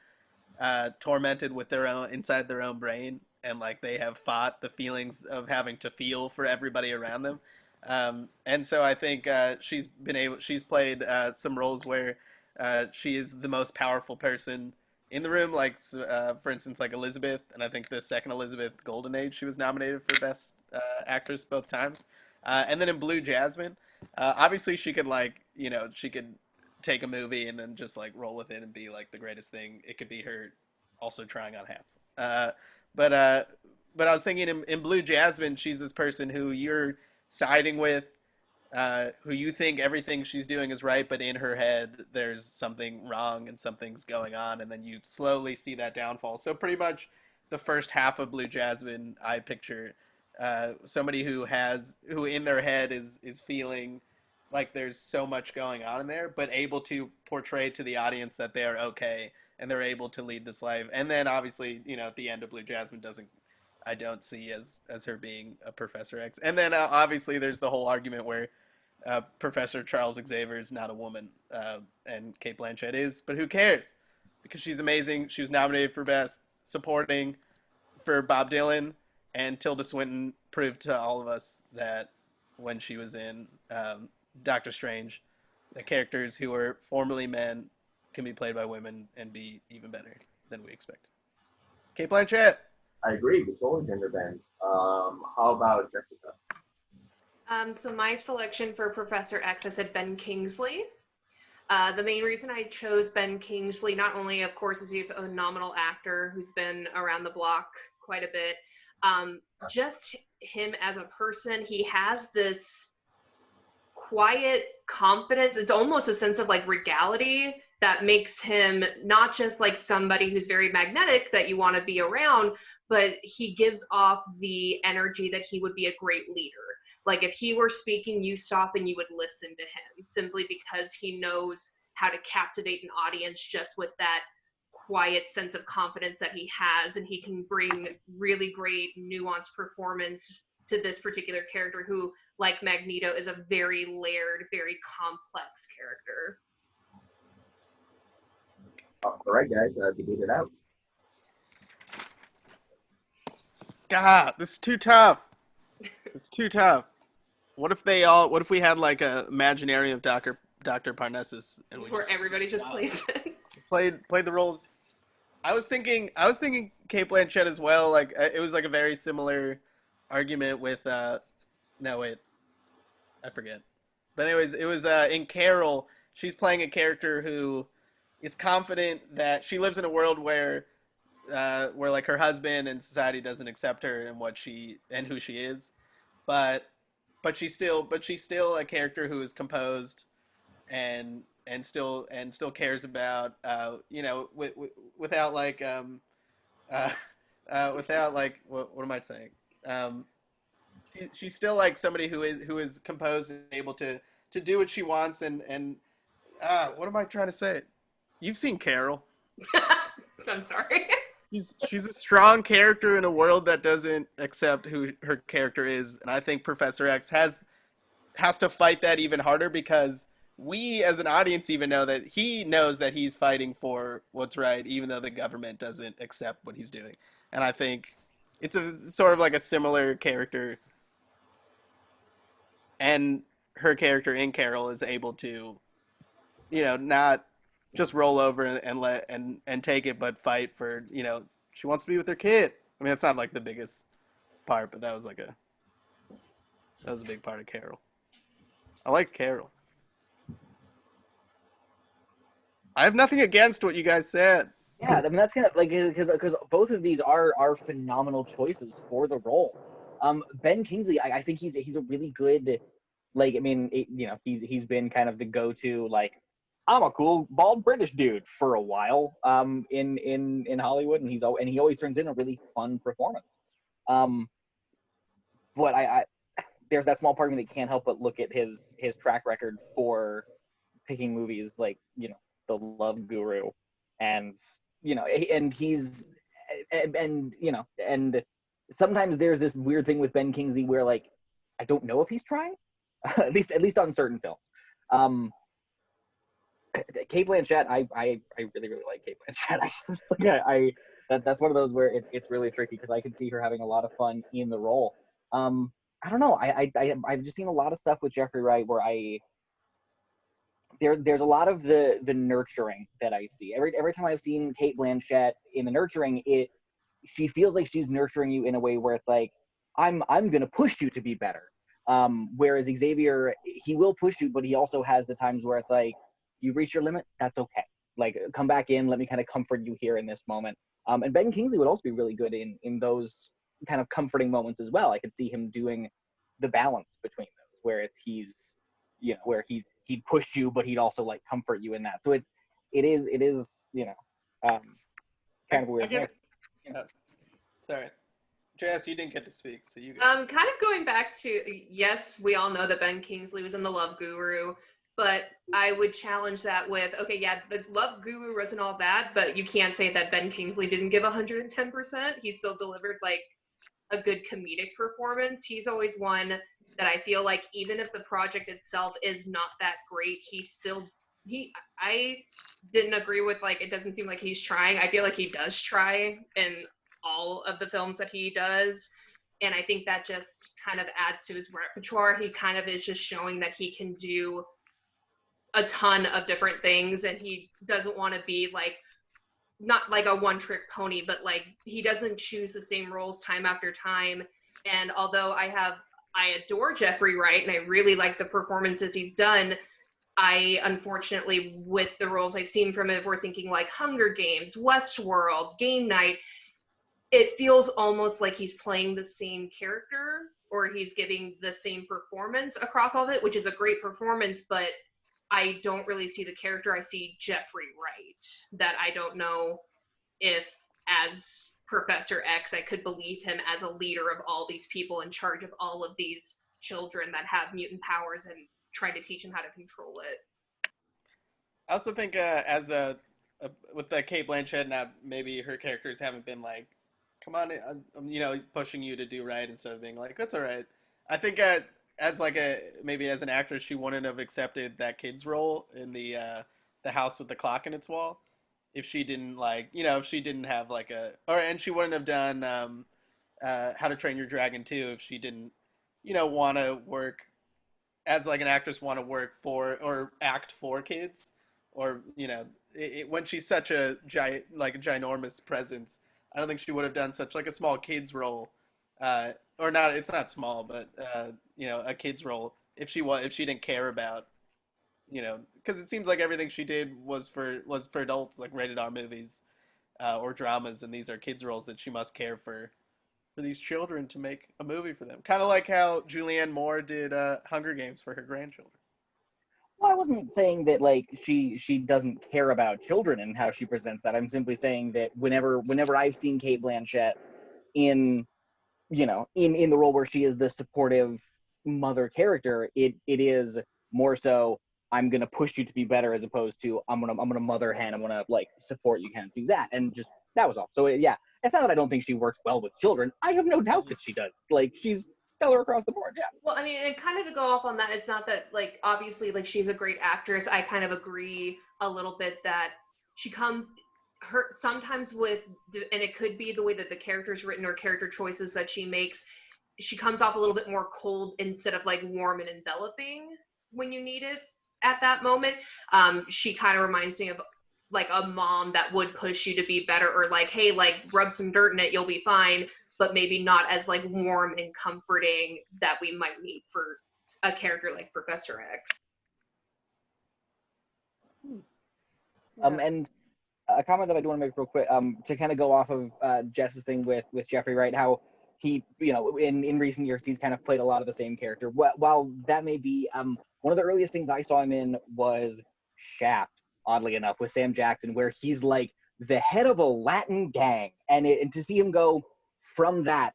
S6: tormented with their own inside their own brain, and like they have fought the feelings of having to feel for everybody around them. And so I think she's played some roles where she is the most powerful person in the room, like for instance, like Elizabeth, and I think the second Elizabeth Golden Age, she was nominated for Best Actress both times. And then in Blue Jasmine, obviously she could she could take a movie and then just like roll with it and be like the greatest thing. It could be her also trying on hats. But I was thinking in Blue Jasmine, she's this person who you're siding with, who you think everything she's doing is right, but in her head there's something wrong and something's going on, and then you slowly see that downfall. So pretty much the first half of Blue Jasmine, I picture somebody who in their head is feeling like there's so much going on in there, but able to portray to the audience that they are okay and they're able to lead this life. And then obviously, at the end of Blue Jasmine I don't see as her being a Professor X. And then obviously there's the whole argument where Professor Charles Xavier is not a woman, and Kate Blanchett is, but who cares? Because she's amazing. She was nominated for Best Supporting for Bob Dylan, and Tilda Swinton proved to all of us that when she was in Doctor Strange, the characters who were formerly men can be played by women and be even better than we expected. Kate Blanchett.
S1: I agree. We totally gender bend. How about Jessica?
S5: So my selection for Professor X, I said Ben Kingsley. The main reason I chose Ben Kingsley, not only, of course, is he a phenomenal actor who's been around the block quite a bit, just him as a person, he has this quiet confidence. It's almost a sense of like regality that makes him not just like somebody who's very magnetic that you want to be around, but he gives off the energy that he would be a great leader. Like if he were speaking, you stop and you would listen to him, simply because he knows how to captivate an audience just with that quiet sense of confidence that he has, and he can bring really great nuanced performance to this particular character who, like Magneto, is a very layered, very complex character.
S1: All right, guys, debate it out.
S6: God, this is too tough. It's too tough. What if we had like a Imaginarium of Dr. Parnassus, and
S5: where everybody just plays it.
S6: played the roles. I was thinking Kate Blanchett as well. Like it was like a very similar argument with no wait, I forget. But anyways, it was in Carol. She's playing a character who is confident that she lives in a world where like her husband and society doesn't accept her and who she is, but she's still a character who is composed and still cares about without like without like what am I saying? she's still like somebody who is composed and able to do what she wants and what am I trying to say? You've seen Carol.
S5: I'm sorry.
S6: She's a strong character in a world that doesn't accept who her character is, and I think Professor X has to fight that even harder because we as an audience even know that he knows that he's fighting for what's right, even though the government doesn't accept what he's doing. And I think it's a sort of like a similar character, and her character in Carol is able to, not just roll over and let and take it, but fight for, she wants to be with her kid. I mean, it's not like the biggest part, but that was a big part of Carol. I like Carol. I have nothing against what you guys said.
S2: Yeah, I mean that's kind of like because both of these are phenomenal choices for the role. Ben Kingsley, I think he's a really good, like, I mean, he's been kind of the go-to, like, I'm a cool bald British dude for a while in Hollywood, and he always turns in a really fun performance. But I there's that small part of me that can't help but look at his track record for picking movies like, The Love Guru, and and sometimes there's this weird thing with Ben Kingsley where, like, I don't know if he's trying, at least on certain films. Cate Blanchett, I really like Cate Blanchett. That's one of those where it's really tricky because I can see her having a lot of fun in the role. I don't know. I've just seen a lot of stuff with Jeffrey Wright where there's a lot of the nurturing that I see. Every time I've seen Cate Blanchett in the nurturing, she feels like she's nurturing you in a way where it's like, I'm gonna push you to be better. Whereas Xavier, he will push you, but he also has the times where it's like, you've reached your limit, that's okay. Like, come back in, let me kind of comfort you here in this moment. And Ben Kingsley would also be really good in those kind of comforting moments as well. I could see him doing the balance between those, where where he'd push you, but he'd also, like, comfort you in that. So it is kind of weird.
S6: Sorry. JS, you didn't get to speak, so you
S5: kind of going back to, yes, we all know that Ben Kingsley was in The Love Guru, but I would challenge that with, okay, yeah, The Love Guru wasn't all bad, but you can't say that Ben Kingsley didn't give 110%. He still delivered, like, a good comedic performance. He's always one that I feel like even if the project itself is not that great, I didn't agree with, like, it doesn't seem like he's trying. I feel like he does try in all of the films that he does. And I think that just kind of adds to his repertoire. He kind of is just showing that he can do a ton of different things, and he doesn't want to be, like, not like a one-trick pony, but, like, he doesn't choose the same roles time after time. And although I adore Jeffrey Wright and I really like the performances he's done, I unfortunately, with the roles I've seen from him, if we're thinking like Hunger Games, Westworld, Game Night, it feels almost like he's playing the same character, or he's giving the same performance across all of it, which is a great performance, but I don't really see the character. I see Jeffrey Wright, that I don't know if, as Professor X, I could believe him as a leader of all these people in charge of all of these children that have mutant powers and trying to teach them how to control it.
S6: I also think with the Cate Blanchett, now maybe her characters haven't been like, come on, pushing you to do right instead of being like, that's all right. I think maybe as an actress, she wouldn't have accepted that kid's role in the house with the clock in its wall if she didn't if she didn't have and she wouldn't have done How to Train Your Dragon 2 if she didn't want to work as like an actress, want to work for or act for kids, or when she's such a ginormous presence, I don't think she would have done such like a small kids role, or not. It's not small, but a kids role if she didn't care about, because it seems like everything she did was for adults, like rated R movies, or dramas, and these are kids roles that she must care for these children to make a movie for them. Kind of like how Julianne Moore did Hunger Games for her grandchildren.
S2: Well, I wasn't saying that, like, she doesn't care about children and how she presents that. I'm simply saying that whenever I've seen Cate Blanchett in in the role where she is the supportive mother character, it is more so I'm gonna push you to be better as opposed to I'm gonna mother hen, I'm gonna like support you, can't do that, and just that was all. So yeah, it's not that I don't think she works well with children. I have no doubt that she does. Like she's stellar across the board. Yeah.
S5: Well, I mean, and kind of to go off on that, it's not that like obviously like she's a great actress. I kind of agree a little bit that she comes her sometimes with, and it could be the way that the character's written or character choices that she makes. She comes off a little bit more cold instead of like warm and enveloping when you need it at that moment. She kind of reminds me of like a mom that would push you to be better, or like, hey, like rub some dirt in it, you'll be fine, but maybe not as like warm and comforting that we might need for a character like Professor X.
S2: And a comment that I do want to make real quick, to kind of go off of Jess's thing with Jeffrey Wright, how he, in recent years, he's kind of played a lot of the same character. While that may be, one of the earliest things I saw him in was Shaft, oddly enough, with Sam Jackson, where he's like the head of a Latin gang. And to see him go from that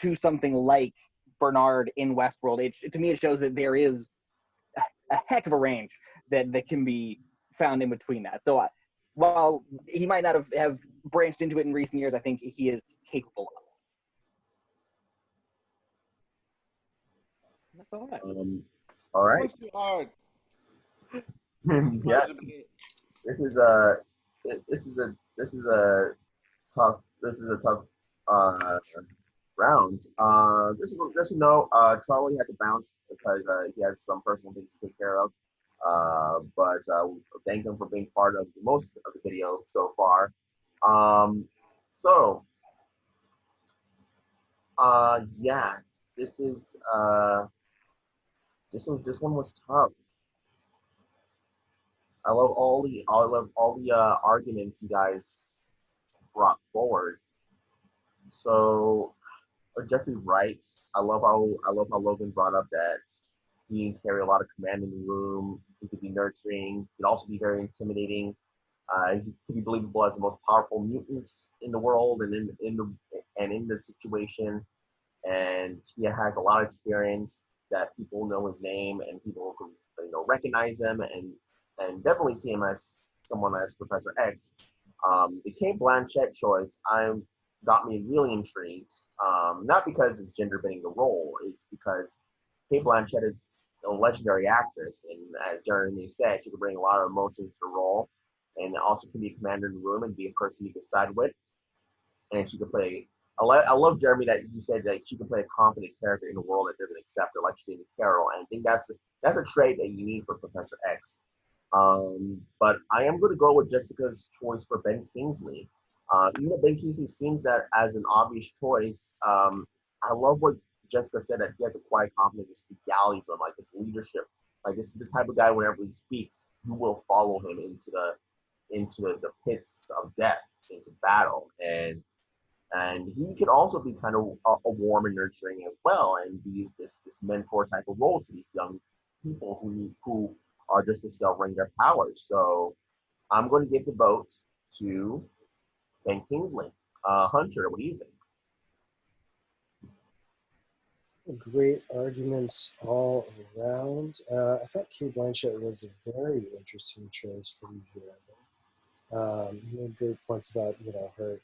S2: to something like Bernard in Westworld, to me, it shows that there is a heck of a range that can be found in between that. So while he might not have branched into it in recent years, I think he is capable of it. That's all right.
S1: All right.
S6: This one's too hard.
S1: Yeah. This is a tough round. Just to know, Charlie had to bounce because he has some personal things to take care of. But thank him for being part of most of the video so far. Yeah, this one was tough. I love all the arguments you guys brought forward. So Jeffrey Wright, I love how Logan brought up that he can carry a lot of command in the room. He could be nurturing. He could also be very intimidating. He could be believable as the most powerful mutant in the world and in the situation. And he has a lot of experience that people know his name and people can recognize him and definitely see him as someone as Professor X. The Cate Blanchett choice got me really intrigued. Not because it's gender bending the role, it's because Cate Blanchett is a legendary actress, and as Jeremy said, she could bring a lot of emotions to the role, and also can be a commander in the room and be a person you can side with. And she could play. I love Jeremy that you said that she can play a confident character in a world that doesn't accept her, like she did in Carol. And I think that's a trait that you need for Professor X. But I am going to go with Jessica's choice for Ben Kingsley. Even though Ben Kingsley seems that as an obvious choice, I love what Jessica said, that he has a quiet confidence, this frugality to him, like this leadership. Like this is the type of guy, whenever he speaks, you will follow him into the pits of death, into battle, and he could also be kind of a warm and nurturing as well, and be this mentor type of role to these young people who are just discovering their powers. So I'm going to give the vote to Ben Kingsley. Hunter, what do you think?
S4: Great arguments all around. I thought Cate Blanchett was a very interesting choice for you, Jeremy. You made great points about her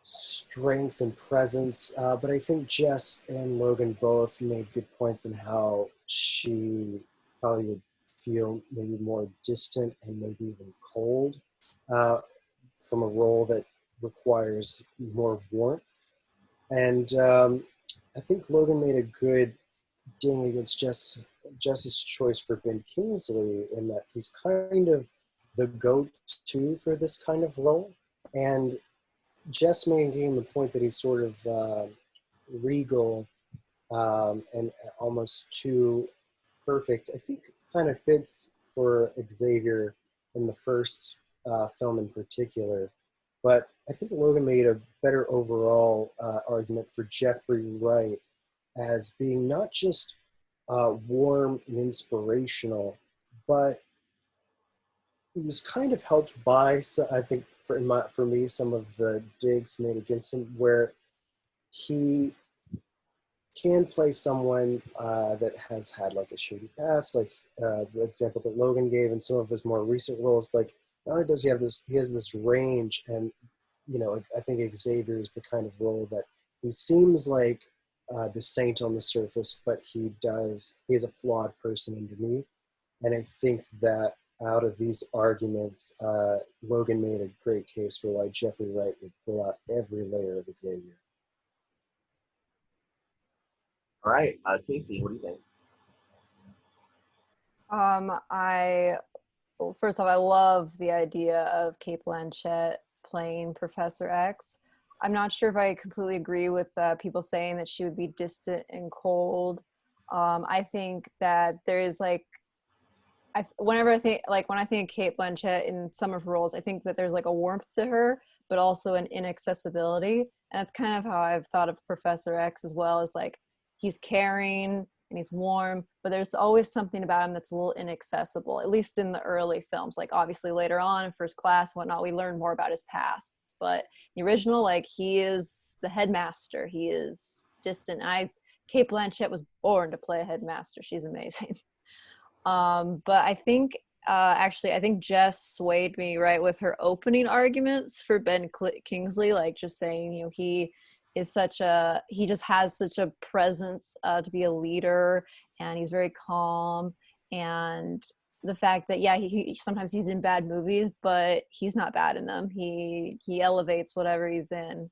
S4: strength and presence, but I think Jess and Logan both made good points in how she probably would feel maybe more distant and maybe even cold from a role that requires more warmth. And I think Logan made a good ding against Jess's choice for Ben Kingsley in that he's kind of the go-to for this kind of role. And Jess made the point that he's sort of regal and almost too perfect. I think kind of fits for Xavier in the first film in particular. But I think Logan made a better overall argument for Jeffrey Wright as being not just warm and inspirational, but he was kind of helped by, I think, for me, some of the digs made against him, where he can play someone that has had like a shady past, like the example that Logan gave in some of his more recent roles. Like, not only does he has this range, and I think Xavier is the kind of role that he seems like the saint on the surface, but he's a flawed person underneath. And I think that out of these arguments, Logan made a great case for why Jeffrey Wright would pull out every layer of Xavier.
S1: All right, Kaycee, what do you think?
S7: Well, first off, I love the idea of Cate Blanchett playing Professor X. I'm not sure if I completely agree with people saying that she would be distant and cold. I think that there is like, when I think of Cate Blanchett in some of her roles, I think that there's like a warmth to her, but also an inaccessibility. And that's kind of how I've thought of Professor X as well, as like, he's caring and he's warm, but there's always something about him that's a little inaccessible, at least in the early films. Like obviously later on in First Class and whatnot, we learn more about his past. But the original, like, he is the headmaster. He is distant. Cate Blanchett was born to play a headmaster. She's amazing. But I think actually, I think Jess swayed me right with her opening arguments for Ben Kingsley, like just saying, he just has such a presence to be a leader, and he's very calm, and the fact that he sometimes he's in bad movies, but he's not bad in them. He elevates whatever he's in.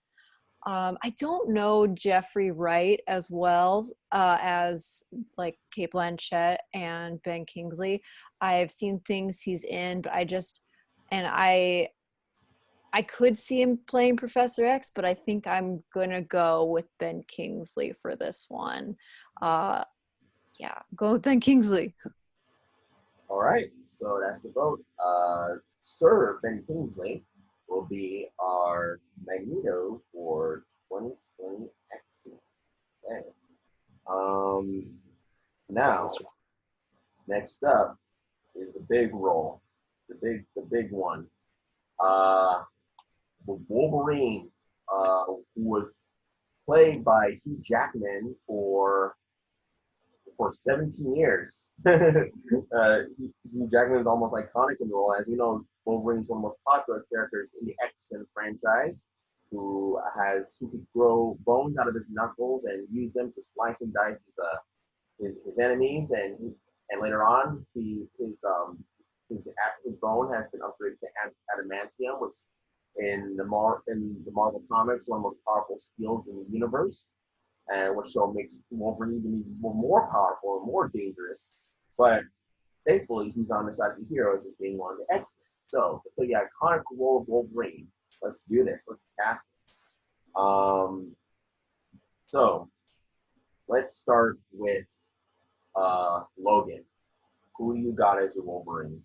S7: I don't know Jeffrey Wright as well as like Cate Blanchett and Ben Kingsley. I've seen things he's in, but I could see him playing Professor X, but I think I'm gonna go with Ben Kingsley for this one. Go with Ben Kingsley.
S1: All right, so that's the vote. Sir Ben Kingsley will be our Magneto for 2020 X-Men. Okay. Now, next up is the big role, the big one. Wolverine, who was played by Hugh Jackman for 17 years. Hugh Jackman is almost iconic in the role. As you know, Wolverine's one of the most popular characters in the X-Men franchise, who could grow bones out of his knuckles and use them to slice and dice his enemies. And later on, his bone has been upgraded to adamantium, which in the Marvel comics, one of the most powerful skills in the universe, and which makes Wolverine even more powerful and more dangerous. But thankfully, he's on the side of the heroes as being one of the X-Men. So to play the iconic role of Wolverine, let's do this. Let's cast this. So let's start with Logan. Who do you got as your Wolverine?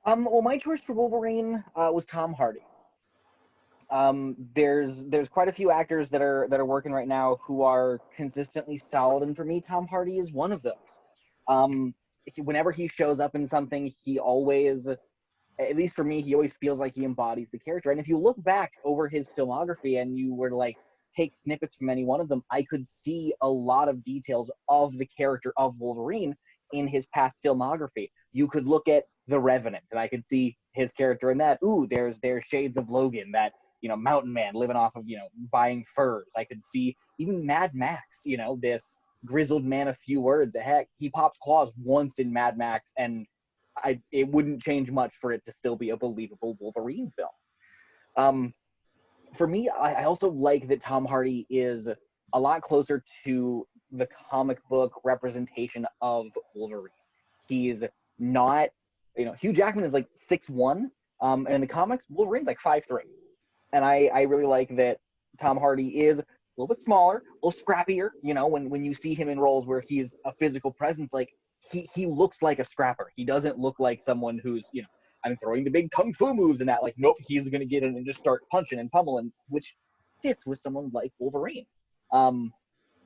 S2: Well, my choice for Wolverine was Tom Hardy. There's quite a few actors that are working right now who are consistently solid, and for me, Tom Hardy is one of those. Whenever he shows up in something, he always, at least for me, he always feels like he embodies the character. And if you look back over his filmography and you were to like take snippets from any one of them, I could see a lot of details of the character of Wolverine in his past filmography. You could look at The Revenant, and I could see his character in that. Ooh, there's shades of Logan, that mountain man living off of buying furs. I could see even Mad Max, this grizzled man of few words. Heck, he pops claws once in Mad Max, and it wouldn't change much for it to still be a believable Wolverine film. For me, I also like that Tom Hardy is a lot closer to the comic book representation of Wolverine. He's not, Hugh Jackman is like 6'1", and in the comics, Wolverine's like 5'3". And I really like that Tom Hardy is a little bit smaller, a little scrappier. When you see him in roles where he's a physical presence, like he looks like a scrapper. He doesn't look like someone who's, I'm throwing the big kung fu moves and that. Like, nope, he's going to get in and just start punching and pummeling, which fits with someone like Wolverine.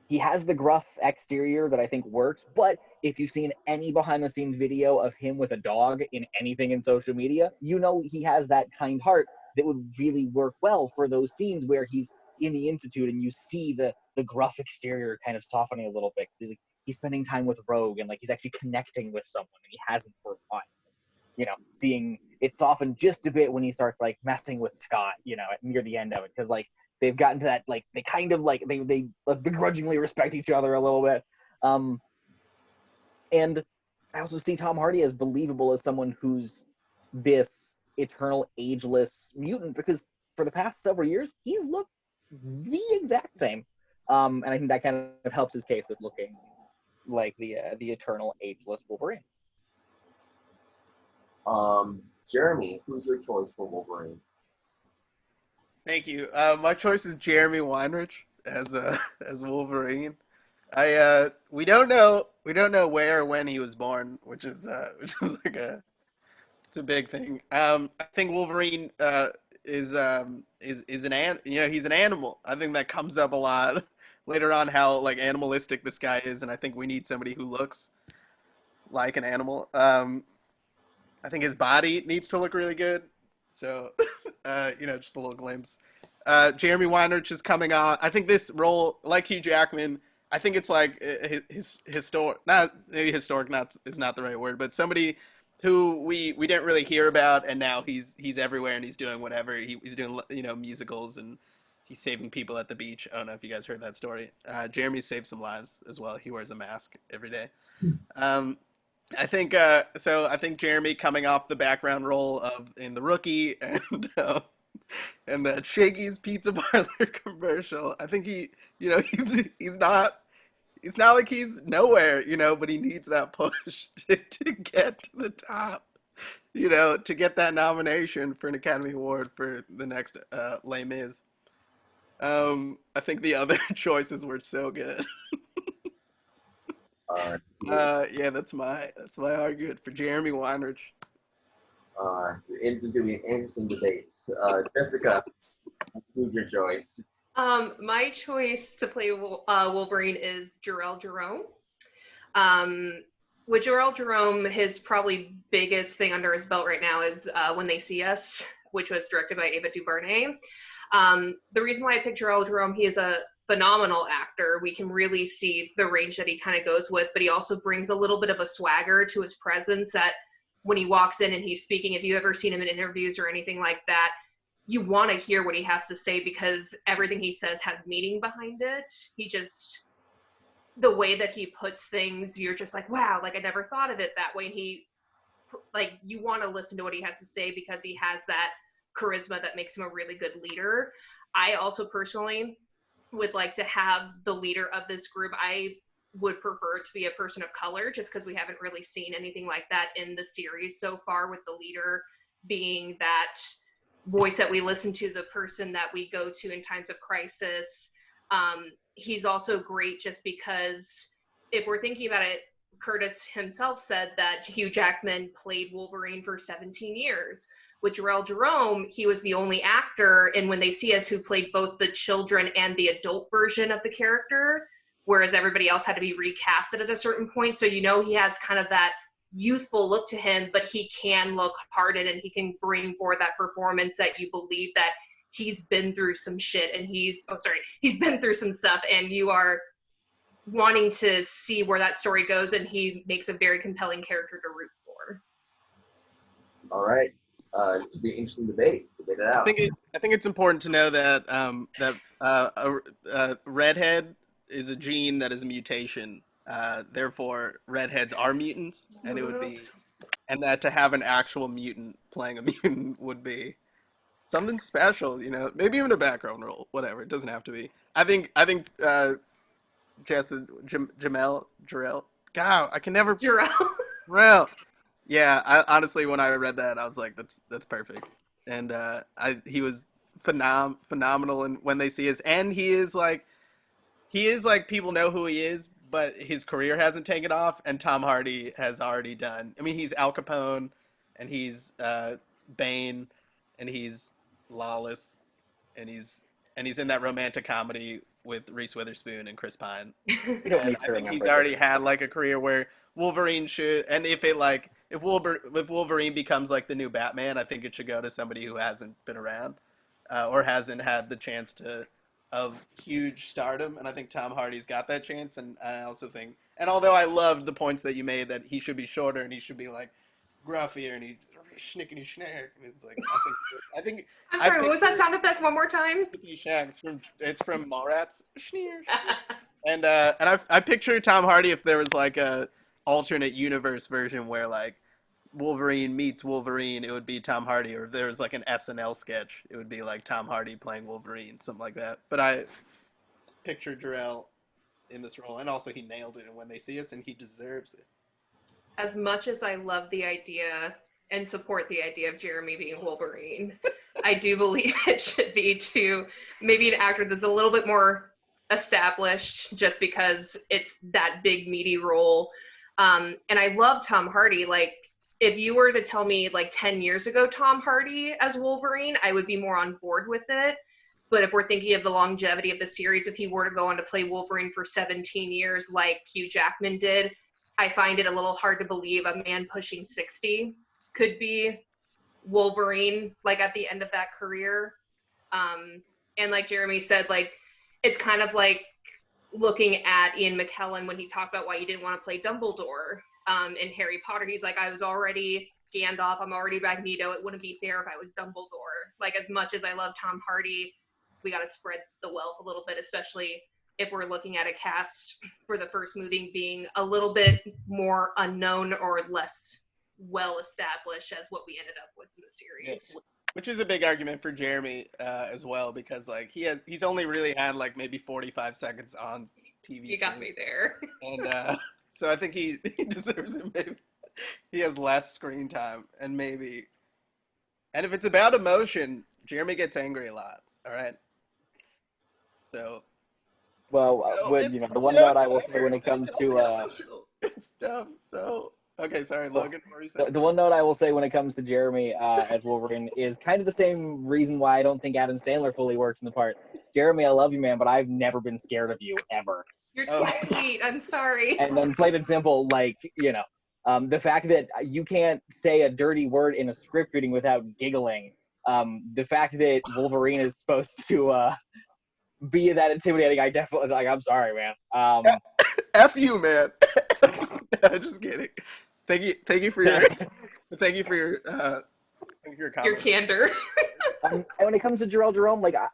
S2: He has the gruff exterior that I think works, but if you've seen any behind-the-scenes video of him with a dog in anything in social media, he has that kind heart that would really work well for those scenes where he's in the Institute, and you see the gruff exterior kind of softening a little bit. He's spending time with Rogue, and like he's actually connecting with someone, and he hasn't for a while. You know, seeing it soften just a bit when he starts like messing with Scott, you know, near the end of it, because like they've gotten to that, like they kind of like they begrudgingly respect each other a little bit. And I also see Tom Hardy as believable as someone who's this eternal ageless mutant, because for the past several years he's looked the exact same. And I think that kind of helps his case with looking like the eternal ageless Wolverine.
S1: Jeremy, who's your choice for Wolverine?
S6: Thank you. My choice is Jeremy Weinreich as Wolverine. We don't know where or when he was born, which is like it's a big thing. I think Wolverine is he's an animal. I think that comes up a lot later on, how like animalistic this guy is, and I think we need somebody who looks like an animal. I think his body needs to look really good. So, just a little glimpse. Jeremy Weinreich is coming on. I think this role, like Hugh Jackman, I think it's like his historic, not maybe historic, is not the right word, but somebody who we didn't really hear about, and now he's everywhere and he's doing whatever. He's doing musicals, and he's saving people at the beach. I don't know if you guys heard that story. Jeremy saved some lives as well. He wears a mask every day. I think Jeremy, coming off the background role in The Rookie and that Shakey's Pizza Parlor commercial, I think he's not like he's nowhere, but he needs that push to get to the top, to get that nomination for an Academy Award for the next Les Mis. I think the other choices were so good. That's my argument for Jeremy Weinreich.
S1: It's gonna be an interesting debate. Jessica, who's your choice?
S5: My choice to play Wolverine is Jor-El Jerome. With Jor-El Jerome, his probably biggest thing under his belt right now is When They See Us, which was directed by Ava DuVernay. The reason why I picked Jor-El Jerome, he is a phenomenal actor. We can really see the range that he kind of goes with, but he also brings a little bit of a swagger to his presence that when he walks in and he's speaking, if you've ever seen him in interviews or anything like that, you want to hear what he has to say because everything he says has meaning behind it. The way that he puts things, you're just like, wow, like I never thought of it that way. And you want to listen to what he has to say because he has that charisma that makes him a really good leader. I also personally would like to have the leader of this group. I would prefer it to be a person of color just because we haven't really seen anything like that in the series so far, with the leader being that voice that we listen to, the person that we go to in times of crisis. He's also great just because if we're thinking about it, Curtis himself said that Hugh Jackman played Wolverine for 17 years. With Jor-El Jerome, he was the only actor in When They See Us who played both the children and the adult version of the character, whereas everybody else had to be recasted at a certain point. So he has kind of that youthful look to him, but he can look hardened and he can bring forward that performance that you believe that he's been through some shit and he's been through some stuff, and you are wanting to see where that story goes, and he makes a very compelling character to root for.
S1: All right. This will be an interesting debate. Debate it out.
S6: I think it's important to know that a redhead is a gene that is a mutation. Therefore, redheads are mutants, and that to have an actual mutant playing a mutant would be something special. Maybe even a background role. Whatever. It doesn't have to be. I think Jor-El. God, I can never.
S5: Jor-El.
S6: Yeah, honestly, when I read that, I was like, that's perfect. And he was phenomenal in When They See Us, and he is like people know who he is, but his career hasn't taken off, and Tom Hardy has already done. I mean, he's Al Capone, and he's Bane, and he's Lawless, and he's in that romantic comedy with Reese Witherspoon and Chris Pine. And I think he's already had like a career where Wolverine should, and if Wolverine becomes like the new Batman, I think it should go to somebody who hasn't been around or hasn't had the chance to of huge stardom, and I think Tom Hardy's got that chance. And I also think, and although I loved the points that you made that he should be shorter and he should be like gruffier and he schnickety schnack, it's like I think
S5: I'm
S6: I
S5: sorry, what was that
S6: picture
S5: sound effect one more time?
S6: schnickety schnack. It's from Mallrats. Schneer. And I picture Tom Hardy if there was like a alternate universe version where like Wolverine meets Wolverine, it would be Tom Hardy, or if there was like an SNL sketch, it would be like Tom Hardy playing Wolverine, something like that. But I picture Jarrell in this role, and also he nailed it in When They See Us, and he deserves it.
S5: As much as I love the idea and support the idea of Jeremy being Wolverine, I do believe it should be to maybe an actor that's a little bit more established, just because it's that big meaty role. And I love Tom Hardy. Like, if you were to tell me like 10 years ago Tom Hardy as Wolverine, I would be more on board with it. But if we're thinking of the longevity of the series, if he were to go on to play Wolverine for 17 years like Hugh Jackman did, I find it a little hard to believe a man pushing 60 could be Wolverine, like at the end of that career. And like Jeremy said, like it's kind of like looking at Ian McKellen when he talked about why he didn't want to play Dumbledore in Harry Potter. He's like, I was already Gandalf, I'm already Magneto. It wouldn't be fair if I was Dumbledore. Like, as much as I love Tom Hardy, we got to spread the wealth a little bit, especially if we're looking at a cast for the first movie being a little bit more unknown or less well established as what we ended up with in the series.
S6: Yeah. Which is a big argument for Jeremy as well, because like he's only really had like maybe 45 seconds on TV.
S5: You got me there.
S6: And so I think he deserves it. Maybe he has less screen time, and if it's about emotion, Jeremy gets angry a lot. All right. So.
S2: Well, the one note I will say when it comes to
S6: it's tough. So okay, sorry, Logan. What were you saying?
S2: the one note I will say when it comes to Jeremy as Wolverine is kind of the same reason why I don't think Adam Sandler fully works in the part. Jeremy, I love you, man, but I've never been scared of you ever.
S5: You're too sweet. I'm sorry.
S2: And then plain and simple, like the fact that you can't say a dirty word in a script reading without giggling. The fact that Wolverine is supposed to be that intimidating, I definitely like. I'm sorry, man.
S6: F you, man. Just kidding. Thank you for your comment.
S5: Your candor.
S2: And when it comes to Jarrell Jerome, like I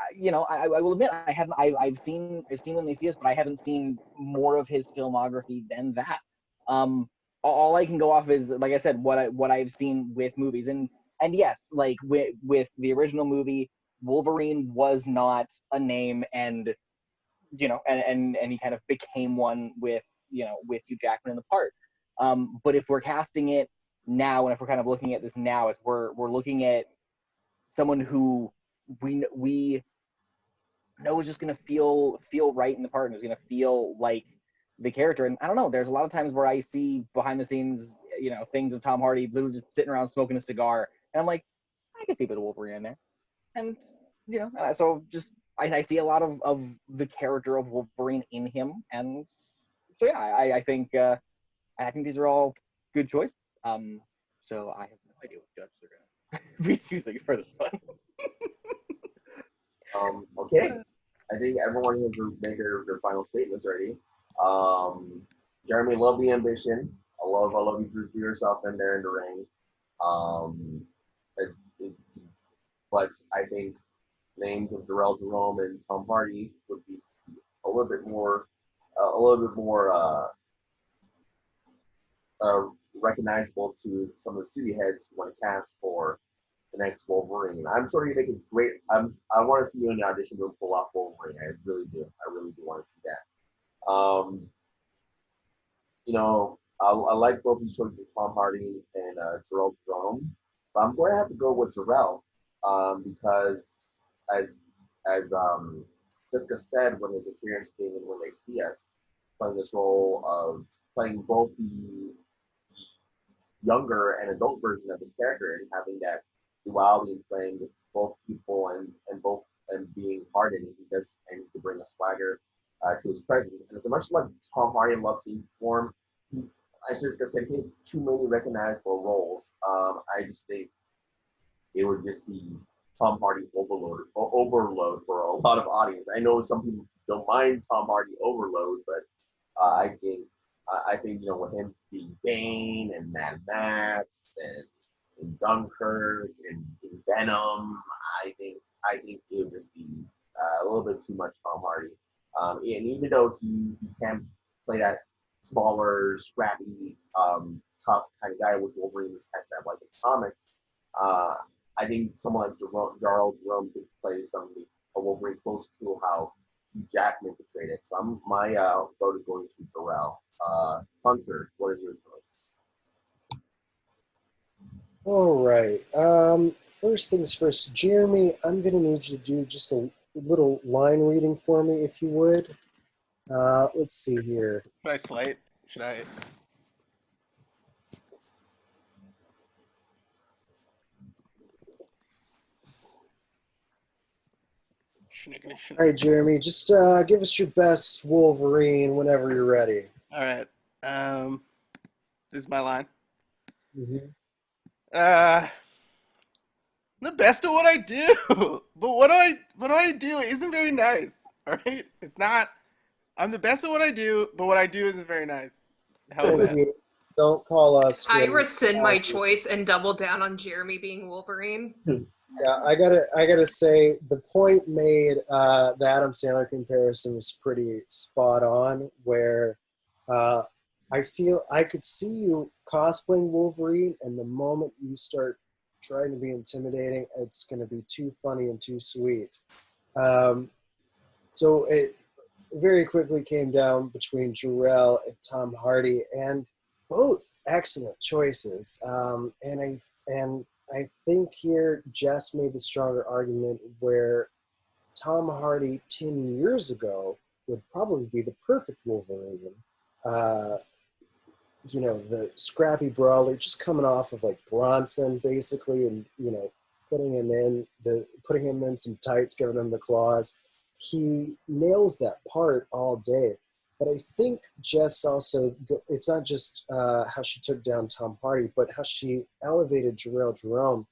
S2: will admit I've seen When They See Us, but I haven't seen more of his filmography than that. All I can go off is, like I said, what I've seen with movies, and yes, like with the original movie, Wolverine was not a name, and and he kind of became one with Hugh Jackman in the part. But if we're casting it now, and if we're kind of looking at this now, if we're looking at someone who we know is just going to feel right in the part and is going to feel like the character. And I don't know, there's a lot of times where I see behind the scenes, things of Tom Hardy literally just sitting around smoking a cigar, and I'm like, I can see a bit of Wolverine in there. And so just I see a lot of the character of Wolverine in him, and so yeah, I think these are all good choices. So I have no idea what judges are gonna be choosing for this one.
S1: Okay, I think everyone has made their final statements already. Jeremy, love the ambition. I love you threw yourself in there in the ring. But I think names of Jarrell Jerome and Tom Hardy would be a little bit more recognizable to some of the studio heads when cast for the next Wolverine. I'm sure you make a great. I want to see you in the audition room pull off Wolverine. I really do. I really do want to see that. I like both these choices, Tom Hardy and Jarrell Jerome, but I'm going to have to go with Jarrell because as Jessica said, when his experience being in When They See Us, playing this role of playing both the younger and adult version of his character and having that duality in playing both people and being hardened, he does, and he can bring a swagger to his presence. And as much like Tom Hardy in Love Scene form, as Jessica said, he had too many recognizable roles. I just think it would just be Tom Hardy overload for a lot of audience. I know some people don't mind Tom Hardy overload, but I think with him being Bane and Mad Max and in Dunkirk and in Venom, I think it would just be a little bit too much Tom Hardy. And even though he can play that smaller, scrappy, tough kind of guy, which Wolverine is kind of like in comics, I think someone like Charles Jerome could play a Wolverine close to how Hugh Jackman portrayed it. So my vote is going to Jarrell. Hunter, what is your choice?
S4: All right. First things first, Jeremy, I'm going to need you to do just a little line reading for me, if you would. Let's see here.
S6: Should I slate? Should I?
S4: All right, Jeremy, just give us your best Wolverine whenever you're ready.
S6: All right. This is my line.
S4: Mm-hmm.
S6: The best of what I do, but what I do isn't very nice. All right, it's not. I'm the best at what I do, but what I do isn't very nice. How's that?
S4: Don't call us.
S5: I rescind my choice and double down on Jeremy being Wolverine.
S4: Yeah, I gotta say the point made, the Adam Sandler comparison was pretty spot on. Where I feel I could see you cosplaying Wolverine, and the moment you start trying to be intimidating, it's going to be too funny and too sweet. So it very quickly came down between Jarrell and Tom Hardy, and both excellent choices. And I think here Jess made the stronger argument where Tom Hardy 10 years ago would probably be the perfect Wolverine. The scrappy brawler, just coming off of like Bronson basically, and putting him in some tights, giving him the claws. He nails that part all day. But I think Jess also, it's not just how she took down Tom Hardy, but how she elevated Jarrell Jerome.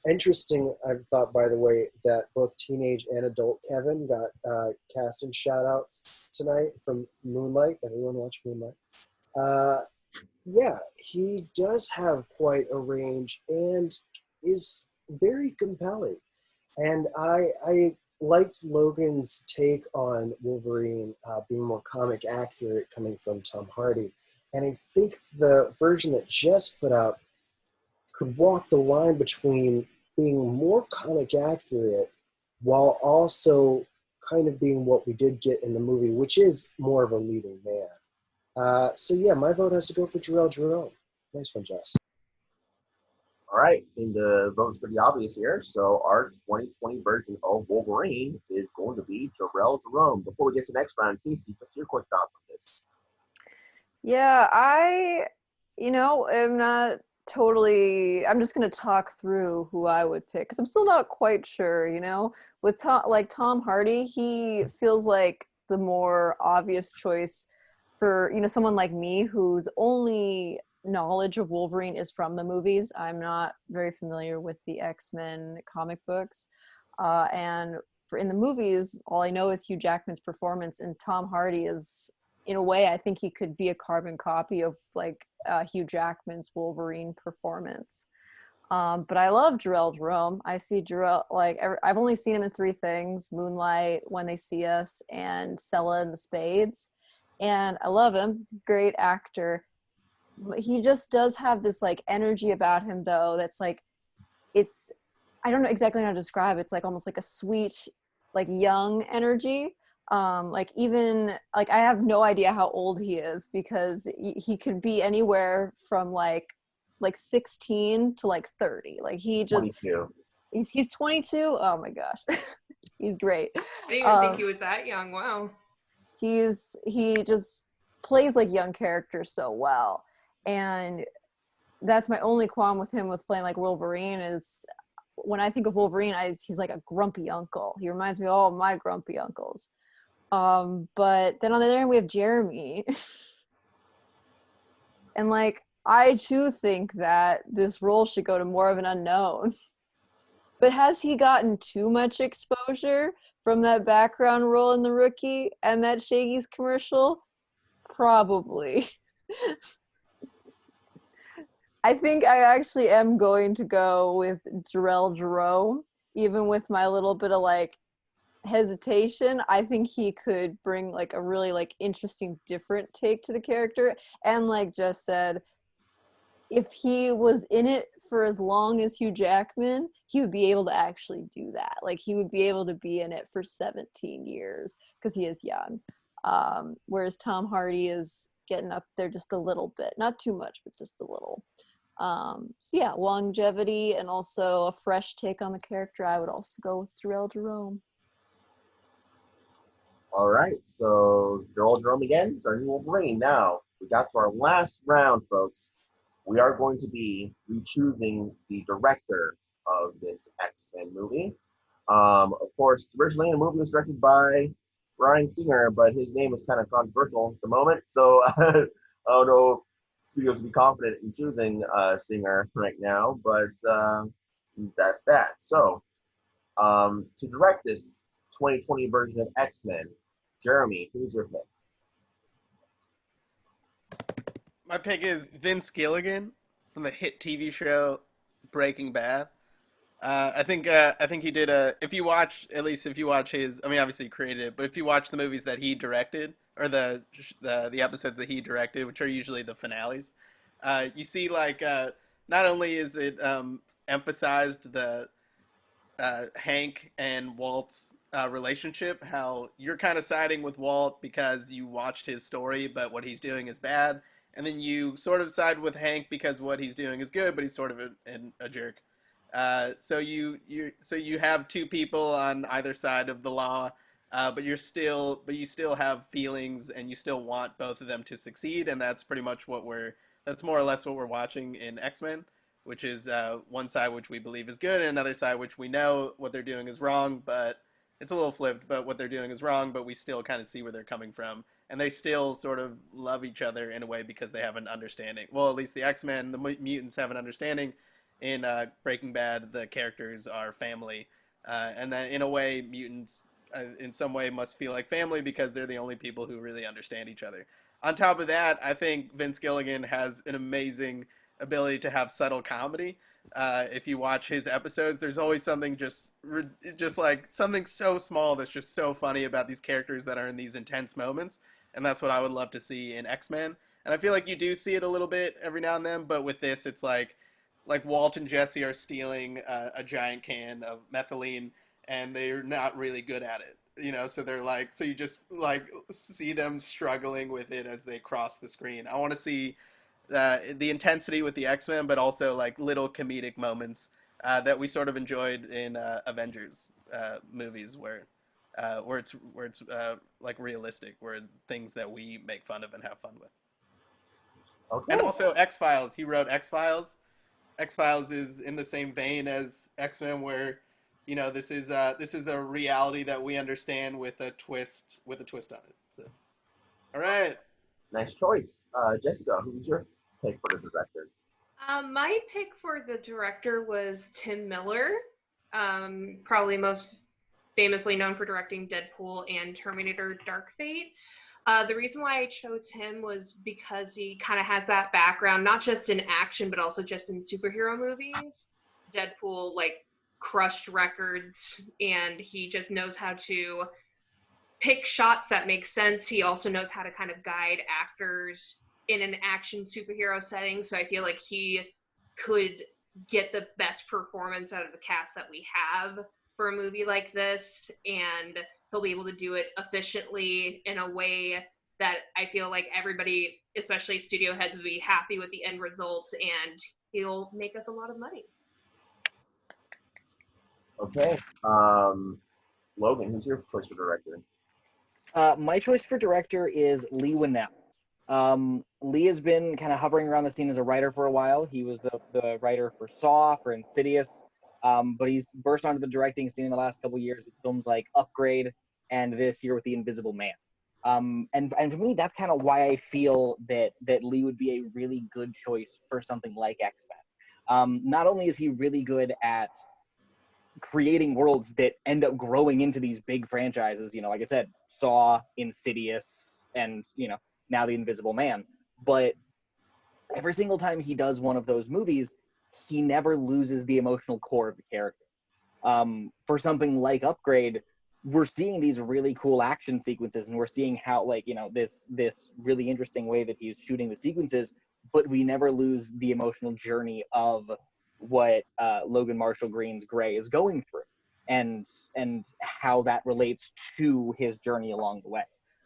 S4: Interesting, I've thought, by the way, that both teenage and adult Kevin got casting shout-outs tonight from Moonlight. Everyone watch Moonlight. Yeah, he does have quite a range and is very compelling. And I liked Logan's take on Wolverine being more comic accurate coming from Tom Hardy. And I think the version that Jess put out could walk the line between being more comic accurate while also kind of being what we did get in the movie, which is more of a leading man. So yeah, my vote has to go for Jarrell Jerome. Nice one, Jess.
S1: All right, and the vote's pretty obvious here. So our 2020 version of Wolverine is going to be Jarrell Jerome. Before we get to the next round, Kaycee, just your quick thoughts on this.
S7: Yeah, am not totally. I'm just gonna talk through who I would pick because I'm still not quite sure. With Tom Hardy, he feels like the more obvious choice for someone like me whose only knowledge of Wolverine is from the movies. I'm not very familiar with the X-Men comic books, and in the movies, all I know is Hugh Jackman's performance, and Tom Hardy is, in a way, I think he could be a carbon copy of Hugh Jackman's Wolverine performance. But I love Jarrell Jerome. I see Jarrell, I've only seen him in 3 things: Moonlight, When They See Us, and Sella and the Spades. And I love him. He's a great actor. He just does have this energy about him, though, that's I don't know exactly how to describe it. It's almost like a sweet, young energy. I have no idea how old he is because he could be anywhere from 16 to 30. He just
S1: 22.
S7: He's 22. Oh my gosh. He's great.
S5: I didn't even think he was that young. Wow.
S7: He just plays young characters so well. And that's my only qualm with him with playing Wolverine is when I think of Wolverine, he's like a grumpy uncle. He reminds me of all of my grumpy uncles. But then on the other hand, we have Jeremy. And I too think that this role should go to more of an unknown. But has he gotten too much exposure from that background role in The Rookie and that Shaggy's commercial? Probably. I think I actually am going to go with Jarrell Jerome, even with my little bit of like hesitation. I think he could bring like a really like interesting, different take to the character. And like Jess said, if he was in it for as long as Hugh Jackman, he would be able to actually do that. Like he would be able to be in it for 17 years because he is young. Whereas Tom Hardy is getting up there just a little bit, not too much, but just a little. So yeah, longevity and also a fresh take on the character. I would also go with Jarrell Jerome.
S1: All right, so Joel Jerome again is our new Wolverine. Now, we got to our last round, folks. We are going to be choosing the director of this X-Men movie. Of course, originally the movie was directed by Ryan Singer, but his name is kind of controversial at the moment, so I don't know if studios would be confident in choosing Singer right now, but that's that. So, to direct this 2020 version of X-Men, Jeremy, who's your pick?
S6: My pick is Vince Gilligan from the hit TV show Breaking Bad. I think he did if you watch his, I mean obviously he created it, but if you watch the movies that he directed or the episodes that he directed, which are usually the finales, you see like not only is it emphasized the Hank and Walt's relationship, how you're kind of siding with Walt because you watched his story, but what he's doing is bad, and then you sort of side with Hank because what he's doing is good, but he's sort of a jerk. So you have two people on either side of the law, but you still have feelings and you still want both of them to succeed, and that's pretty much that's more or less what we're watching in X-Men, which is one side which we believe is good and another side which we know what they're doing is wrong, but it's a little flipped, but what they're doing is wrong, but we still kind of see where they're coming from, and they still sort of love each other in a way because they have an understanding. Well, at least the X-Men, the mutants have an understanding. In Breaking Bad, the characters are family, and then in a way, mutants in some way must feel like family because they're the only people who really understand each other. On top of that, I think Vince Gilligan has an amazing ability to have subtle comedy. If you watch his episodes, there's always something just like something so small that's just so funny about these characters that are in these intense moments, and that's what I would love to see in X-Men. And I feel like you do see it a little bit every now and then, but with this, it's like Walt and Jesse are stealing a giant can of methylene, and they're not really good at it, so they're like, so you just like see them struggling with it as they cross the screen. I want to see the intensity with the X-Men, but also like little comedic moments that we sort of enjoyed in Avengers movies where it's like realistic, where things that we make fun of and have fun with.
S1: Okay.
S6: And also X-Files. He wrote X-Files. X-Files is in the same vein as X-Men, where this is a reality that we understand with a twist on it. So, all right.
S1: Nice choice, Jessica. Who's your pick for the director?
S5: My pick for the director was Tim Miller, probably most famously known for directing Deadpool and Terminator: Dark Fate. The reason why I chose him was because he kind of has that background, not just in action, but also just in superhero movies. Deadpool, like, crushed records, and he just knows how to pick shots that make sense. He also knows how to kind of guide actors in an action superhero setting, so I feel like he could get the best performance out of the cast that we have for a movie like this, and he'll be able to do it efficiently in a way that I feel like everybody, especially studio heads, will be happy with the end results, and he'll make us a lot of money.
S1: Okay. Logan, who's your choice for director?
S2: My choice for director is Lee Winnell. Lee has been kind of hovering around the scene as a writer for a while. He was the writer for Saw, for Insidious, but he's burst onto the directing scene in the last couple of years with films like Upgrade and this year with The Invisible Man. And for me, that's kind of why I feel that Lee would be a really good choice for something like X-Men. Not only is he really good at creating worlds that end up growing into these big franchises. You know, like I said, Saw, Insidious, and now The Invisible Man. But every single time he does one of those movies, he never loses the emotional core of the character. For something like Upgrade, we're seeing these really cool action sequences, and we're seeing how, like, this really interesting way that he's shooting the sequences, but we never lose the emotional journey of what Logan Marshall Green's Gray is going through, and how that relates to his journey along the way.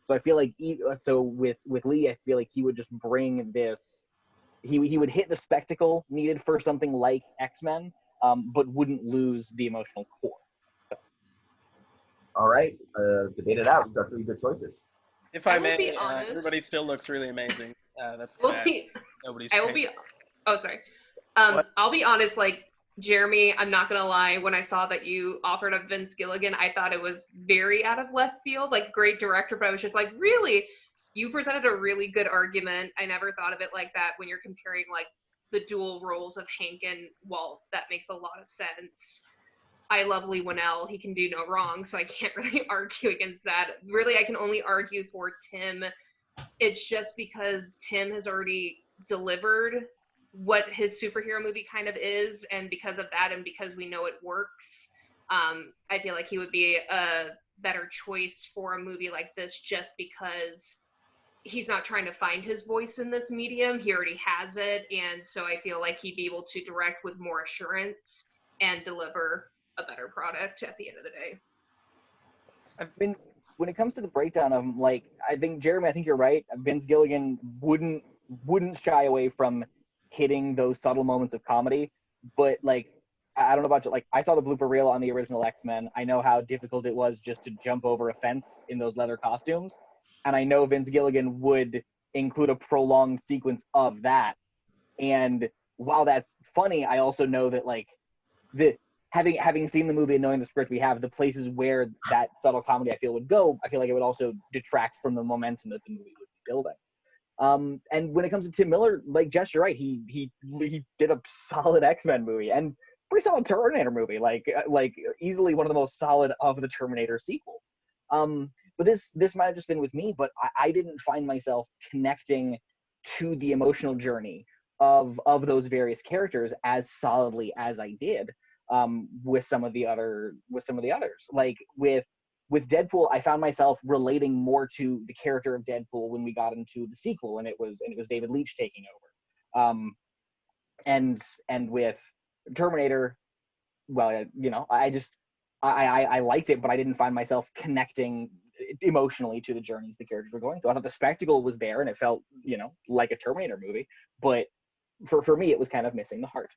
S2: So I feel like with Lee, I feel like he would just bring this. He would hit the spectacle needed for something like X-Men, but wouldn't lose the emotional core.
S1: All right, debate it out. These are three good choices.
S6: If I
S5: will be
S6: may,
S5: honest.
S6: everybody still looks really amazing. That's a
S5: Well,
S6: fact. Nobody's
S5: I will
S6: changed.
S5: be. Oh, sorry.
S6: What?
S5: I'll be honest. Like Jeremy, I'm not gonna lie. When I saw that you offered up Vince Gilligan, I thought it was very out of left field. Like, great director, but I was just like, really? You presented a really good argument. I never thought of it like that. When you're comparing like the dual roles of Hank and Walt, that makes a lot of sense. I love Lee Winnell. He can do no wrong, so I can't really argue against that. Really, I can only argue for Tim. It's just because Tim has already delivered what his superhero movie kind of is, and because of that, and because we know it works, I feel like he would be a better choice for a movie like this, just because he's not trying to find his voice in this medium. He already has it, and so I feel like he'd be able to direct with more assurance and deliver a better product at the end of the day.
S2: When it comes to the breakdown of them, like, I think, Jeremy, I think you're right. Vince Gilligan wouldn't shy away from hitting those subtle moments of comedy, but like, I don't know about you, like, I saw the blooper reel on the original X-Men. I know how difficult it was just to jump over a fence in those leather costumes, and I know Vince Gilligan would include a prolonged sequence of that. And while that's funny, I also know that, like, having seen the movie and knowing the script we have, the places where that subtle comedy I feel would go, I feel like it would also detract from the momentum that the movie would be building. And when it comes to Tim Miller, like, Jess, you're right. He did a solid X-Men movie and pretty solid Terminator movie, like easily one of the most solid of the Terminator sequels. But this might have just been with me, but I didn't find myself connecting to the emotional journey of those various characters as solidly as I did with some of the others. Like with Deadpool, I found myself relating more to the character of Deadpool when we got into the sequel, and it was David Leitch taking over. And with Terminator, well, I liked it, but I didn't find myself connecting emotionally to the journeys the characters were going through. I thought the spectacle was there, and it felt, like a Terminator movie, but for me, it was kind of missing the heart.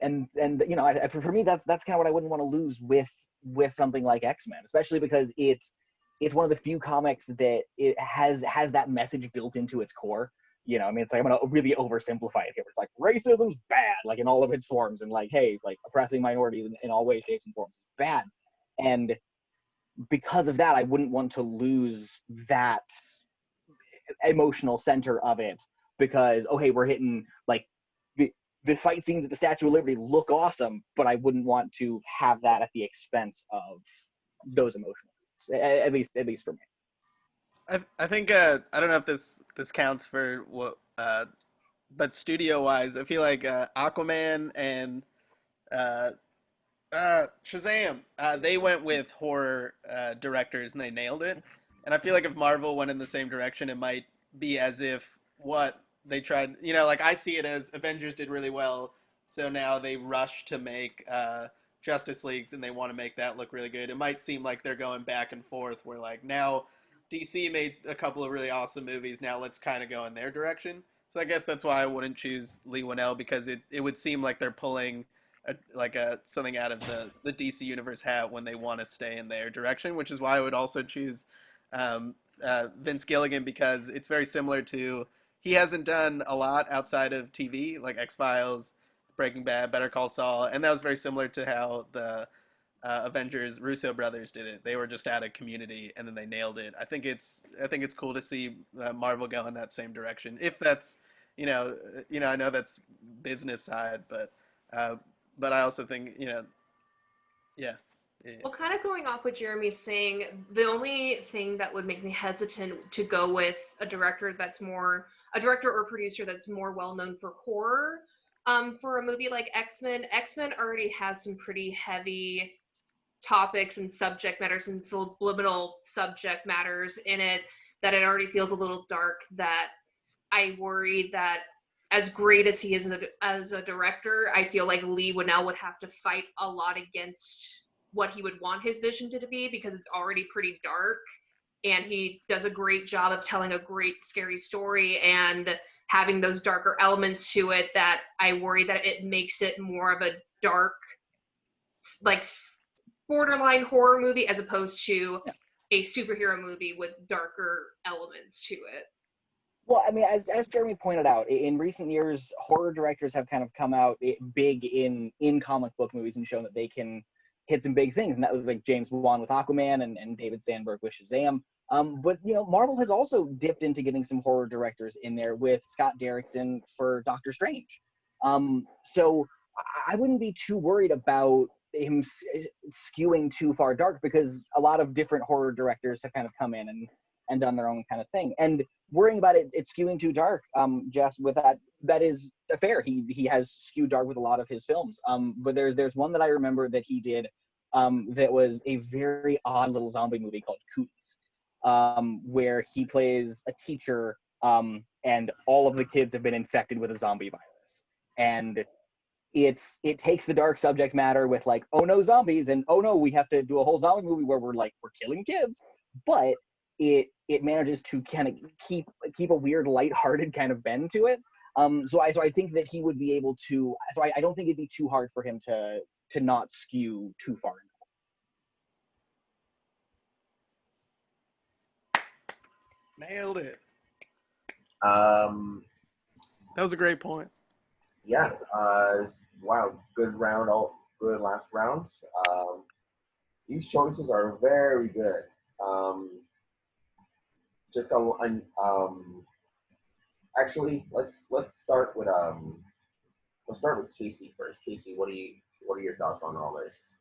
S2: And for me, that's kind of what I wouldn't want to lose with something like X-Men, especially because it's one of the few comics that it has that message built into its core. I mean, it's like, I'm going to really oversimplify it here. It's like, racism's bad, like, in all of its forms, and like, hey, like, oppressing minorities in all ways, shapes, and forms is bad. And because of that, I wouldn't want to lose that emotional center of it, because, okay, we're hitting, like, the fight scenes at the Statue of Liberty look awesome, but I wouldn't want to have that at the expense of those emotional, at least for me.
S6: I think I don't know if this counts for what, but studio wise, I feel like Aquaman and Shazam, they went with horror directors and they nailed it. And I feel like if Marvel went in the same direction, it might be as if what they tried, like, I see it as Avengers did really well, so now they rush to make Justice Leagues and they want to make that look really good. It might seem like they're going back and forth, where, like, now DC made a couple of really awesome movies, now let's kind of go in their direction. So I guess that's why I wouldn't choose Lee Winnell, because it would seem like they're pulling something out of the DC universe hat when they want to stay in their direction, which is why I would also choose Vince Gilligan, because it's very similar to, he hasn't done a lot outside of TV, like X-Files, Breaking Bad, Better Call Saul, and that was very similar to how the Avengers Russo brothers did it. They were just out of Community, and then they nailed it. I think it's cool to see Marvel go in that same direction. If that's, I know that's business side, but but I also think yeah.
S5: Well, kind of going off what Jeremy's saying, the only thing that would make me hesitant to go with a director or producer that's more well known for horror, for a movie like X-Men. X-Men already has some pretty heavy topics and subject matters and subliminal subject matters in it that it already feels a little dark, that I worry that as great as he is as a director, I feel like Lee would have to fight a lot against what he would want his vision to be, because it's already pretty dark, and he does a great job of telling a great scary story and having those darker elements to it, that I worry that it makes it more of a dark, like borderline horror movie as opposed to a superhero movie with darker elements to it.
S2: Well, I mean, as Jeremy pointed out, in recent years, horror directors have kind of come out big in comic book movies and shown that they can hit some big things. And that was like James Wan with Aquaman and David Sandberg with Shazam. But, Marvel has also dipped into getting some horror directors in there with Scott Derrickson for Doctor Strange. So I wouldn't be too worried about him skewing too far dark, because a lot of different horror directors have kind of come in and done their own kind of thing. And worrying about it skewing too dark, Jess, with that is fair. He has skewed dark with a lot of his films. But there's one that I remember that he did that was a very odd little zombie movie called Cooties, where he plays a teacher, and all of the kids have been infected with a zombie virus. And it takes the dark subject matter with like, oh no, zombies, and oh no, we have to do a whole zombie movie where we're killing kids, but it manages to kind of keep a weird lighthearted kind of bend to it. So I think that he would be able to. So I don't think it'd be too hard for him to not skew too far.
S6: Nailed it.
S1: That
S6: was a great point.
S1: Yeah. Wow. Good round. Good last round. These choices are very good. Actually, let's start with Kaycee first. Kaycee, what are your thoughts on all this?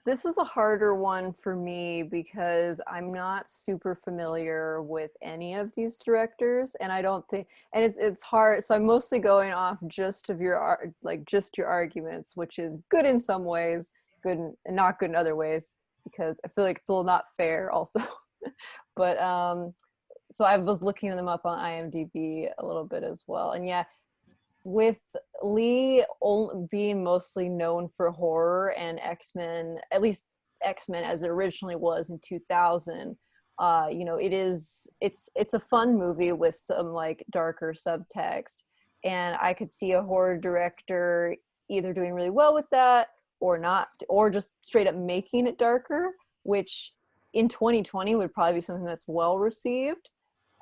S7: This is a harder one for me because I'm not super familiar with any of these directors, and I don't think, and it's hard. So I'm mostly going off just your arguments, which is good in some ways, good and not good in other ways, because I feel like it's a little not fair also. But so I was looking them up on IMDb a little bit as well, and yeah, with Lee being mostly known for horror and X-Men, at least X-Men as it originally was in 2000, it's a fun movie with some like darker subtext, and I could see a horror director either doing really well with that or not, or just straight up making it darker, which in 2020 would probably be something that's well received,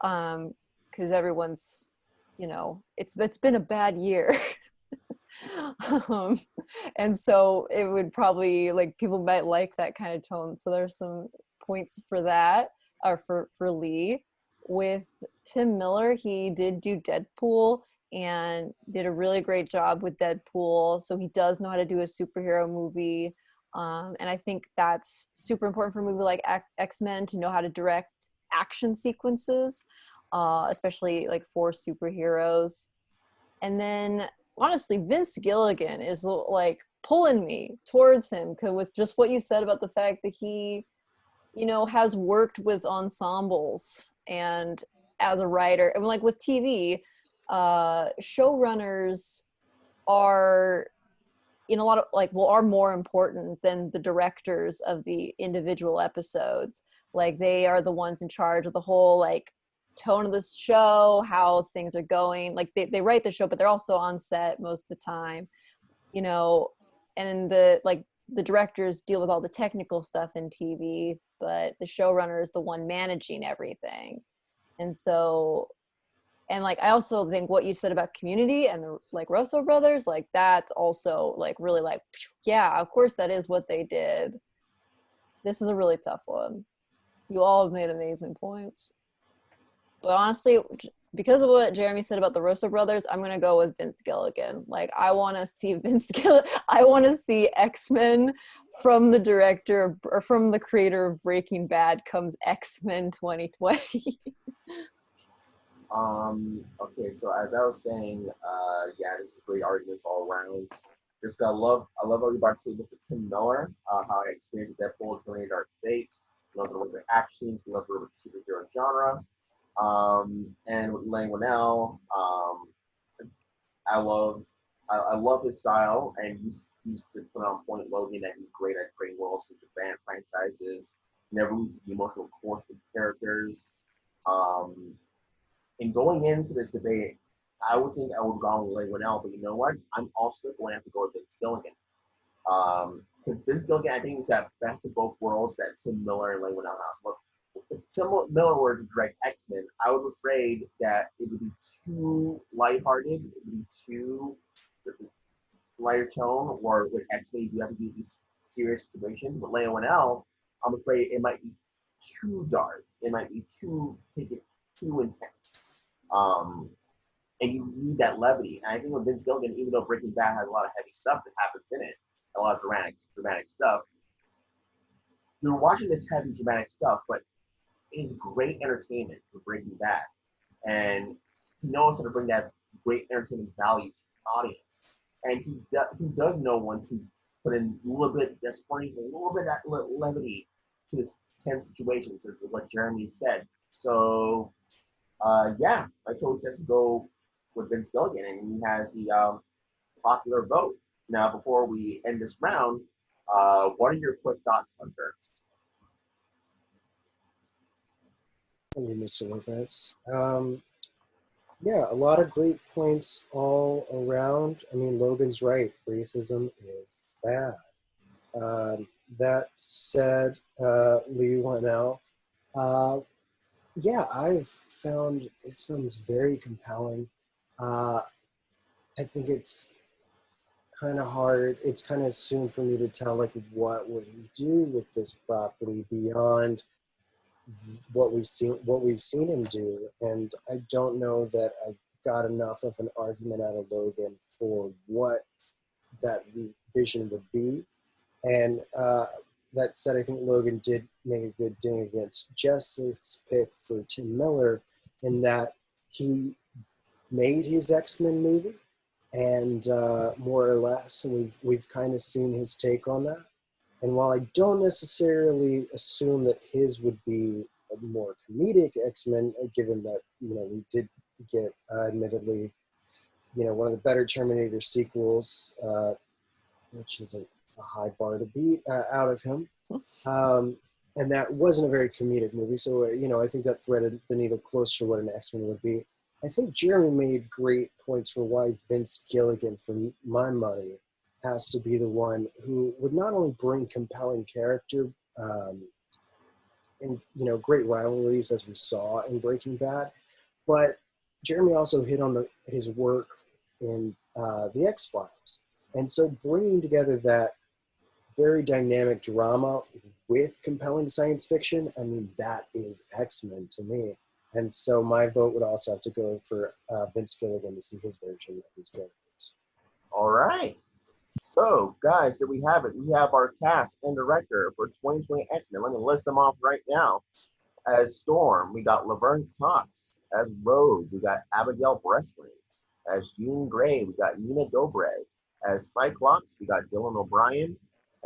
S7: because everyone's, it's been a bad year. And so it would probably, like, people might like that kind of tone. So there's some points for that, or for Lee. With Tim Miller, he did do Deadpool and did a really great job with Deadpool. So he does know how to do a superhero movie. And I think that's super important for a movie like X-Men, to know how to direct action sequences, especially like for superheroes. And then honestly, Vince Gilligan is like pulling me towards him, because with just what you said about the fact that he, has worked with ensembles and as a writer, and like with TV, showrunners are in a lot of are more important than the directors of the individual episodes. Like, they are the ones in charge of the whole like tone of the show, how things are going. Like, they write the show, but they're also on set most of the time, and the directors deal with all the technical stuff in TV, but the showrunner is the one managing everything. And so, and like, I also think what you said about Community and the like Russo brothers, like that's also like really like, yeah, of course that is what they did. This is a really tough one. You all have made amazing points. But honestly, because of what Jeremy said about the Russo brothers, I'm gonna go with Vince Gilligan. Like, I want to see I want to see X-Men from the director or from the creator of Breaking Bad comes X-Men 2020.
S1: Okay, so as I was saying, yeah, this is great arguments all around. Just I love what you're about to say with the Tim Miller, how I experienced Deadpool, Terminator, Dark Fate, and also with the action scenes, love with the superhero genre. And with Lang Winnell, I love I love his style, and you put on point, Logan, that he's great at creating worlds in Japan franchises. Never loses the emotional core of the characters. Um, and going into this debate, I would think I would have gone with Lang Winnell, but you know what? I'm also going to have to go with Vince Gilligan. Because Vince Gilligan, I think, is that best of both worlds that Tim Miller and Lang Winnell has. Look, if Tim Miller were to direct X-Men, I was afraid that it would be too lighthearted, it would be too lighter tone, or with X-Men, you have to do these serious situations. With Lang Winnell, I'm afraid it might be too dark. It might be too intense. And you need that levity. And I think with Vince Gilligan, even though Breaking Bad has a lot of heavy stuff that happens in it, a lot of dramatic stuff, you're watching this heavy dramatic stuff, but it's great entertainment for Breaking Bad. And he knows how to bring that great entertainment value to the audience. And he does know when to put in a little bit, that's funny, a little bit of that levity to this tense situations, as what Jeremy said. So, yeah, my choice has to go with Vince Gilligan, and he has the popular vote. Now, before we end this round, what are your quick thoughts, Hunter?
S4: Thank you, Mr. Lopez. Yeah, a lot of great points all around. I mean, Logan's right. Racism is bad. That said, Lee Winnell, yeah, I've found his films very compelling. I think it's kind of hard. It's kind of soon for me to tell, like, what would he do with this property beyond what we've seen him do. And I don't know that I got enough of an argument out of Logan for what that vision would be. And that said, I think Logan did make a good ding against Jess's pick for Tim Miller in that he made his X-Men movie, and more or less, and we've kind of seen his take on that. And while I don't necessarily assume that his would be a more comedic X-Men, given that, we did get, admittedly, one of the better Terminator sequels, which isn't a high bar to beat, out of him. And that wasn't a very comedic movie. So, I think that threaded the needle closer to what an X-Men would be. I think Jeremy made great points for why Vince Gilligan, for my money, has to be the one who would not only bring compelling character and great rivalries as we saw in Breaking Bad, but Jeremy also hit on his work in the X-Files. And so bringing together that very dynamic drama with compelling science fiction, I mean, that is X-Men to me. And so my vote would also have to go for Vince Gilligan to see his version of these characters.
S1: All right. So, guys, there we have it. We have our cast and director for 2020 X-Men. Let me list them off right now. As Storm, we got Laverne Cox. As Rogue, we got Abigail Breslin. As Jean Grey, we got Nina Dobrev. As Cyclops, we got Dylan O'Brien.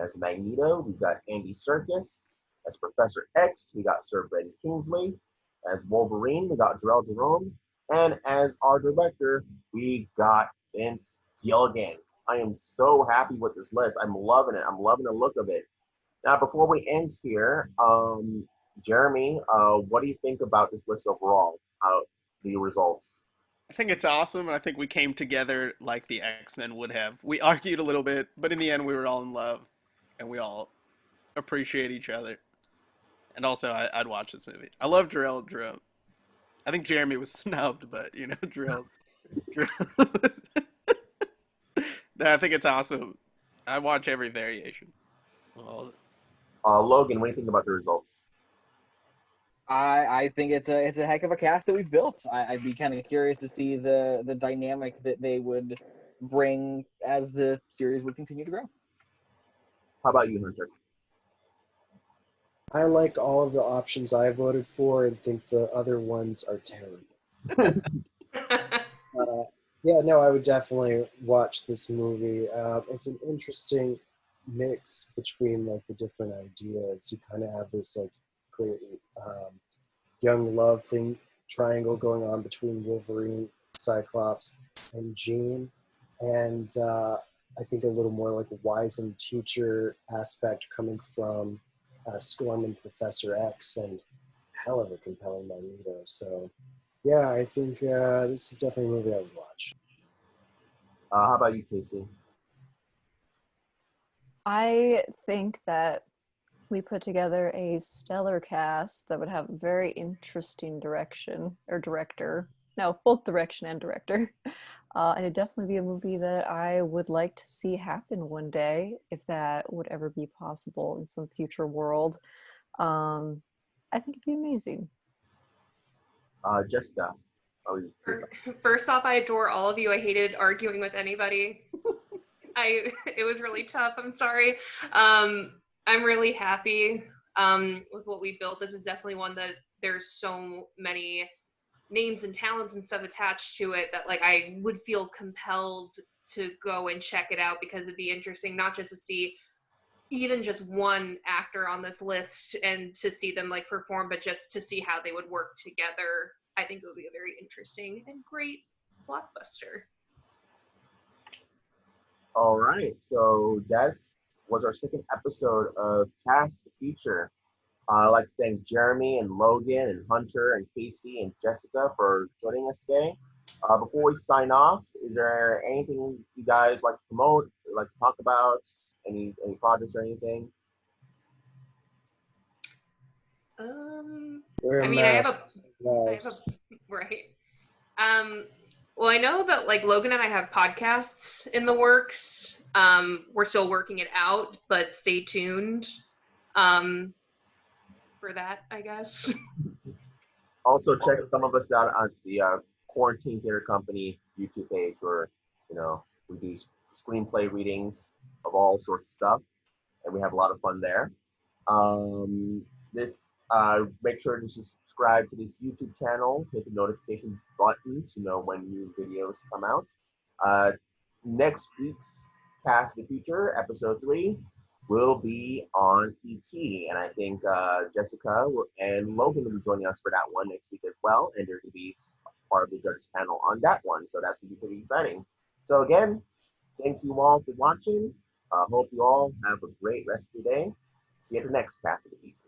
S1: As Magneto, we got Andy Serkis. As Professor X, we got Sir Ben Kingsley. As Wolverine, we got Jarrell Jerome. And as our director, we got Vince Gilligan. I am so happy with this list. I'm loving it. I'm loving the look of it. Now, before we end here, Jeremy, what do you think about this list overall? The results?
S6: I think it's awesome, and I think we came together like the X-Men would have. We argued a little bit, but in the end, we were all in love, and we all appreciate each other. And also, I'd watch this movie. I love Jarrell Jerome. I think Jeremy was snubbed, but, Jarrell was... No, I think it's awesome. I watch every variation.
S1: Logan, what do you think about the results?
S2: I think it's a heck of a cast that we've built. I'd be kind of curious to see the dynamic that they would bring as the series would continue to grow.
S1: How about you, Hunter?
S4: I like all of the options I voted for and think the other ones are terrible. Yeah, no, I would definitely watch this movie. It's an interesting mix between like the different ideas. You kind of have this like great young love thing triangle going on between Wolverine, Cyclops, and Jean, and I think a little more like a wizened teacher aspect coming from Storm and Professor X, and hell of a compelling Magneto. So, yeah, I think this is definitely a movie I would watch.
S1: How about you, Kaycee?
S7: I think that we put together a stellar cast that would have a very interesting direction or director. No, both direction and director. And it'd definitely be a movie that I would like to see happen one day, if that would ever be possible in some future world. I think it'd be amazing.
S1: Jessica.
S5: First off, I adore all of you. I hated arguing with anybody. It was really tough. I'm sorry. I'm really happy with what we built. This is definitely one that there's so many names and talents and stuff attached to it that like I would feel compelled to go and check it out, because it'd be interesting not just to see even just one actor on this list and to see them like perform, but just to see how they would work together. I think it would be a very interesting and great blockbuster.
S1: All right, so that was our second episode of Cast the Future. I'd like to thank Jeremy and Logan and Hunter and Kaycee and Jessica for joining us today. Before we sign off, is there anything you guys like to promote, like to talk about, any projects or anything?
S4: Wear a
S5: I mean, I have
S4: mask.
S5: a right. Well, I know that like Logan and I have podcasts in the works. We're still working it out, but stay tuned for that, I guess.
S1: Also, check some of us out on the Quarantine Theater Company YouTube page, where we do screenplay readings of all sorts of stuff, and we have a lot of fun there. Make sure to subscribe to this YouTube channel. Hit the notification button to know when new videos come out. Next week's Cast of the Future, episode 3, will be on E.T. And I think Jessica and Logan will be joining us for that one next week as well. And they're going to be part of the judges panel on that one. So that's going to be pretty exciting. So again, thank you all for watching. Hope you all have a great rest of your day. See you at the next Cast of the Future.